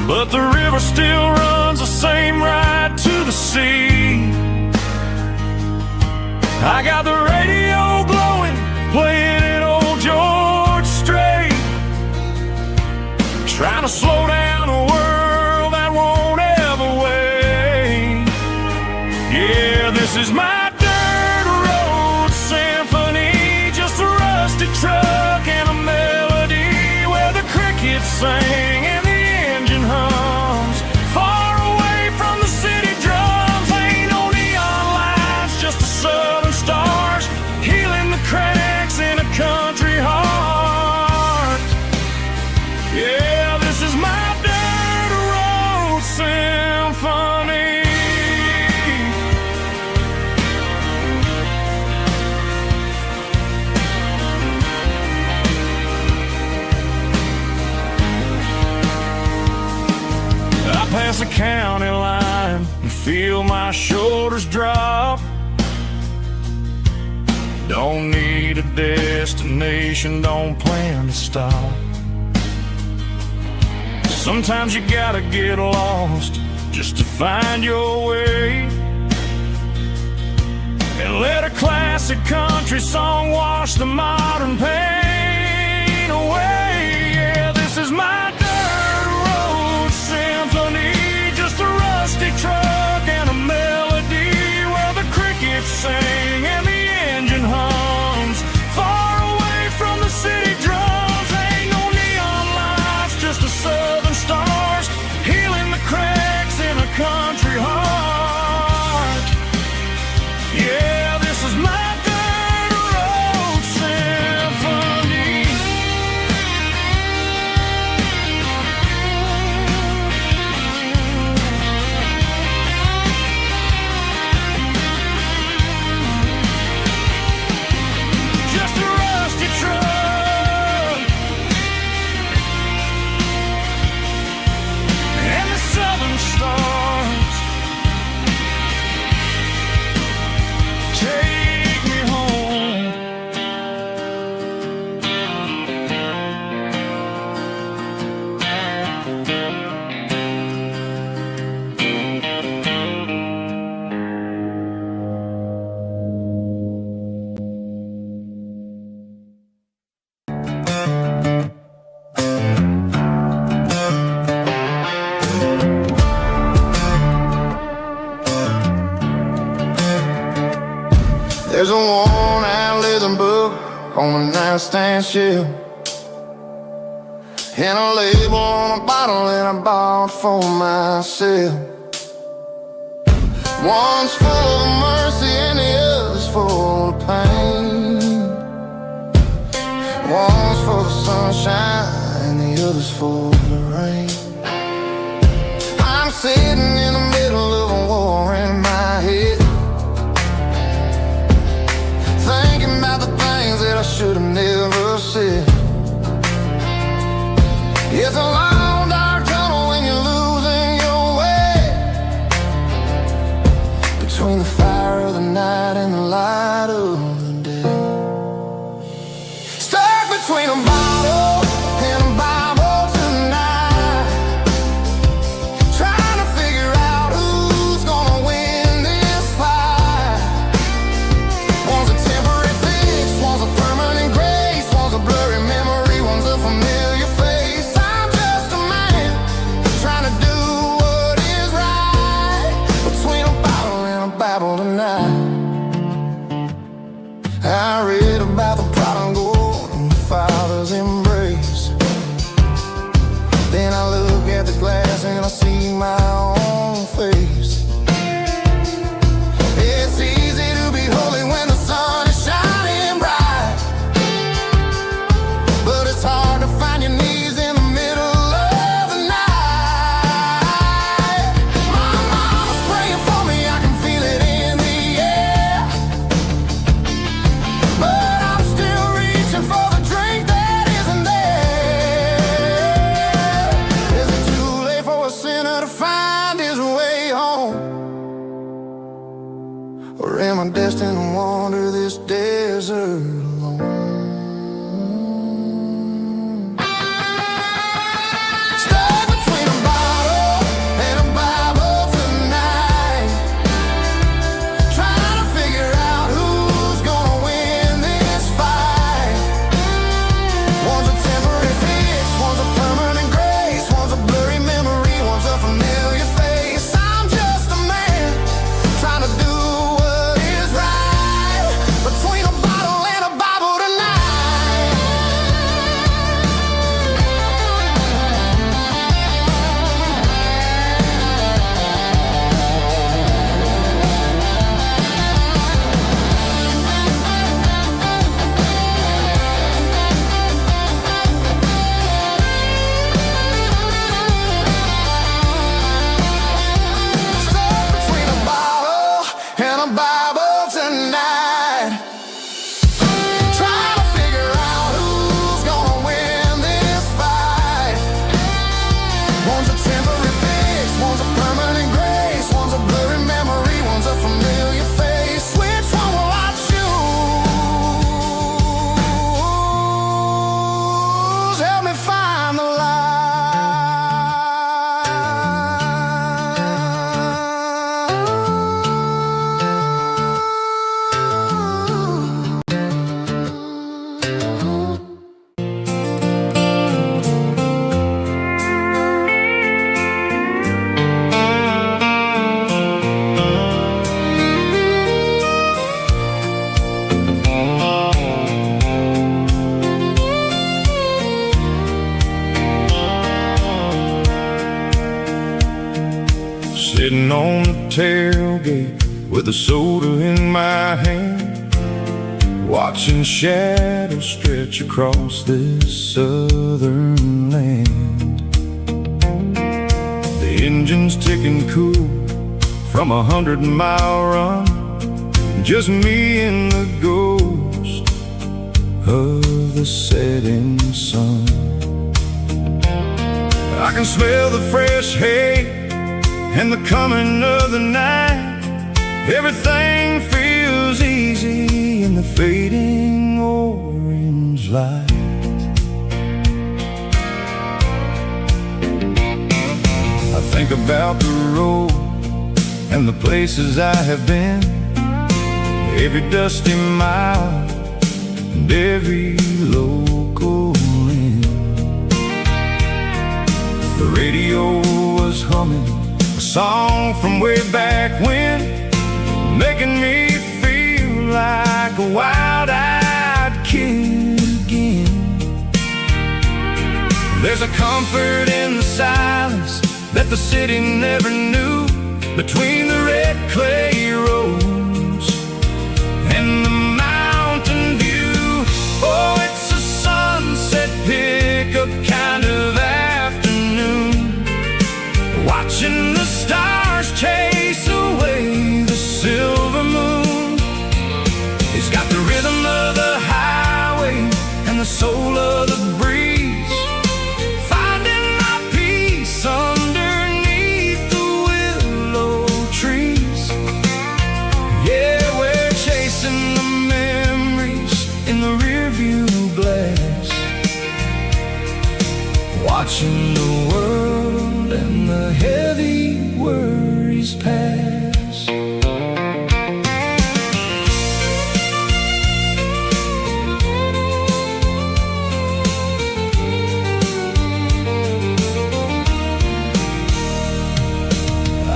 but the river still runs the same right to the sea. I got the radio glowing, playing it old George Strait, trying to slow down a world that won't ever wait. Yeah, this is my dirt road symphony, just a rusty truck and a melody where the crickets sing and the engine hums. Far away from the city drums, ain't no neon lights, just the southern stars healing the cracks in a country heart. Yeah, this is my dirt road symphony. I pass the county line and feel my shoulders drop. Don't need a destination, don't plan to stop. Sometimes you gotta get lost just to find your way, and let a classic country song wash the modern pain away. Yeah, this is my dirt road symphony, just a rusty truck and a melody where the crickets sing and the engine hums. Far away from the city drums, ain't no neon lights, just the southern stars healing the cracks in a country heart. Yeah, this is my dirt road symphony. Just a rusty truck and the southern stars take me home. There's a worn-out leather book on the nightstand shelf, and a label on a bottle that I bought for myself. One's full of mercy and the other's full of pain. One's full of sunshine and the other's full of rain. I'm sitting in the middle of a war in my head, thinking about the things that I should have never said. It's a long dark tunnel when you're losing your way, between the fire of the night and the light of the day. Stuck between a bottle and a Bible tonight, trying to figure out who's gonna win this fight. One's a temporary fix, one's a permanent grace, one's a blurry memory, one's a familiar face. I'm just a man trying to do what is right, between a bottle and a Bible tonight. I read about the prodigal and the father's not destined to wander this desert alone. Stuck between a bottle and a Bible tonight, trying to figure out who's gonna win this fight. One's a temporary fix, one's a permanent grace, one's a blurry memory, one's a familiar face. I'm just a man trying to do what is right, between a bottle and a Bible tonight. Stuck between a bottle and a Bible tonight, trying to figure out who's gonna win this fight. One's a temporary fix, one's a permanent grace, one's a blurry memory, one's a familiar face. Which one will I choose? Help me find the Sitting on the tailgate with a soda in my hand, watching shadows stretch across this southern land. The engine's ticking cool from 100-mile run, just me and the ghost of the setting sun. I can smell the fresh hay and the coming of the night. Everything feels easy in the fading orange light. I think about the road and the places I have been, every dusty mile and every local inn. The radio was humming a song from way back when, making me feel like a wild-eyed kid again. There's a comfort in the silence that the city never knew, between the red clay roads and the mountain view. Oh, it's a sunset pickup kind of afternoon, watching the stars chase away the silver moon. He's got the rhythm of the highway and the soul of the breeze, finding my peace underneath the willow trees. Yeah, we're chasing the memories in the rearview glass, watching the world and the heavy worries pass.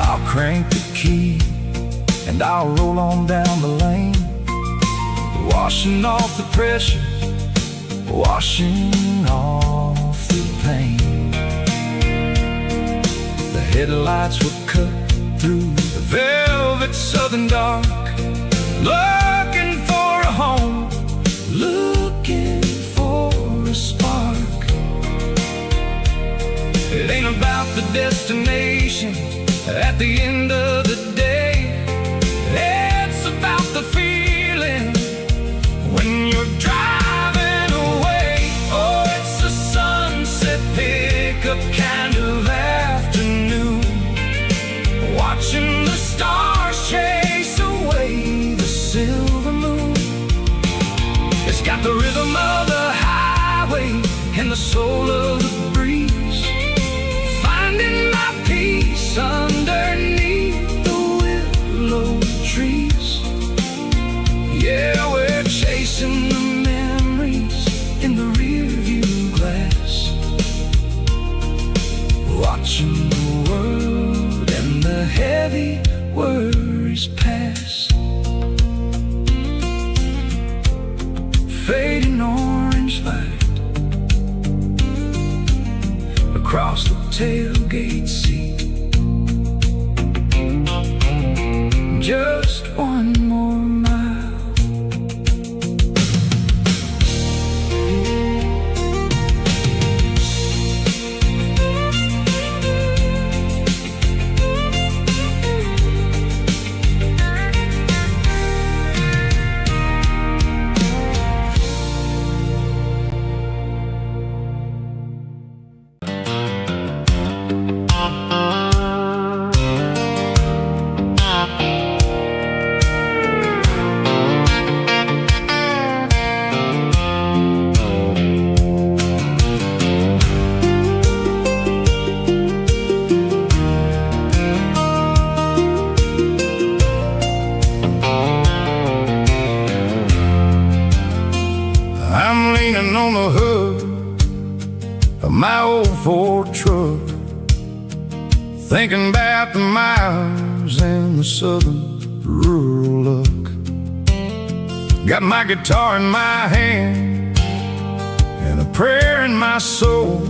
I'll crank the key and I'll roll on down the lane, washing off the pressure, washing off the pain. The headlights will cut through the velvet southern dark, looking for a home, looking for a spark. It ain't about the destination at the end of the day, it's about the feeling when you're driving away. Oh, it's a sunset pickup kind of afternoon, watching the stars chase away the on the hood of my old Ford truck, thinking about the miles and the southern rural luck. Got my guitar in my hand and a prayer in my soul,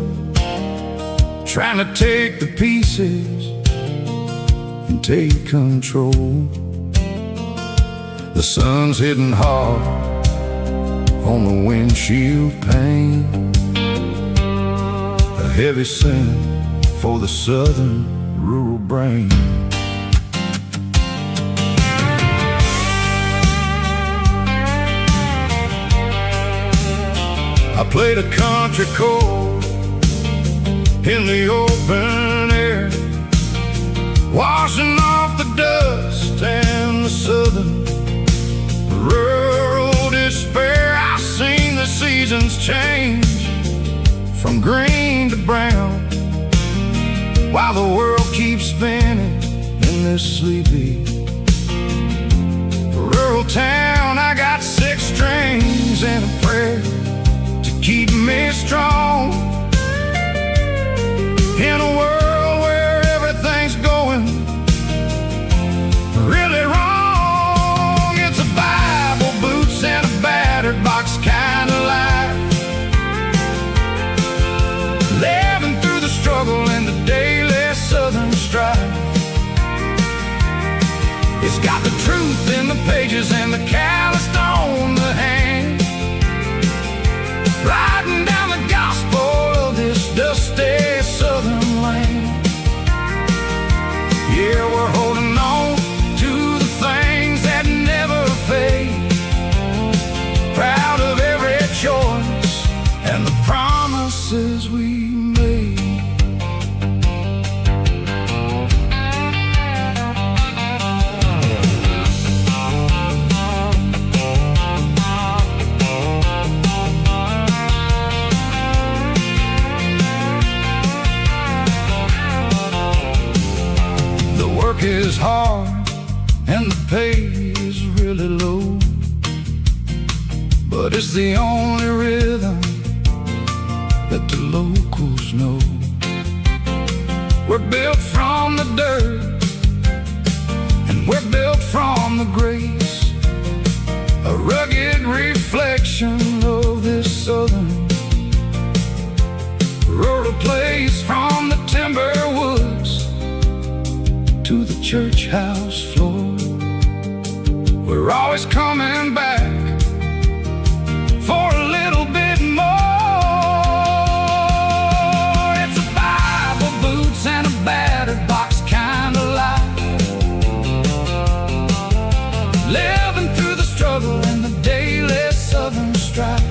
trying to take the pieces and take control. The sun's hitting hard on the windshield pane, a heavy scent for the southern rural brain. I played a country chord in the open air, washing off the dust and the southern rural despair. I've seen the seasons change from green to brown, while the world keeps spinning in this sleepy rural town. I got 6 strings and a prayer to keep me strong in a world where everything's going really wrong. It's a Bible, boots, and a battered box kind of life, living through the struggle and the daily southern strife. It's got the truth in the pages and the calloused on the hand, riding down the gospel of this dusty southern land. Yeah, we're holding on to the things that never fade, proud of every choice and the promises we made. The work is hard and the pay is really low, but it's the only rhythm that the locals know. We're built from the dirt and we're built from the grace, a rugged reflection of this southern rural place. From the timber woods to the church house floor, we're always coming back for a little bit more. It's a Bible, boots, and a battered box kind of life, living through the struggle and the daily southern strife.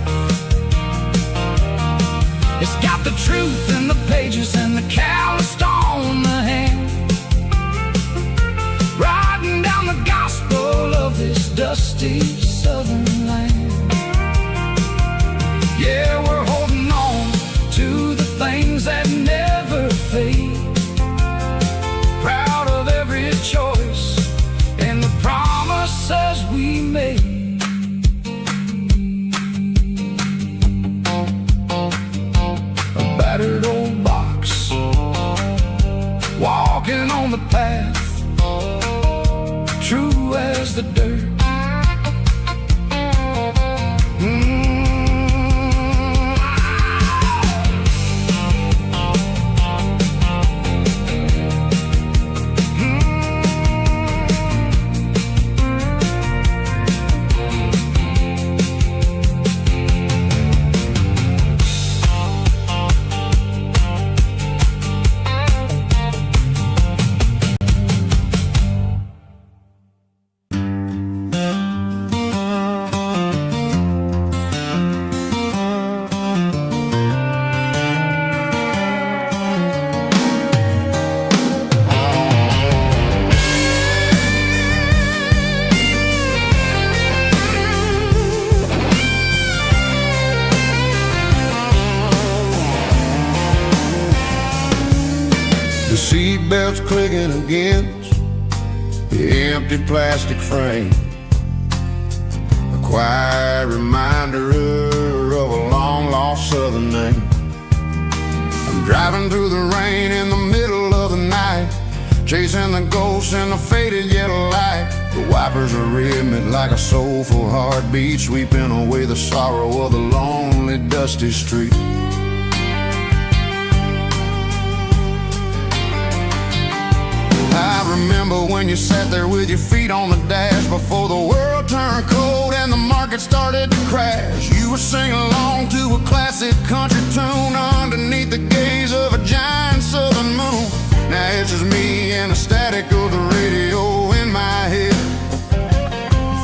It's got the truth in the pages and the calloused on the hand, riding down the gospel of this dusty southern land. Yeah, we're holding on to the things that never fade, proud of every choice and the promises we made. A battered old box, walking on the path, true as the dirt. The seatbelt's clicking against the empty plastic frame, a quiet reminder of a long, long lost southern name. I'm driving through the rain in the middle of the night, chasing the ghosts in the faded yellow light. The wipers are rhythmic like a soulful heartbeat, sweeping away the sorrow of the lonely, dusty street. I remember when you sat there with your feet on the dash, before the world turned cold and the market started to crash. You were singing along to a classic country tune underneath the gaze of a giant southern moon. Now it's just me and the static of the radio in my head,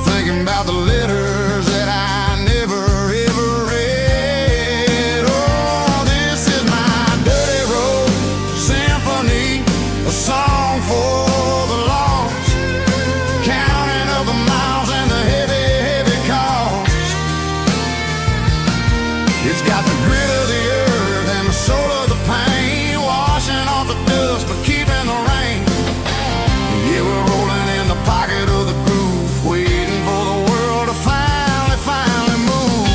thinking about the letters that I never ever read. Oh, this is my dirty road symphony, a song for the lost, counting up the miles and the heavy, heavy cost. It's got the grit of the earth and the soul of the pain, washing off the dust but keeping the rain. Yeah, we're rolling in the pocket of the groove, waiting for the world to finally move.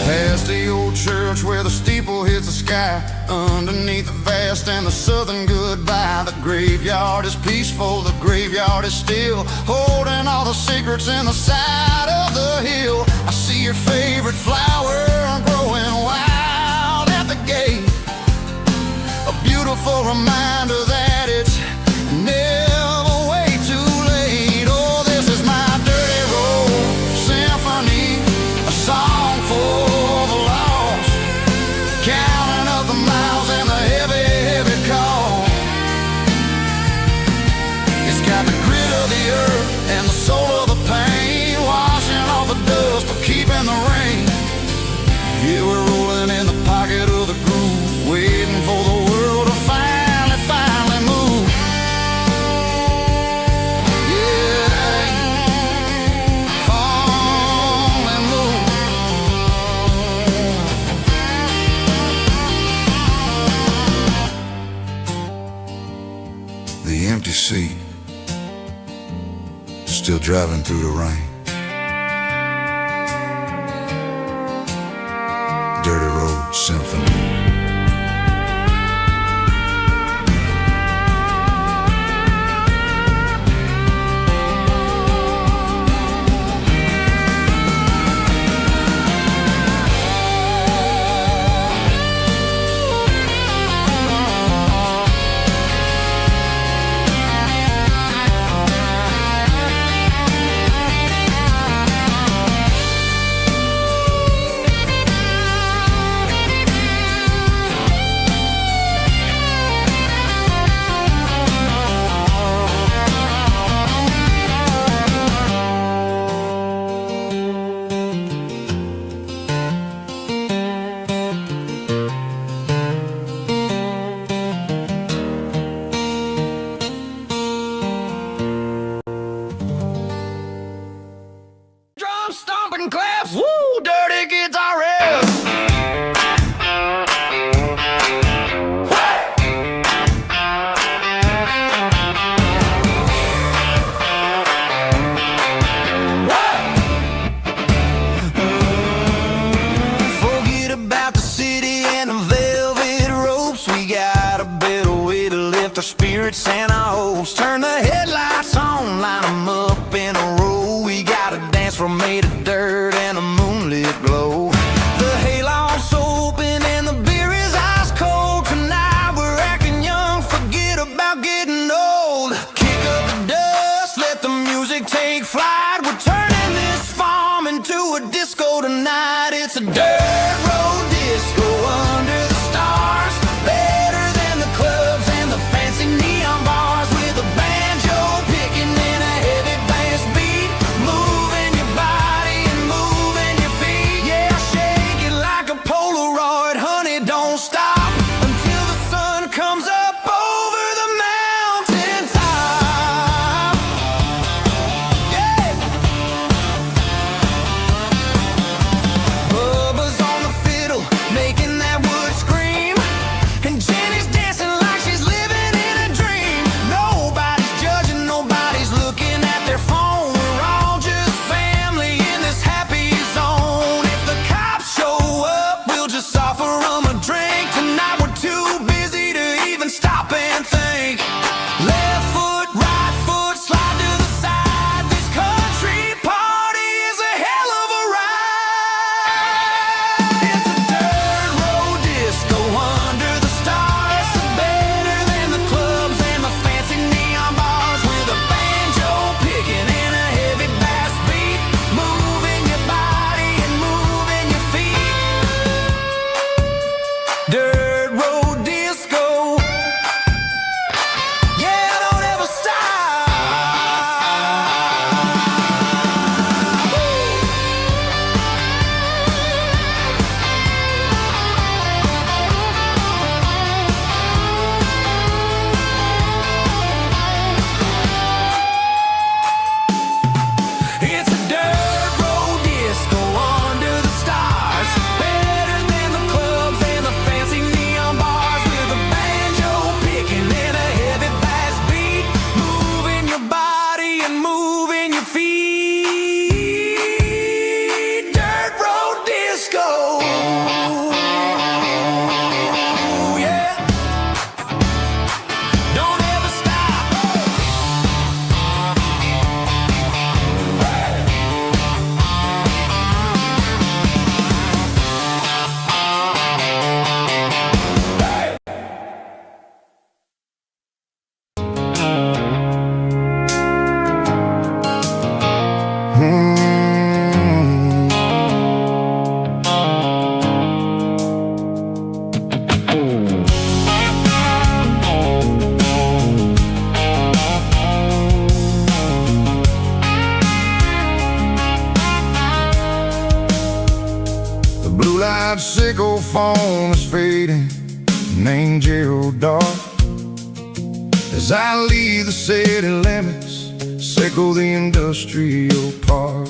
Past the old church where the steeple hits the sky, underneath the vast and the southern goodbye. The graveyard is peaceful, the graveyard is still, holding all the secrets in the side of the hill. I see your favorite flower growing wild at the gate, a beautiful reminder that it's never way too late. Oh, this is my dirty road symphony, a song for the lost, counting up the miles and the heavy, heavy call. It's got the grit of the earth and the soul of the pain, washing off the dust but keeping the rain. Yeah, we're rolling in the pocket of the groove, waiting for the world to finally move. Yeah, finally move. The empty seat, still driving through the rain. Dirty Road Symphony. Drum stomping claps, woo, dirty guitar riffs. Forget about the city and the velvet ropes. We got a better way to lift our spirits and our hopes. Turn the headlights on, line them up in a row. We got a dance floor made of dirt and a moonlit glow. The hayloft's open and the beer is ice cold. Tonight we're acting young, forget about getting old. Kick up the dust, let the music take flight. We're turning this farm into a disco tonight. It's a dirt road disco under the stars, better than the clubs and the fancy neon bars. With a banjo picking in a heavy bass beat, moving your body and moving your feet. Yeah, shake it like a Polaroid, honey, don't stop until the sun comes up over the mountain top. Yeah. Bubba's on the Blue-light sickle foam is fading, an angel dark. As I leave the city limits, sickle the industrial park.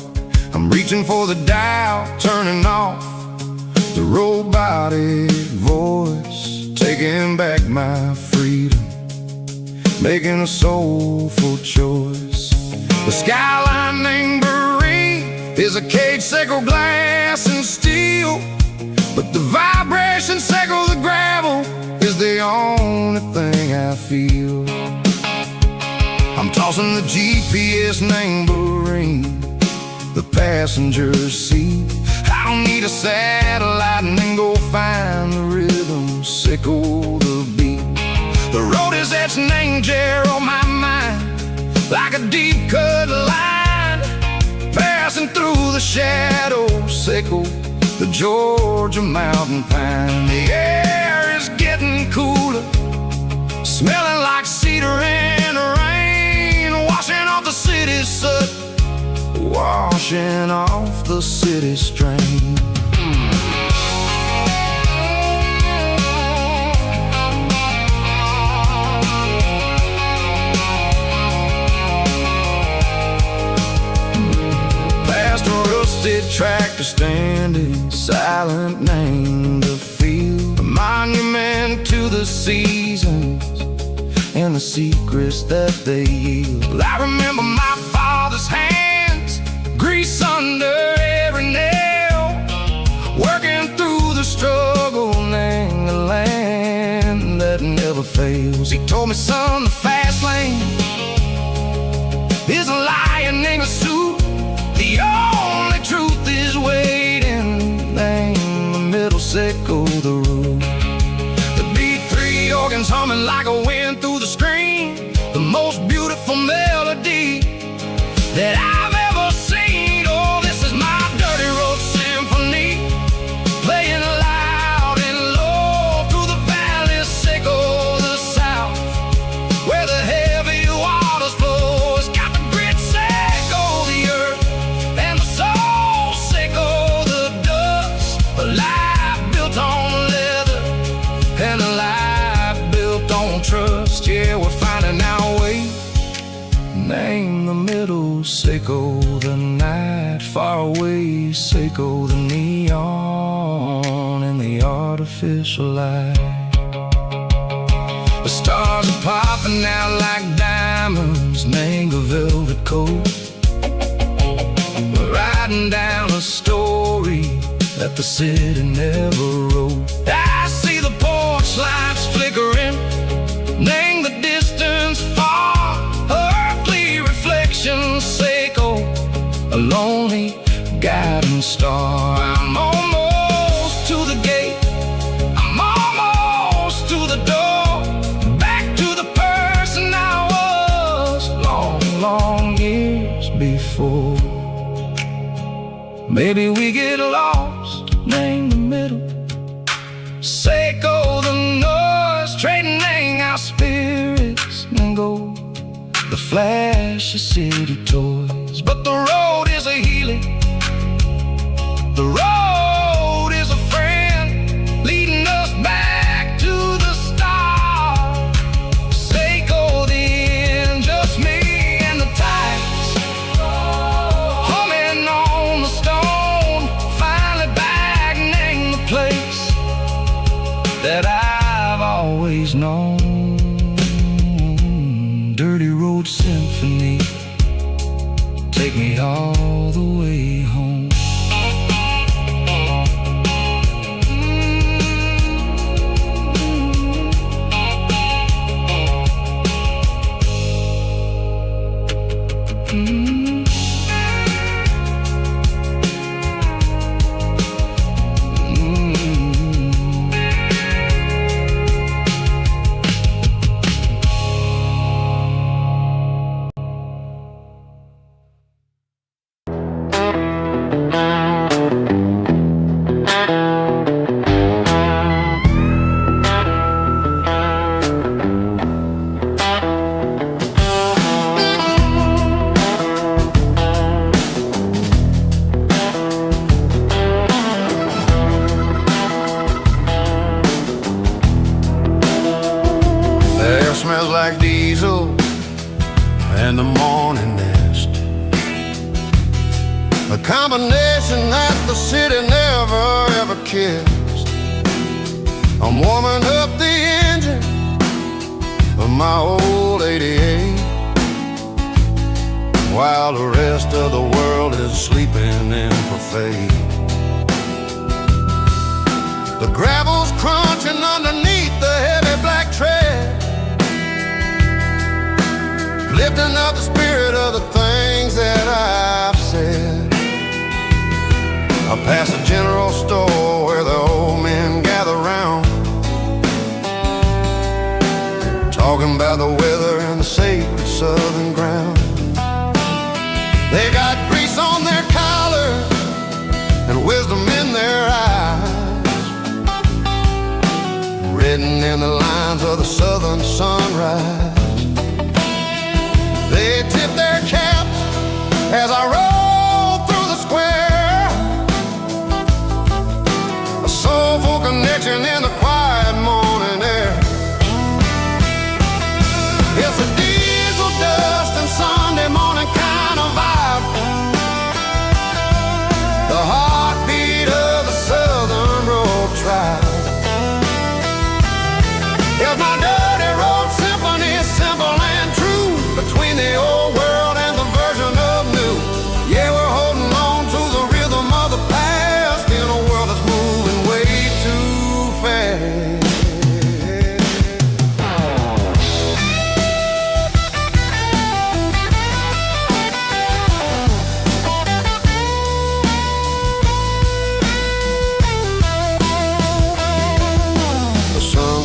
I'm reaching for the dial, turning off the robotic voice, taking back my freedom, making a soulful choice. The skyline named Bryan is a caged sickle, glass and steel, but the vibration sickle, the gravel, is the only thing I feel. I'm tossing the GPS named Bryan, the passenger seat. I don't need a satellite and then go find the rhythm, sickle the beat. The road is etched an angel on my mind, like a deep cut line, passing through the shadows, sickle the Georgia mountain pine. The air is getting cooler, smelling like cedar in the rain, washing off the city's soot, washing off the city strain. Past a rusted tractor standing silent, named the field, a monument to the seasons and the secrets that they yield. I remember my father's hands, grease under every nail, working through the struggle, name the land that never fails. He told me, son, the fast lane is a lion in a suit, the only truth is waiting, name the middle, sickle the road. The B3 organs humming like a wind through the screen, the most beautiful melody that I've ever seen. Oh, this is my dirty road symphony, playing loud and low through the valleys, sickle the south, where the heavy waters flow. It's got the grit, sickle the earth, and the soul, sickle the dust. A life built on leather, and a life built on trust. Yeah, we're finding our way, name the middle, sickle the night, far away, sickle the neon and the artificial light. The stars are popping out like diamonds, mango velvet coat. We're writing down a story that the city never wrote. I see the porch lights flickering, name the distance far, earthly reflections, sickle a lonely guiding star. I'm almost to the gate, I'm almost to the door, back to the person I was long, long years before. Maybe we get lost, name the middle, sickle the noise, trading our spirits and go the flash of city toys. But the road is a healing, the road is a friend, leading us back to the start. Sickle the end, just me and the tides, humming on the stone, finally back, name the place that I've always known. Dirty road symphony, take me all the way home. the city never ever kissed. I'm warming up the engine of my old 88, while the rest of the world is sleeping in for fate. The gravel's crunching underneath the heavy black tread, lifting up the spirit of the things that I've said. I pass a general store where the old men gather round, talking about the weather and the sacred southern ground. They got grease on their collars and wisdom in their eyes, written in the lines of the southern sunrise. They tip their caps as I roll through the square, a soulful connection in the quiet morning air. It's a diesel dust and Sunday morning kind of vibe, the heartbeat of the southern road tribe. It's my dirty road symphony, simple and true, between the old world and the version of new. Yeah, we're holding on to the rhythm of the past in a world that's moving way too fast.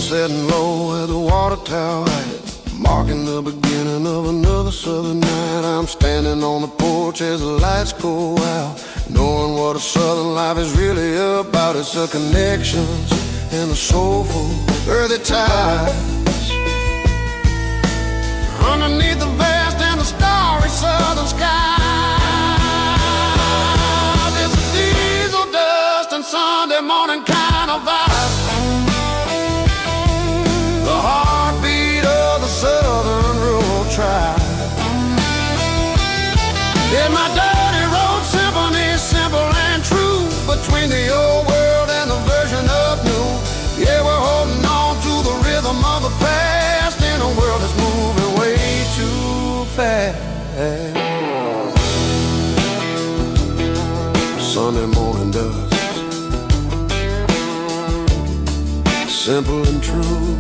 Setting low at the water tower height, marking the beginning of another southern night. I'm standing on the porch as the lights go out, knowing what a southern life is really about. It's the connections and the soulful earthy ties, underneath the vast and the starry southern sky. It's a diesel dust and Sunday morning kind of vibe, the heartbeat of the southern rural tribe. In my dirty road symphony, simple and true, between the old world and the version of new. Yeah, we're holding on to the rhythm of the past in a world that's moving way too fast. Sunday morning dust, simple and true,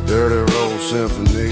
dirty road symphony.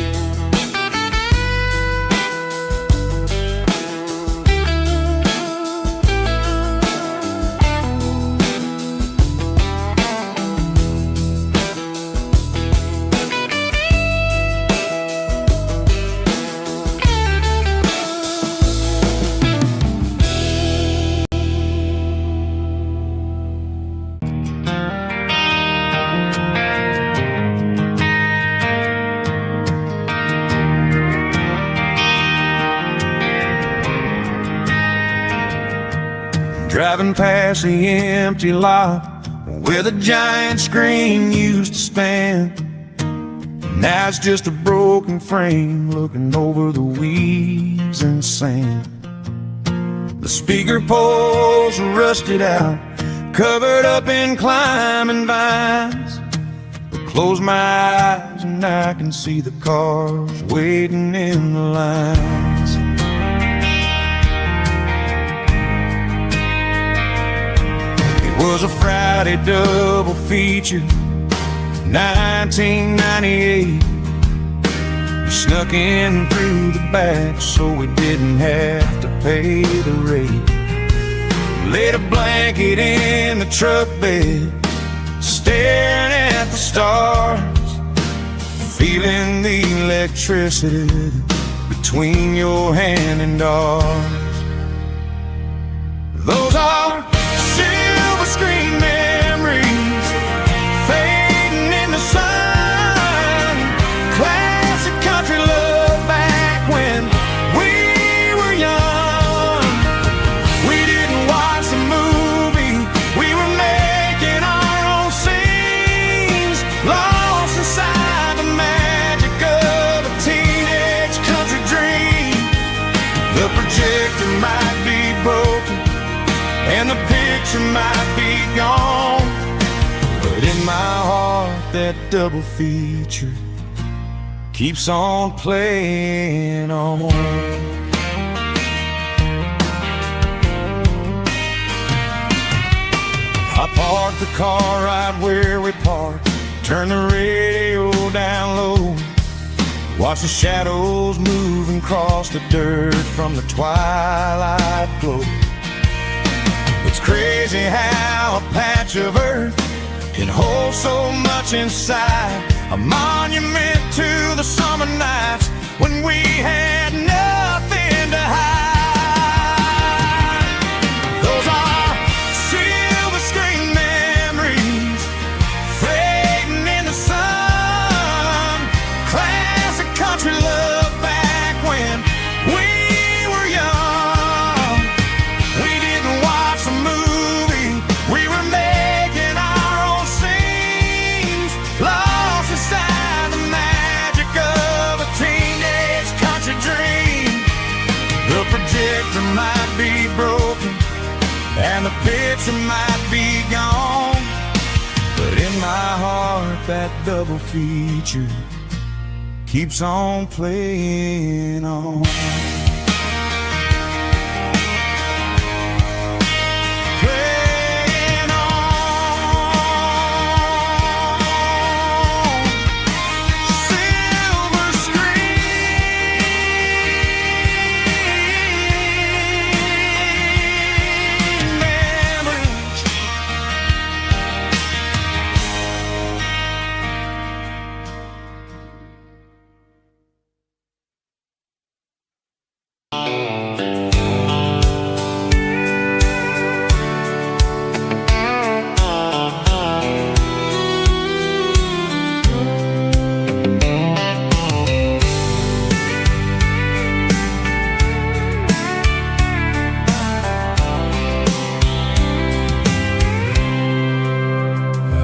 Driving past the empty lot where the giant screen used to stand. Now it's just a broken frame looking over the weeds and sand. The speaker poles are rusted out, covered up in climbing vines. I close my eyes and I can see the cars waiting in the lines. Was a Friday double feature, 1998. We snuck in through the back so we didn't have to pay the rate. Laid a blanket in the truck bed, staring at the stars, feeling the electricity between your hand and ours. Those are silver screen memories fading in the sun. Classic country love back when we were young. We didn't watch the movie, we were making our own scenes, lost inside the magic of a teenage country dream. The projector might be broken and the picture might be gone, but in my heart that double feature keeps on playing on. I parked the car right where we parked, turn the radio down low, watch the shadows move and cross the dirt from the twilight glow. It's crazy how a patch of earth can hold so much inside, a monument to the summer nights when we had nothing to hide. Those are silver screen memories fading in the sun, classic country love back when we were young. We didn't watch a movie, we were making our own scenes, lost inside the magic of a teenage country dream. The projector might be broken and the picture might be gone, but in my heart that double feature keeps on playing on. Playing on. Silver screen memories.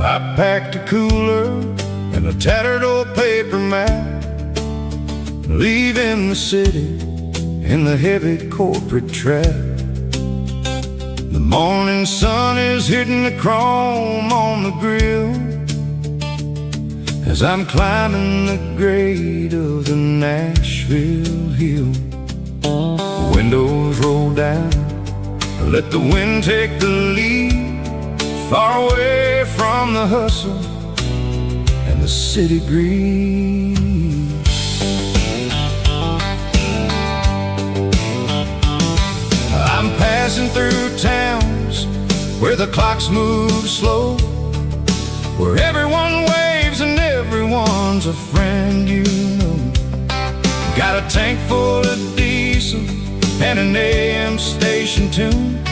I packed a cooler and a tattered old paper map, leaving the city in the heavy corporate trap. The morning sun is hitting the chrome on the grill as I'm climbing the grade of the Nashville hill. Windows roll down, let the wind take the lead, far away from the hustle and the city breeze. I'm passing through towns where the clocks move slow, where everyone waves and everyone's a friend you know. Got a tank full of diesel and an AM station tune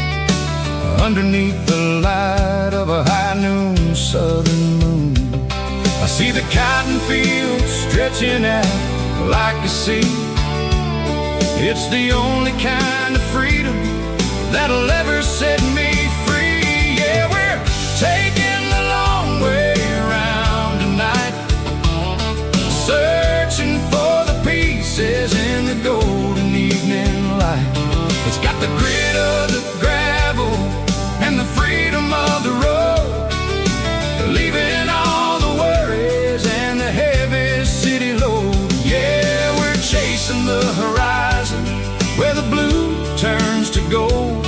underneath the light of a high noon southern moon. I see the cotton fields stretching out like a sea. It's the only kind of freedom that'll ever set me free. Yeah, we're taking the long way around tonight, searching for the pieces in the golden evening light. It's got the grit of the gravel and the freedom of the road, leaving all the worries and the heavy city load. Yeah, we're chasing the horizon where the blue turns to gold,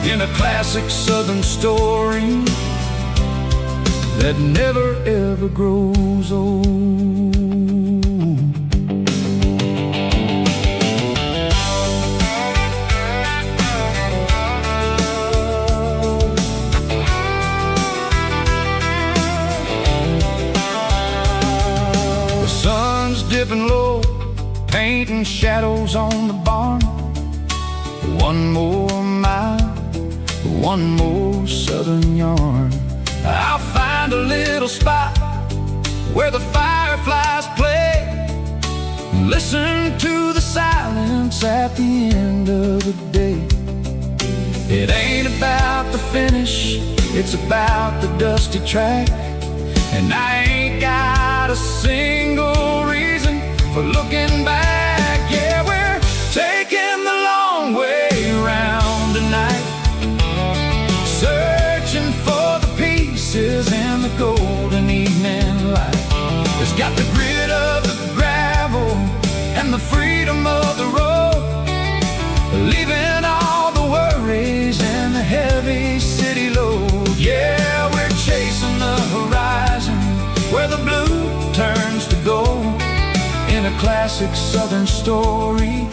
in a classic southern story that never ever grows old. Dipping low, painting shadows on the barn. One more mile, one more southern yarn. I'll find a little spot where the fireflies play, listen to the silence at the end of the day. It ain't about the finish, it's about the dusty track. And I ain't got a single reason for looking back. Yeah, we're taking the long way classic southern story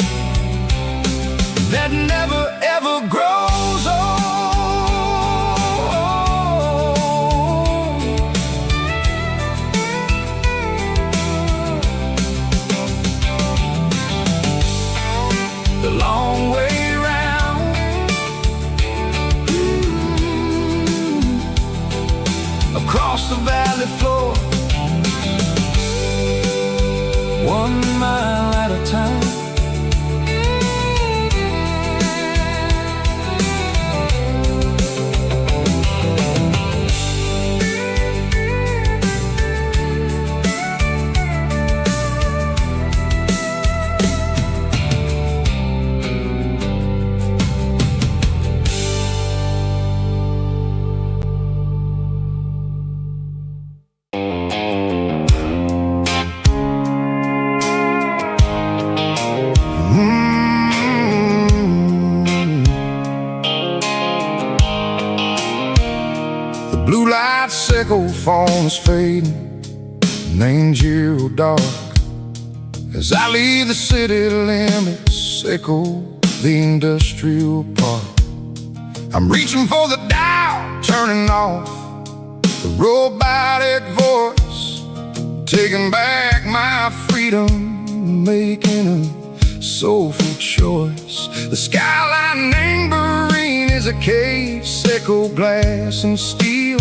that never ever grows old. The long way round, across the valley floor, 1 mile at a time. Sickle phone is fading, and ain't you dark as I leave the city limits, sickle the industrial park. I'm reaching for the dial, turning off the robotic voice, taking back my freedom, making a soulful choice. The skyline neighboring is a cave, sickle glass and steel,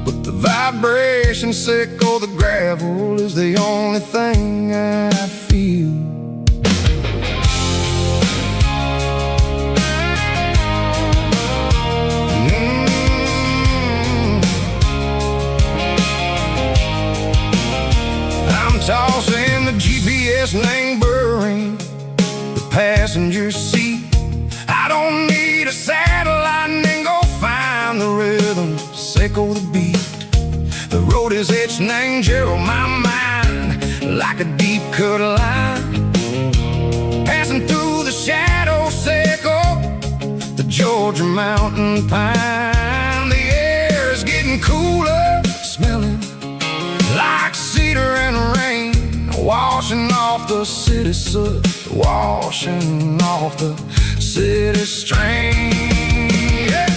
but the vibration sickle, the gravel is the only thing I feel. I'm tossing the GPS neighboring the passenger seat. I don't need a satellite and go find the rhythm, sickle the beat. The road is etched and angel on my mind like a deep cut line, passing through the shadow sickle, the Georgia mountain pine. The air is getting cooler, smelling like cedar and rain, washing off the city soot, washing off the city strain. Yeah.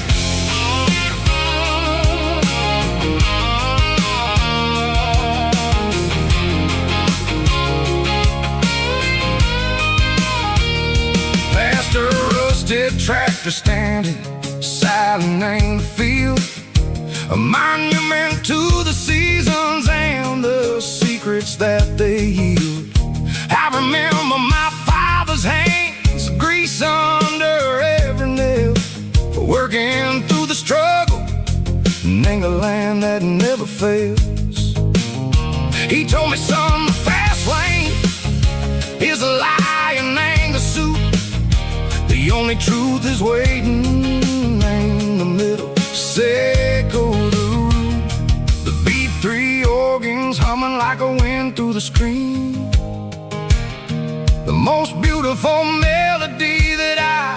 Past a rusted tractor standing silent in the field, a monument to the seasons and the secrets that they yield. I remember my father's hands, grease under every nail, for working through the struggle and a land that never fails. He told me, son, the fast lane is a lie and ain't a suit. The only truth is waiting in the middle, sickle the root. The B3 organs humming like a wind through the screen, the most beautiful melody that I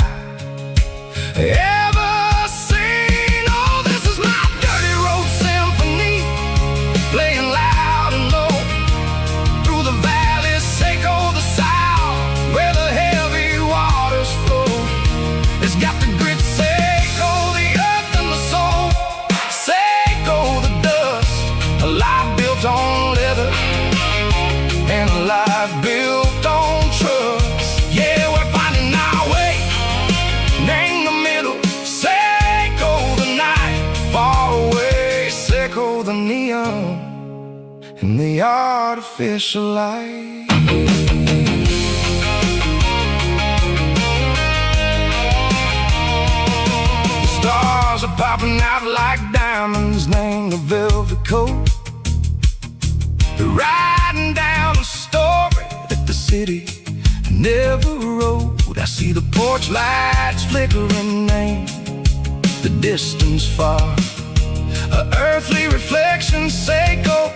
ever seen. Oh, this is my dirty road symphony, playing loud and low through the valleys, sickle the south, where the heavy waters flow. It's got the grit, sickle the earth and the soul, sickle the dust, a life built on leather and a life built on trust. Yeah, we're finding our way in the middle, sickle the night, far away, sickle the neon and the artificial light. The stars are popping out like diamonds, named the velvet coat. They're riding down the story that the city never wrote. I see the porch lights flickering in the distance far, a earthly reflection, sickle,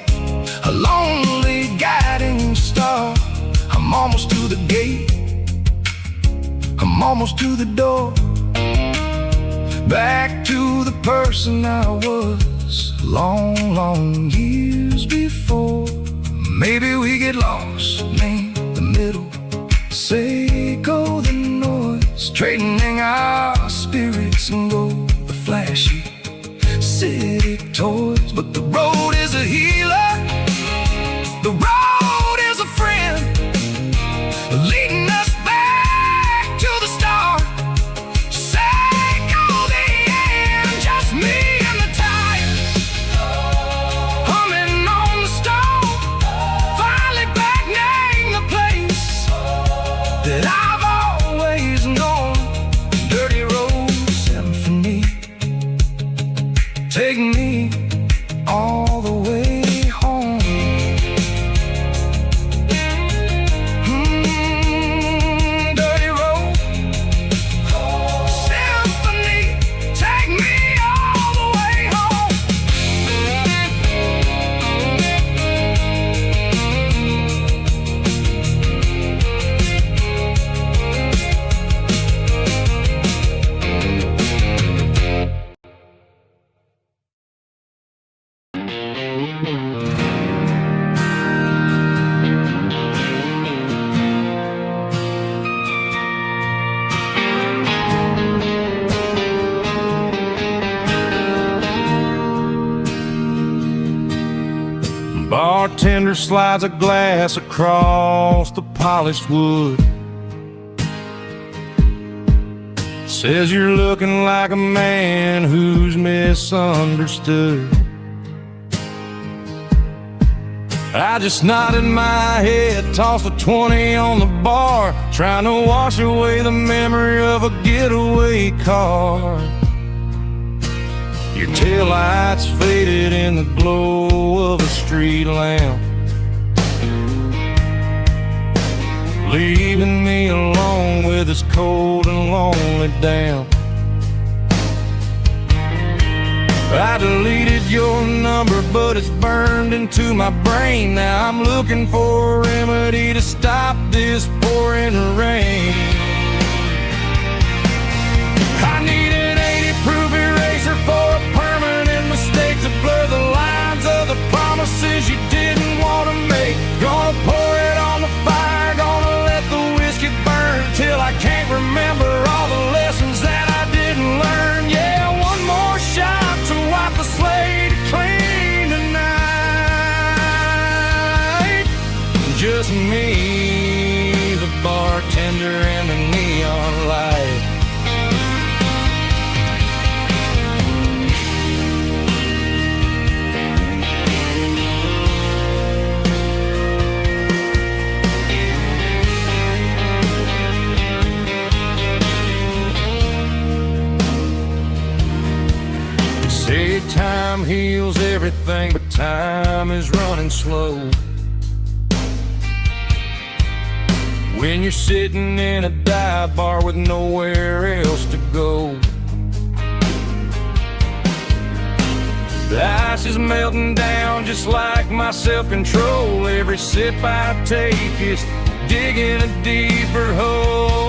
a lonely guiding star. I'm almost to the gate, I'm almost to the door, back to the person I was long, long years before. Maybe we get lost, me middle. Say go the noise, trading our spirits and go the flashy city toys. But the road is a healer, the road is a friend, leading us back to the start. Say go the end, just me and the tide, humming on the stove, finally back name the place that I've always known. Dirty Road Symphony, take me all the way home. Dirty Road Symphony, take me all the way home. Bartender slides a glass across the polished wood. Says you're looking like a man who's misunderstood. I just nodded my head, tossed a 20 on the bar, trying to wash away the memory of a getaway car. Your taillights faded in the glow of a street lamp, leaving me alone with this cold and lonely damp. I deleted your number, but it's burned into my brain. Now I'm looking for a remedy to stop this pouring rain. I need an 80-proof eraser for a permanent mistake to blur the lines of the promises you didn't want to make. Gonna pour it on the fire, gonna let the whiskey burn till I can't remember all the lessons that I didn't learn. Yeah, one more shot to wipe the slate clean tonight. Just me, the bartender, and the neon light. Say time heals everything, but time is running slow. When you're sitting in a dive bar with nowhere else to go, the ice is melting down just like my self-control. Every sip I take is digging a deeper hole.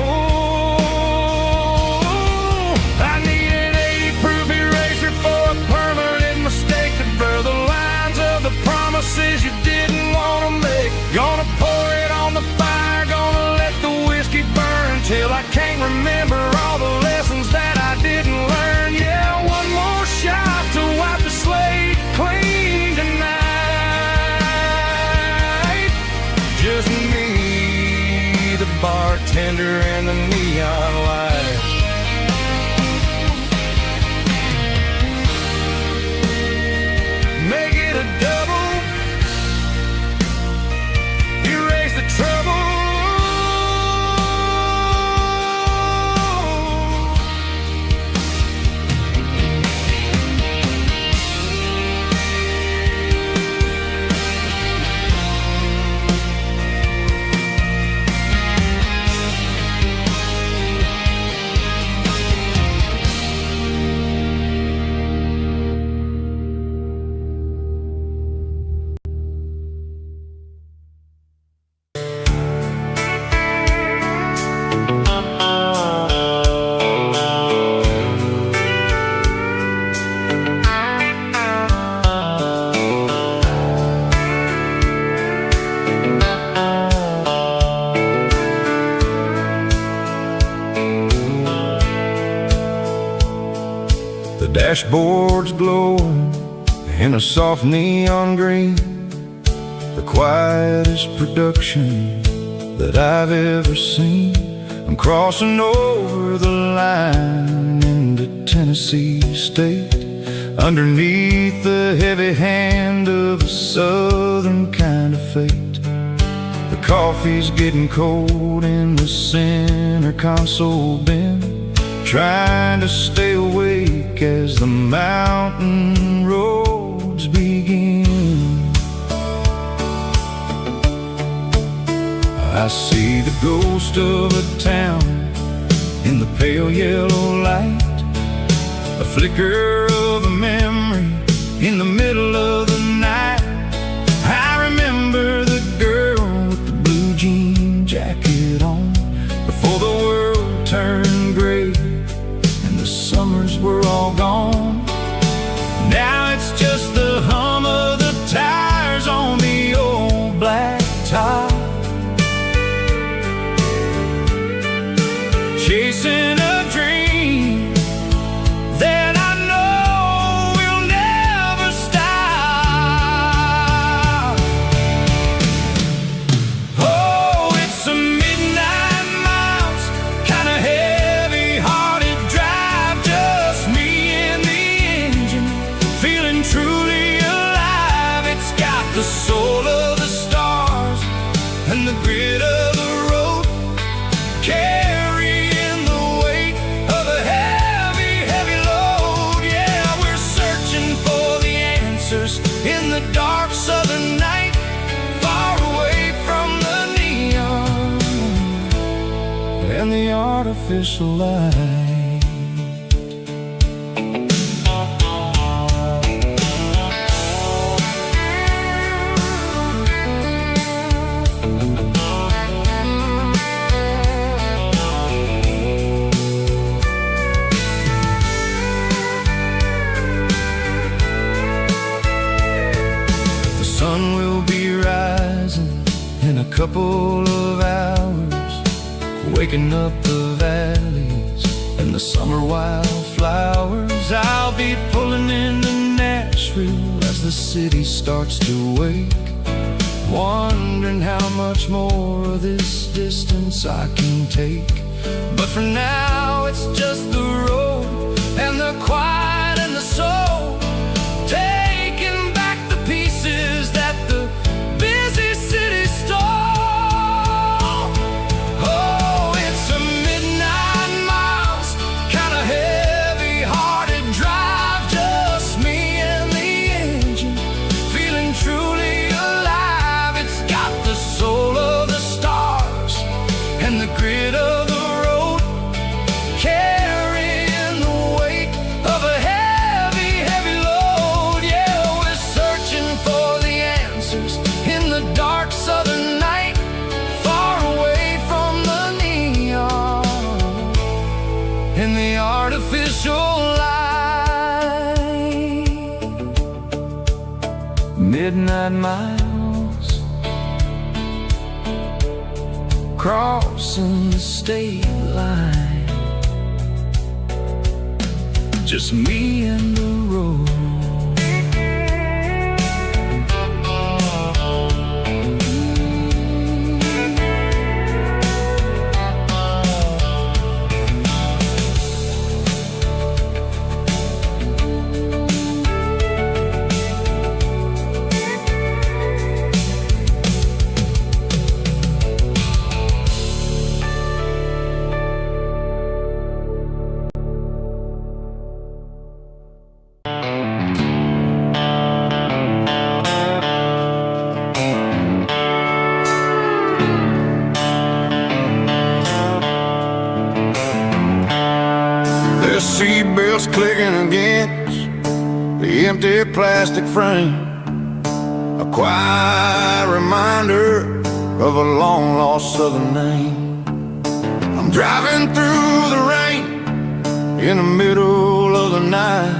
I need an 80-proof eraser for a permanent mistake to blur the lines of the promises you didn't want to make. Gonna pour it on the fire, gonna let the whiskey burn till I can't remember all the lessons that I didn't learn. Yeah, one more shot to wipe the slate clean tonight. Just me, the bartender, and the neon light. Make it a double, erase the trouble. The dashboard's glowing in a soft neon green, the quietest production that I've ever seen. I'm crossing over the line into Tennessee State, underneath the heavy hand of a southern kind of fate. The coffee's getting cold in the center console bin, trying to stay awake as the mountain roads begin. I see the ghost of a town in the pale yellow light, a flicker of a memory in the middle of the night. I remember the girl with the blue jean jacket on, before the world turned gray and the summers were all gone. Now it's just the hum of the tires on the old black top, chasing a dream that I know will never stop. Oh, it's a midnight miles, kinda heavy-hearted drive, just me and the engine, feeling truly alive. It's got the soul of the stars and the grit of the road, carrying the weight of a heavy, heavy load. Yeah, we're searching for the answers in the dark southern night, far away from the neon and the artificial light. The sun will be rising in a couple of hours, waking up the valleys and the summer wildflowers. I'll be pulling into Nashville as the city starts to wake, wondering how much more of this distance I can take. But for now it's just the road and the quiet and the soul, taking back the pieces that the busy city stole. Oh, it's a midnight miles, kinda heavy-hearted drive, just me and the engine, feeling truly alive. It's got the soul of the stars and the grit of the road, carrying the weight of a heavy, heavy load. Yeah, we're searching for the answers in the dark southern night, far away from the neon and the artificial light. Midnight miles, crossing the state line, just me and the road. Seatbelts clicking against the empty plastic frame, a quiet reminder of a long-lost southern name. I'm driving through the rain in the middle of the night,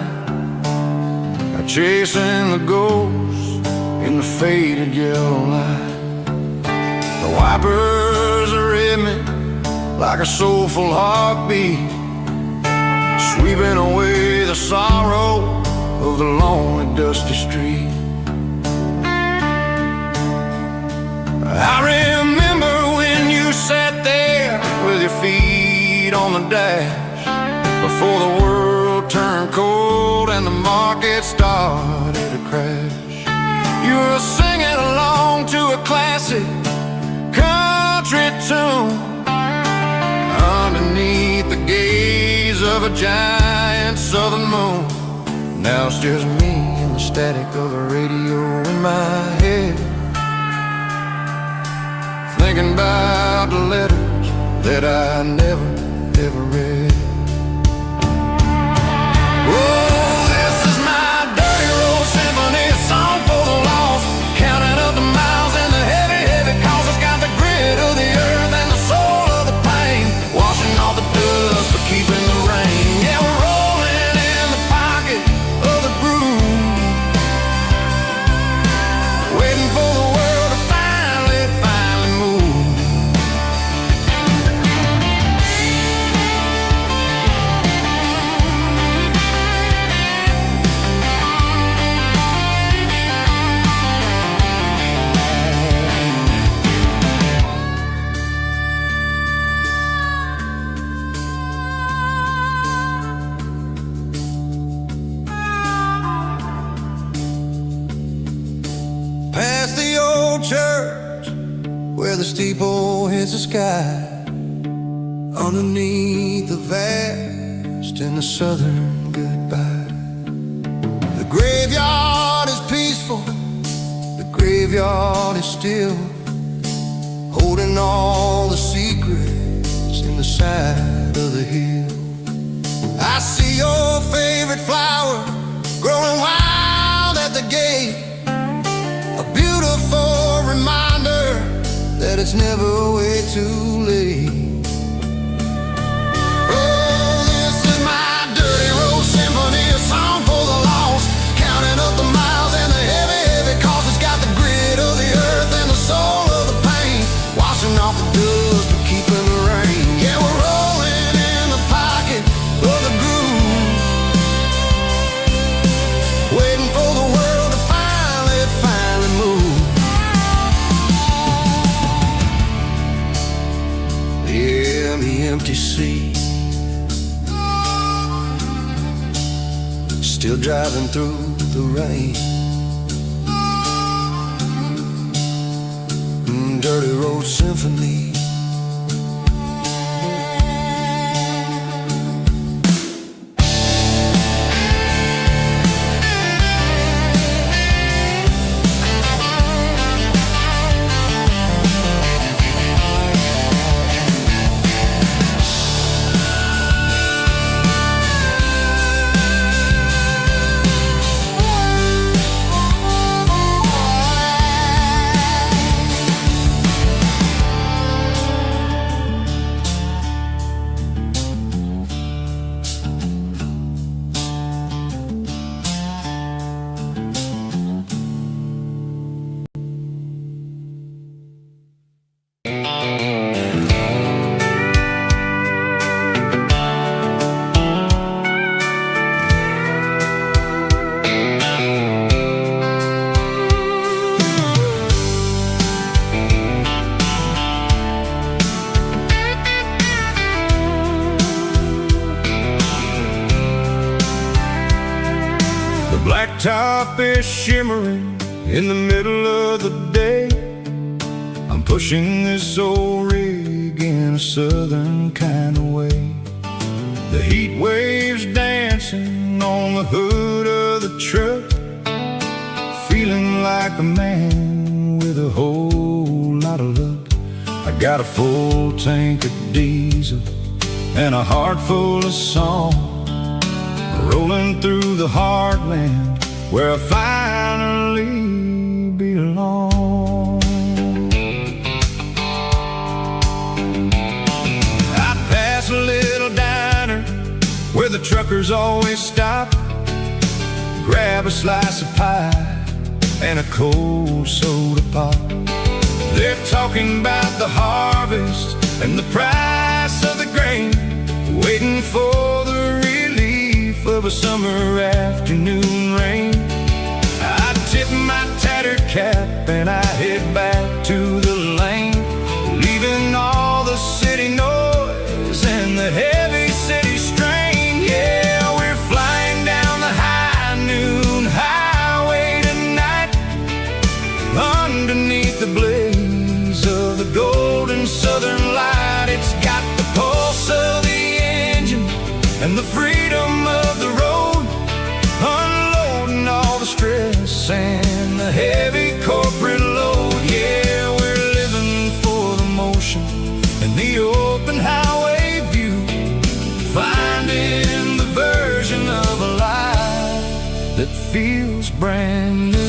chasing the ghost in the faded yellow light. The wipers are in me like a soulful heartbeat, sweeping away the sorrow of the lonely, dusty street. I remember when you sat there with your feet on the dash, before the world turned cold and the market started to crash. You were singing along to a classic country tune underneath the gaze of a giant southern moon. Now it's just me and the static of the radio in my head, thinking about the letters that I never, ever read. Oh, this is my dirty road symphony, a song for the lost, counting up the miles and the heavy, heavy calls. It's got the grit of the earth and the soul of the pain, washing off the dust but keeping the rain. Yeah, we're rolling in the pocket of the groove, waiting for the world to finally move. Past the old church where the steeple hits the sky, underneath the vast and the southern goodbye. The graveyard is peaceful, the graveyard is still, holding all the secrets in the side of the hill. I see your favorite flower growing wild at the gate, a beautiful reminder that it's never way too late. Oh, this is my dirty road symphony, a song for the lost, counting up the miles and the heavy, heavy calls. It's got the grit of the earth and the soul of the pain, washing off the dust but keeping the rain. Yeah, we're rolling in the pocket of the groove, waiting for the world to finally move. Yeah, the empty sea, still driving through the rain. Dirty road symphony. Top is shimmering in the middle of the day. I'm pushing this old rig in a southern kind of way. The heat waves dancing on the hood of the truck, feeling like a man with a whole lot of luck. I got a full tank of diesel and a heart full of song, rolling through the heartland where I finally belong. I pass a little diner where the truckers always stop, grab a slice of pie and a cold soda pop. They're talking about the harvest and the price of the grain, waiting for the relief of a the summer afternoon rain. I tip my tattered cap and I head back to the lane, leaving all the city noise and the heavy city strain. Yeah, we're flying down the high noon highway tonight, underneath the blaze of the golden southern light. It's got the pulse of the engine and the freedom of the road, unloading all the stress and the heavy corporate load. Yeah, we're living for the motion and the open highway view, finding the version of a life that feels brand new.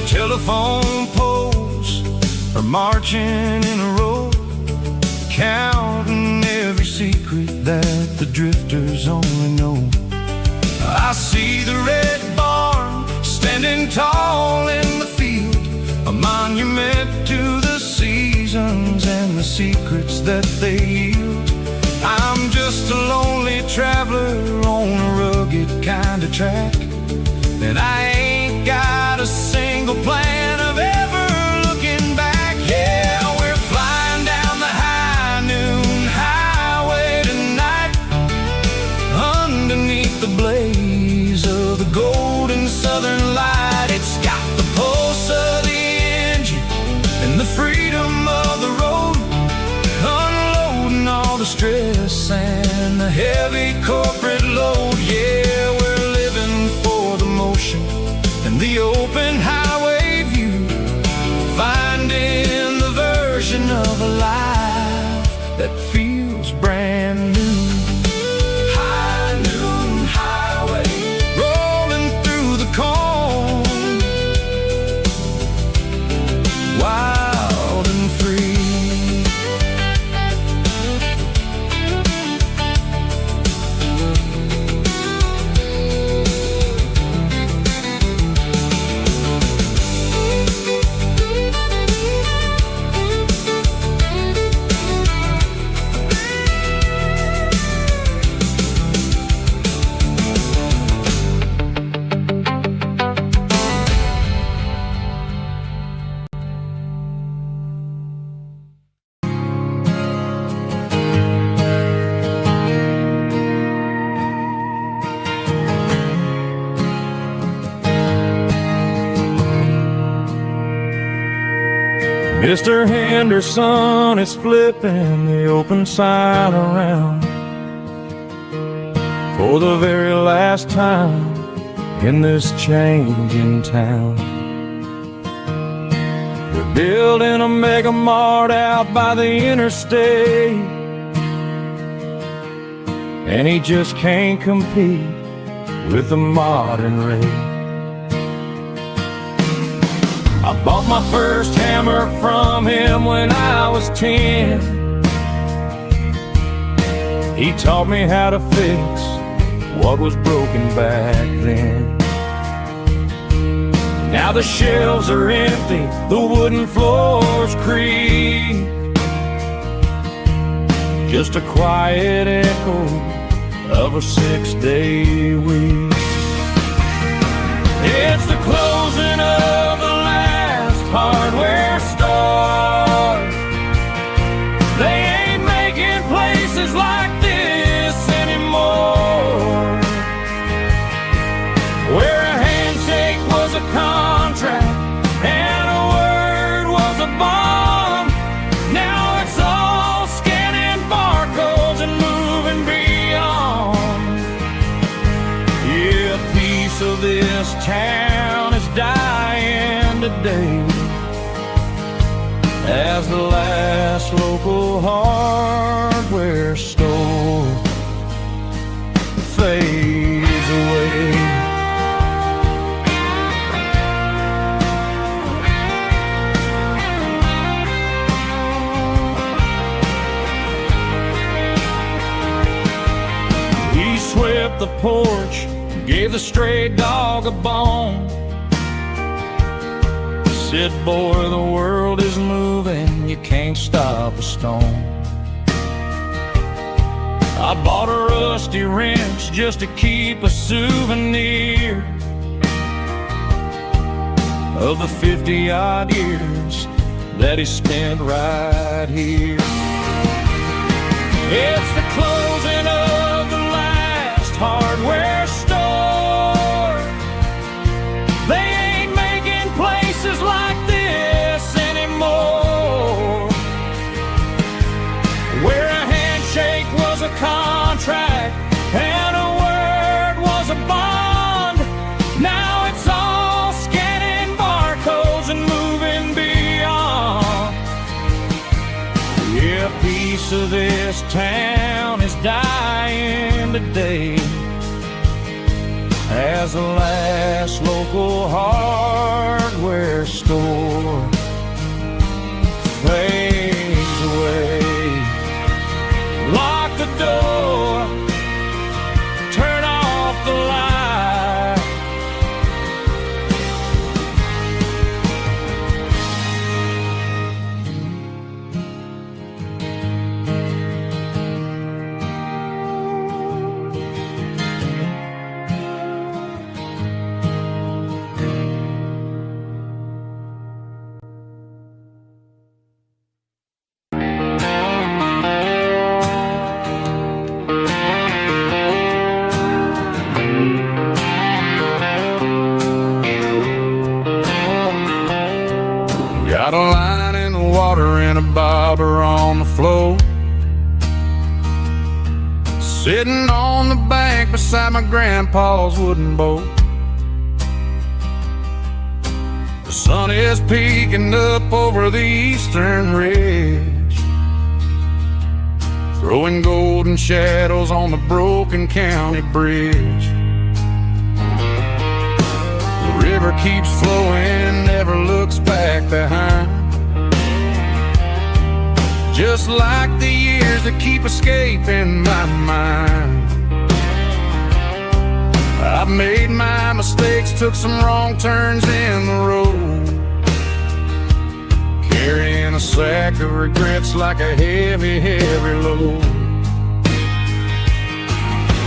Telephone poles are marching in a row, counting every secret that the drifters only know. I see the red barn standing tall in the field, a monument to the seasons and the secrets that they yield. I'm just a lonely traveler on a rugged kind of track, and I ain't got a single plan of ever looking back. Yeah, we're flying down the high noon highway tonight, underneath the blaze of the golden southern light. It's got the pulse of the engine and the freedom of the road, unloading all the stress and the heavy corporate load. Yeah, we're living for the motion and the open highway view, finding the version of a life that feels brand new. High noon highway, rolling through the corn, wild and free. Mr. Henderson is flipping the open sign around for the very last time in this changing town. They're building a mega mart out by the interstate, and he just can't compete with the modern rate. I bought my first hammer from him when I was 10. He taught me how to fix what was broken back then. Now the shelves are empty, the wooden floors creak, just a quiet echo of a 6-day week. It's the closing of the last hardware store. They ain't making places like this anymore, where a handshake was a contract and a word was a bond. Now it's all scanning barcodes and moving beyond. Yeah, a piece of this town is dying today as the last local hardware store fades away. up the porch, gave the stray dog a bone. Said, boy, the world is moving, you can't stop a stone. I bought a rusty wrench just to keep a souvenir of the 50-odd years that he spent right here. It's the closing of the last hardware store. They ain't making places like this anymore, where a handshake was a contract and a word was a bond. Now it's all scanning barcodes and moving beyond. Yeah, a piece of this town is dying today as the last local hardware store fades away. Lock the door, turn off the light. Got a line in the water and a bobber on the floor, sitting on the bank beside my grandpa's wooden boat. The sun is peeking up over the eastern ridge, throwing golden shadows on the broken county bridge. The river keeps flowing, never looks back behind, just like the years that keep escaping my mind. I've made my mistakes, took some wrong turns in the road, carrying a sack of regrets like a heavy, heavy load.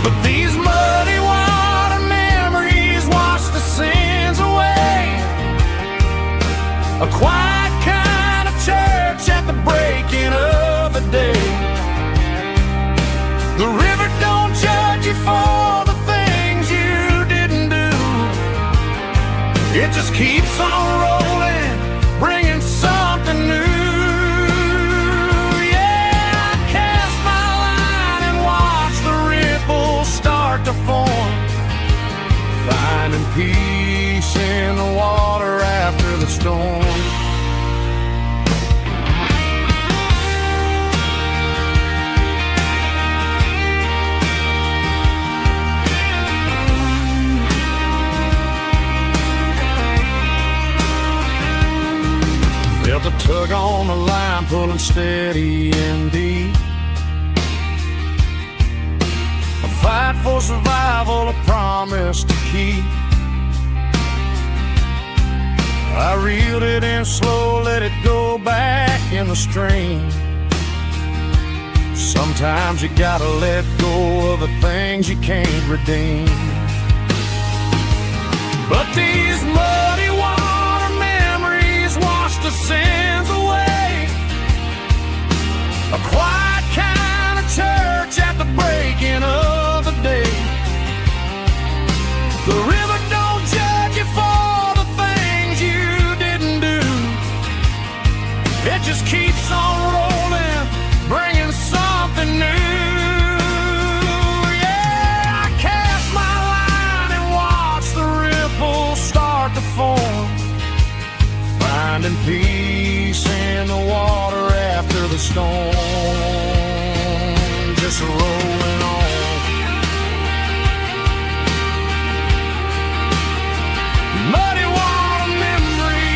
But these muddy water memories wash the sins away. A quiet kind of church at the breaking of the day. The river don't judge you for the things you didn't do. It just keeps on rolling, bringing something new. Yeah, I cast my line and watch the ripples start to form, finding peace in the water after the storm. Felt a tug on the line, pulling steady and deep. A fight for survival, a promise to keep. I reeled it in slow, let it go back in the stream. Sometimes you gotta let go of the things you can't redeem. But these muddy water memories wash the sins away. A quiet kind of church at the breaking of the day. The river don't judge you for the things you didn't do. It just keeps on rolling, bringing something new. Yeah, I cast my line and watch the ripples start to form, finding peace in the water after the storm. Just rolling on. Muddy water memory.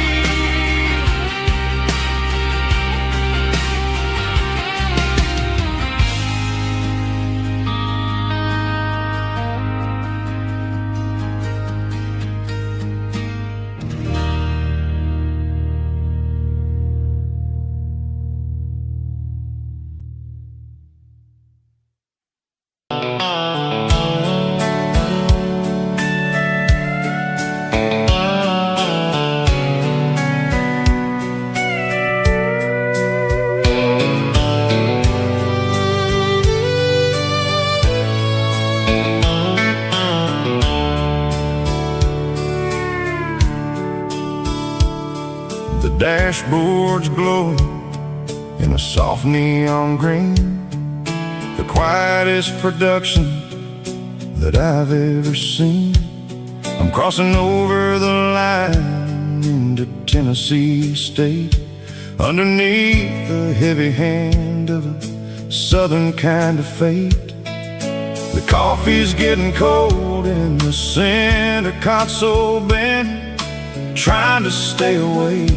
boards glowing in a soft neon green. The quietest production that I've ever seen. I'm crossing over the line into Tennessee State, underneath the heavy hand of a southern kind of fate. The coffee's getting cold in the center console bin, trying to stay awake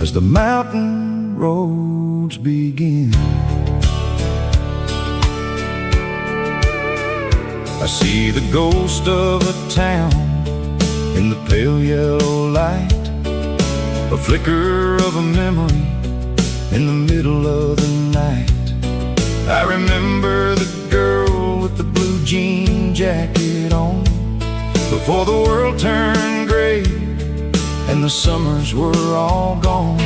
as the mountain roads begin. I see the ghost of a town in the pale yellow light, a flicker of a memory in the middle of the night. I remember the girl with the blue jean jacket on, before the world turned gray and the summers were all gone.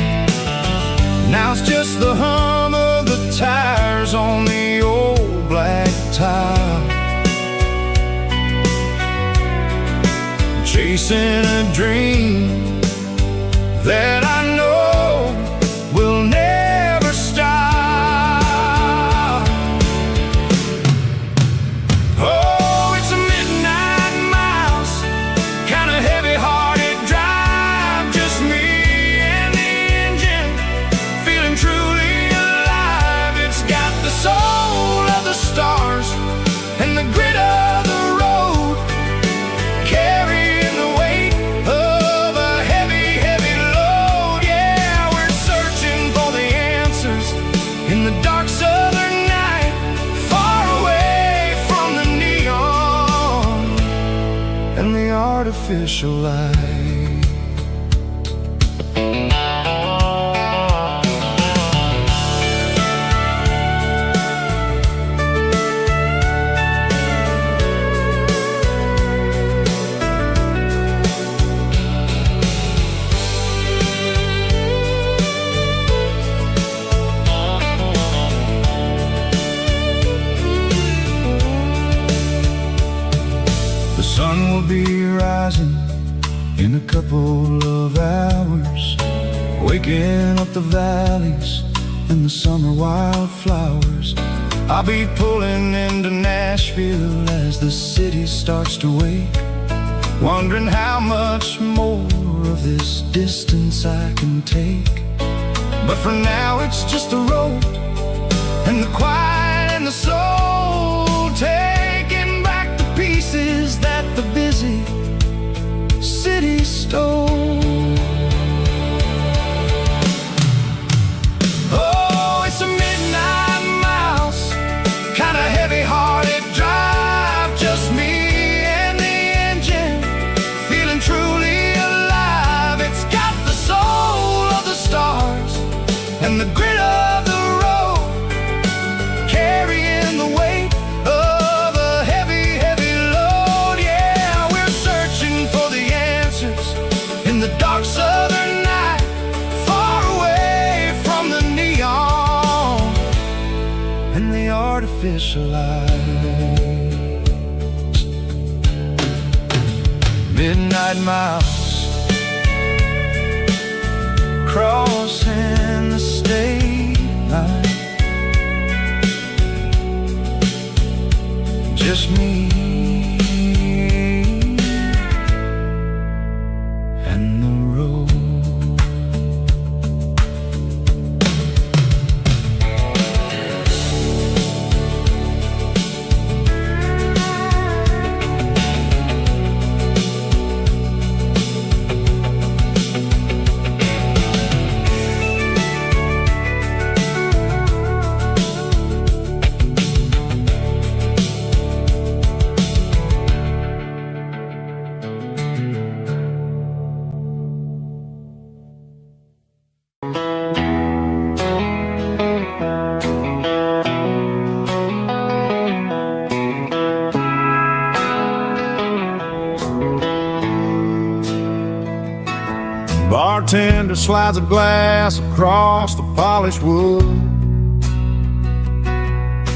Now it's just the hum of the tires on the old black tile, chasing a dream that I know will never stop. Oh, it's a midnight miles, kind of heavy-hearted drive, just me and the engine, feeling truly alive. It's got the soul of the stars and the grit of the road, carrying the weight of a heavy, heavy load. Yeah, we're searching for the answers in the dark southern night, far away from the neon and the artificial light. The sun will be rising in a couple of hours, waking up the valleys and the summer wildflowers. I'll be pulling into Nashville as the city starts to wake, wondering how much more of this distance I can take. But for now it's just the road and the quiet and the soul, taking back the pieces that the busy city stole. Oh, it's a midnight miles, kind of heavy-hearted drive, just me and the engine, feeling truly alive. It's got the soul of the stars and the grit of the road, carrying the weight of a heavy, heavy load. Yeah, we're searching for the answers in the dark southern night, far away from the neon and the artificial lights. Midnight miles, crossing the state line, just me and the road. Bartender slides a glass across the polished wood,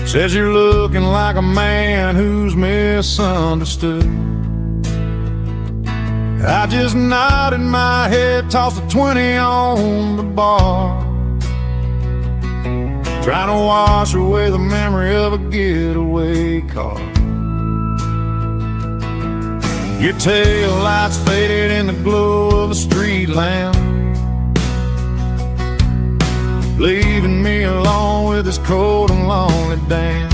says you're looking like a man who's misunderstood. I just nodded my head, tossed a 20 on the bar, trying to wash away the memory of a getaway car. Your tail lights faded in the glow of a street lamp, leaving me alone with this cold and lonely damn.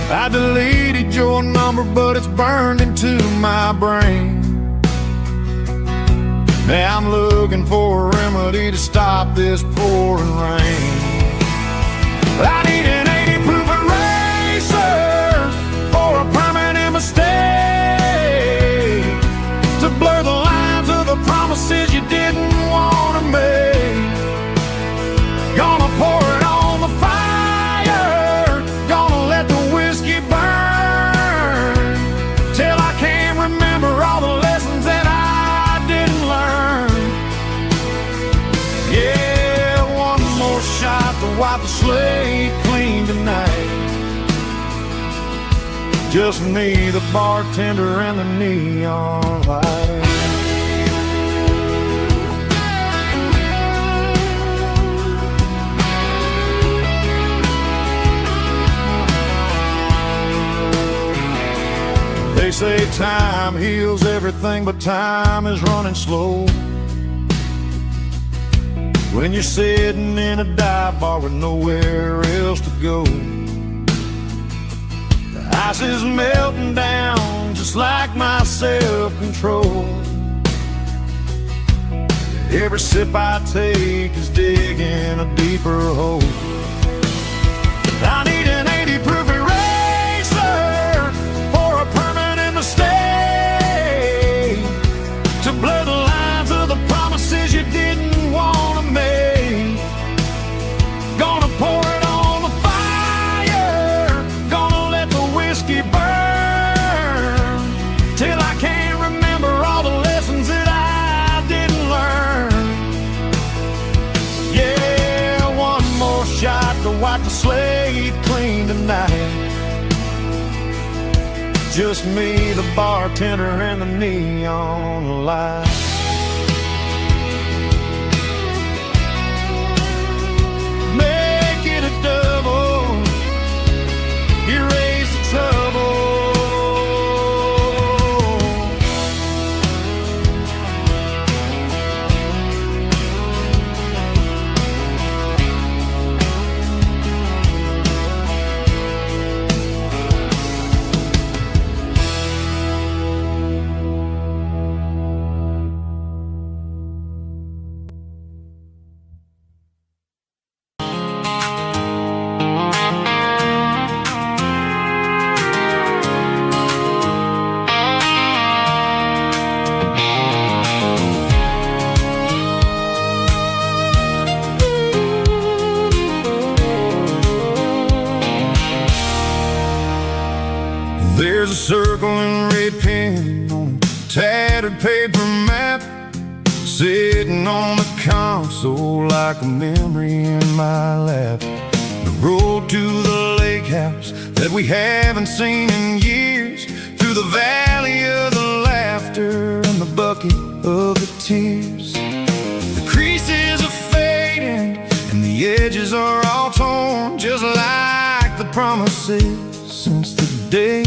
I deleted your number, but it's burned into my brain. Now I'm looking for a remedy to stop this pouring rain. I need an 80 proof eraser for a permanent mistake, to blur the lines of the promises you didn't want to make. Gonna pour it on the fire, gonna let the whiskey burn, till I can't remember all the lessons that I didn't learn. Yeah, one more shot to wipe the slate clean tonight. Just me, the bartender, and the neon light. They say time heals everything, but time is running slow when you're sitting in a dive bar with nowhere else to go. The ice is melting down just like my self-control. Every sip I take is digging a deeper hole. I need an 80 proof eraser for a permanent mistake, to blur the lines of the promises you didn't want to make. Gonna pour it on the fire, gonna let the whiskey burn, till I can't remember all the lessons that I didn't learn. Yeah, one more shot to wipe the slate clean tonight. Just me, the bartender, and the neon light. Make it a double, erase the trouble. There's a circle and red pen on a tattered paper map, sitting on the console like a memory in my lap. The road to the lake house that we haven't seen in years, through the valley of the laughter and the bucket of the tears. The creases are fading and the edges are all torn, just like the promises since the day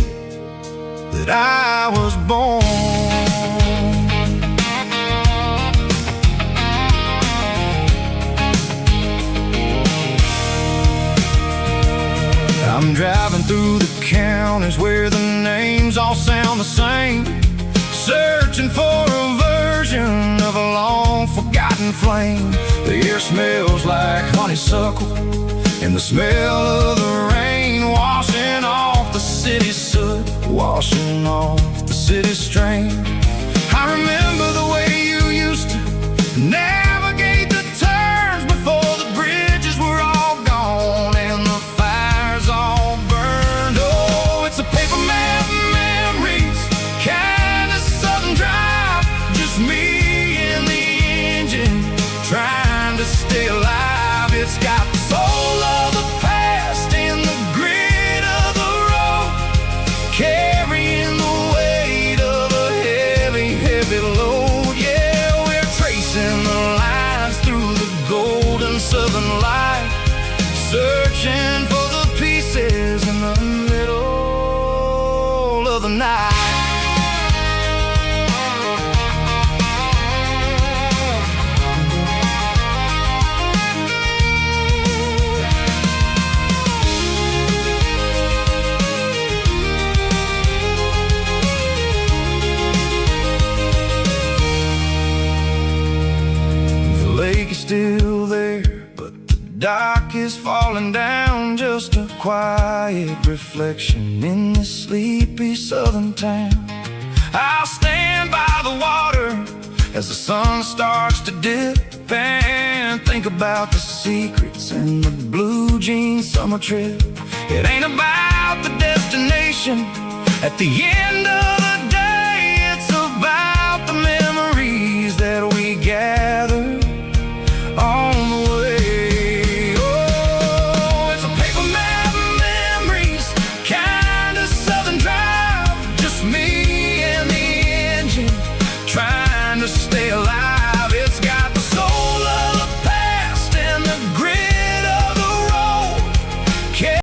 that I was born. I'm driving through the counties where the names all sound the same, searching for a version of a long forgotten flame. The air smells like honeysuckle, and the smell of the rain washing off the city's soot, washing off the city's strain. I remember the way you used to navigate the turns before the bridges were all gone and the fires all burned. Oh, it's a paper map memories, kind of southern drive, just me and the engine trying to stay alive. It's got the soul of the past and the grit of the road, carrying the weight of a searching for the pieces in the middle of the night. The lake is still there, but the dock is falling down, just a quiet reflection in this sleepy southern town. I'll stand by the water as the sun starts to dip and think about the secrets and the blue jean summer trip. It ain't about the destination at the end of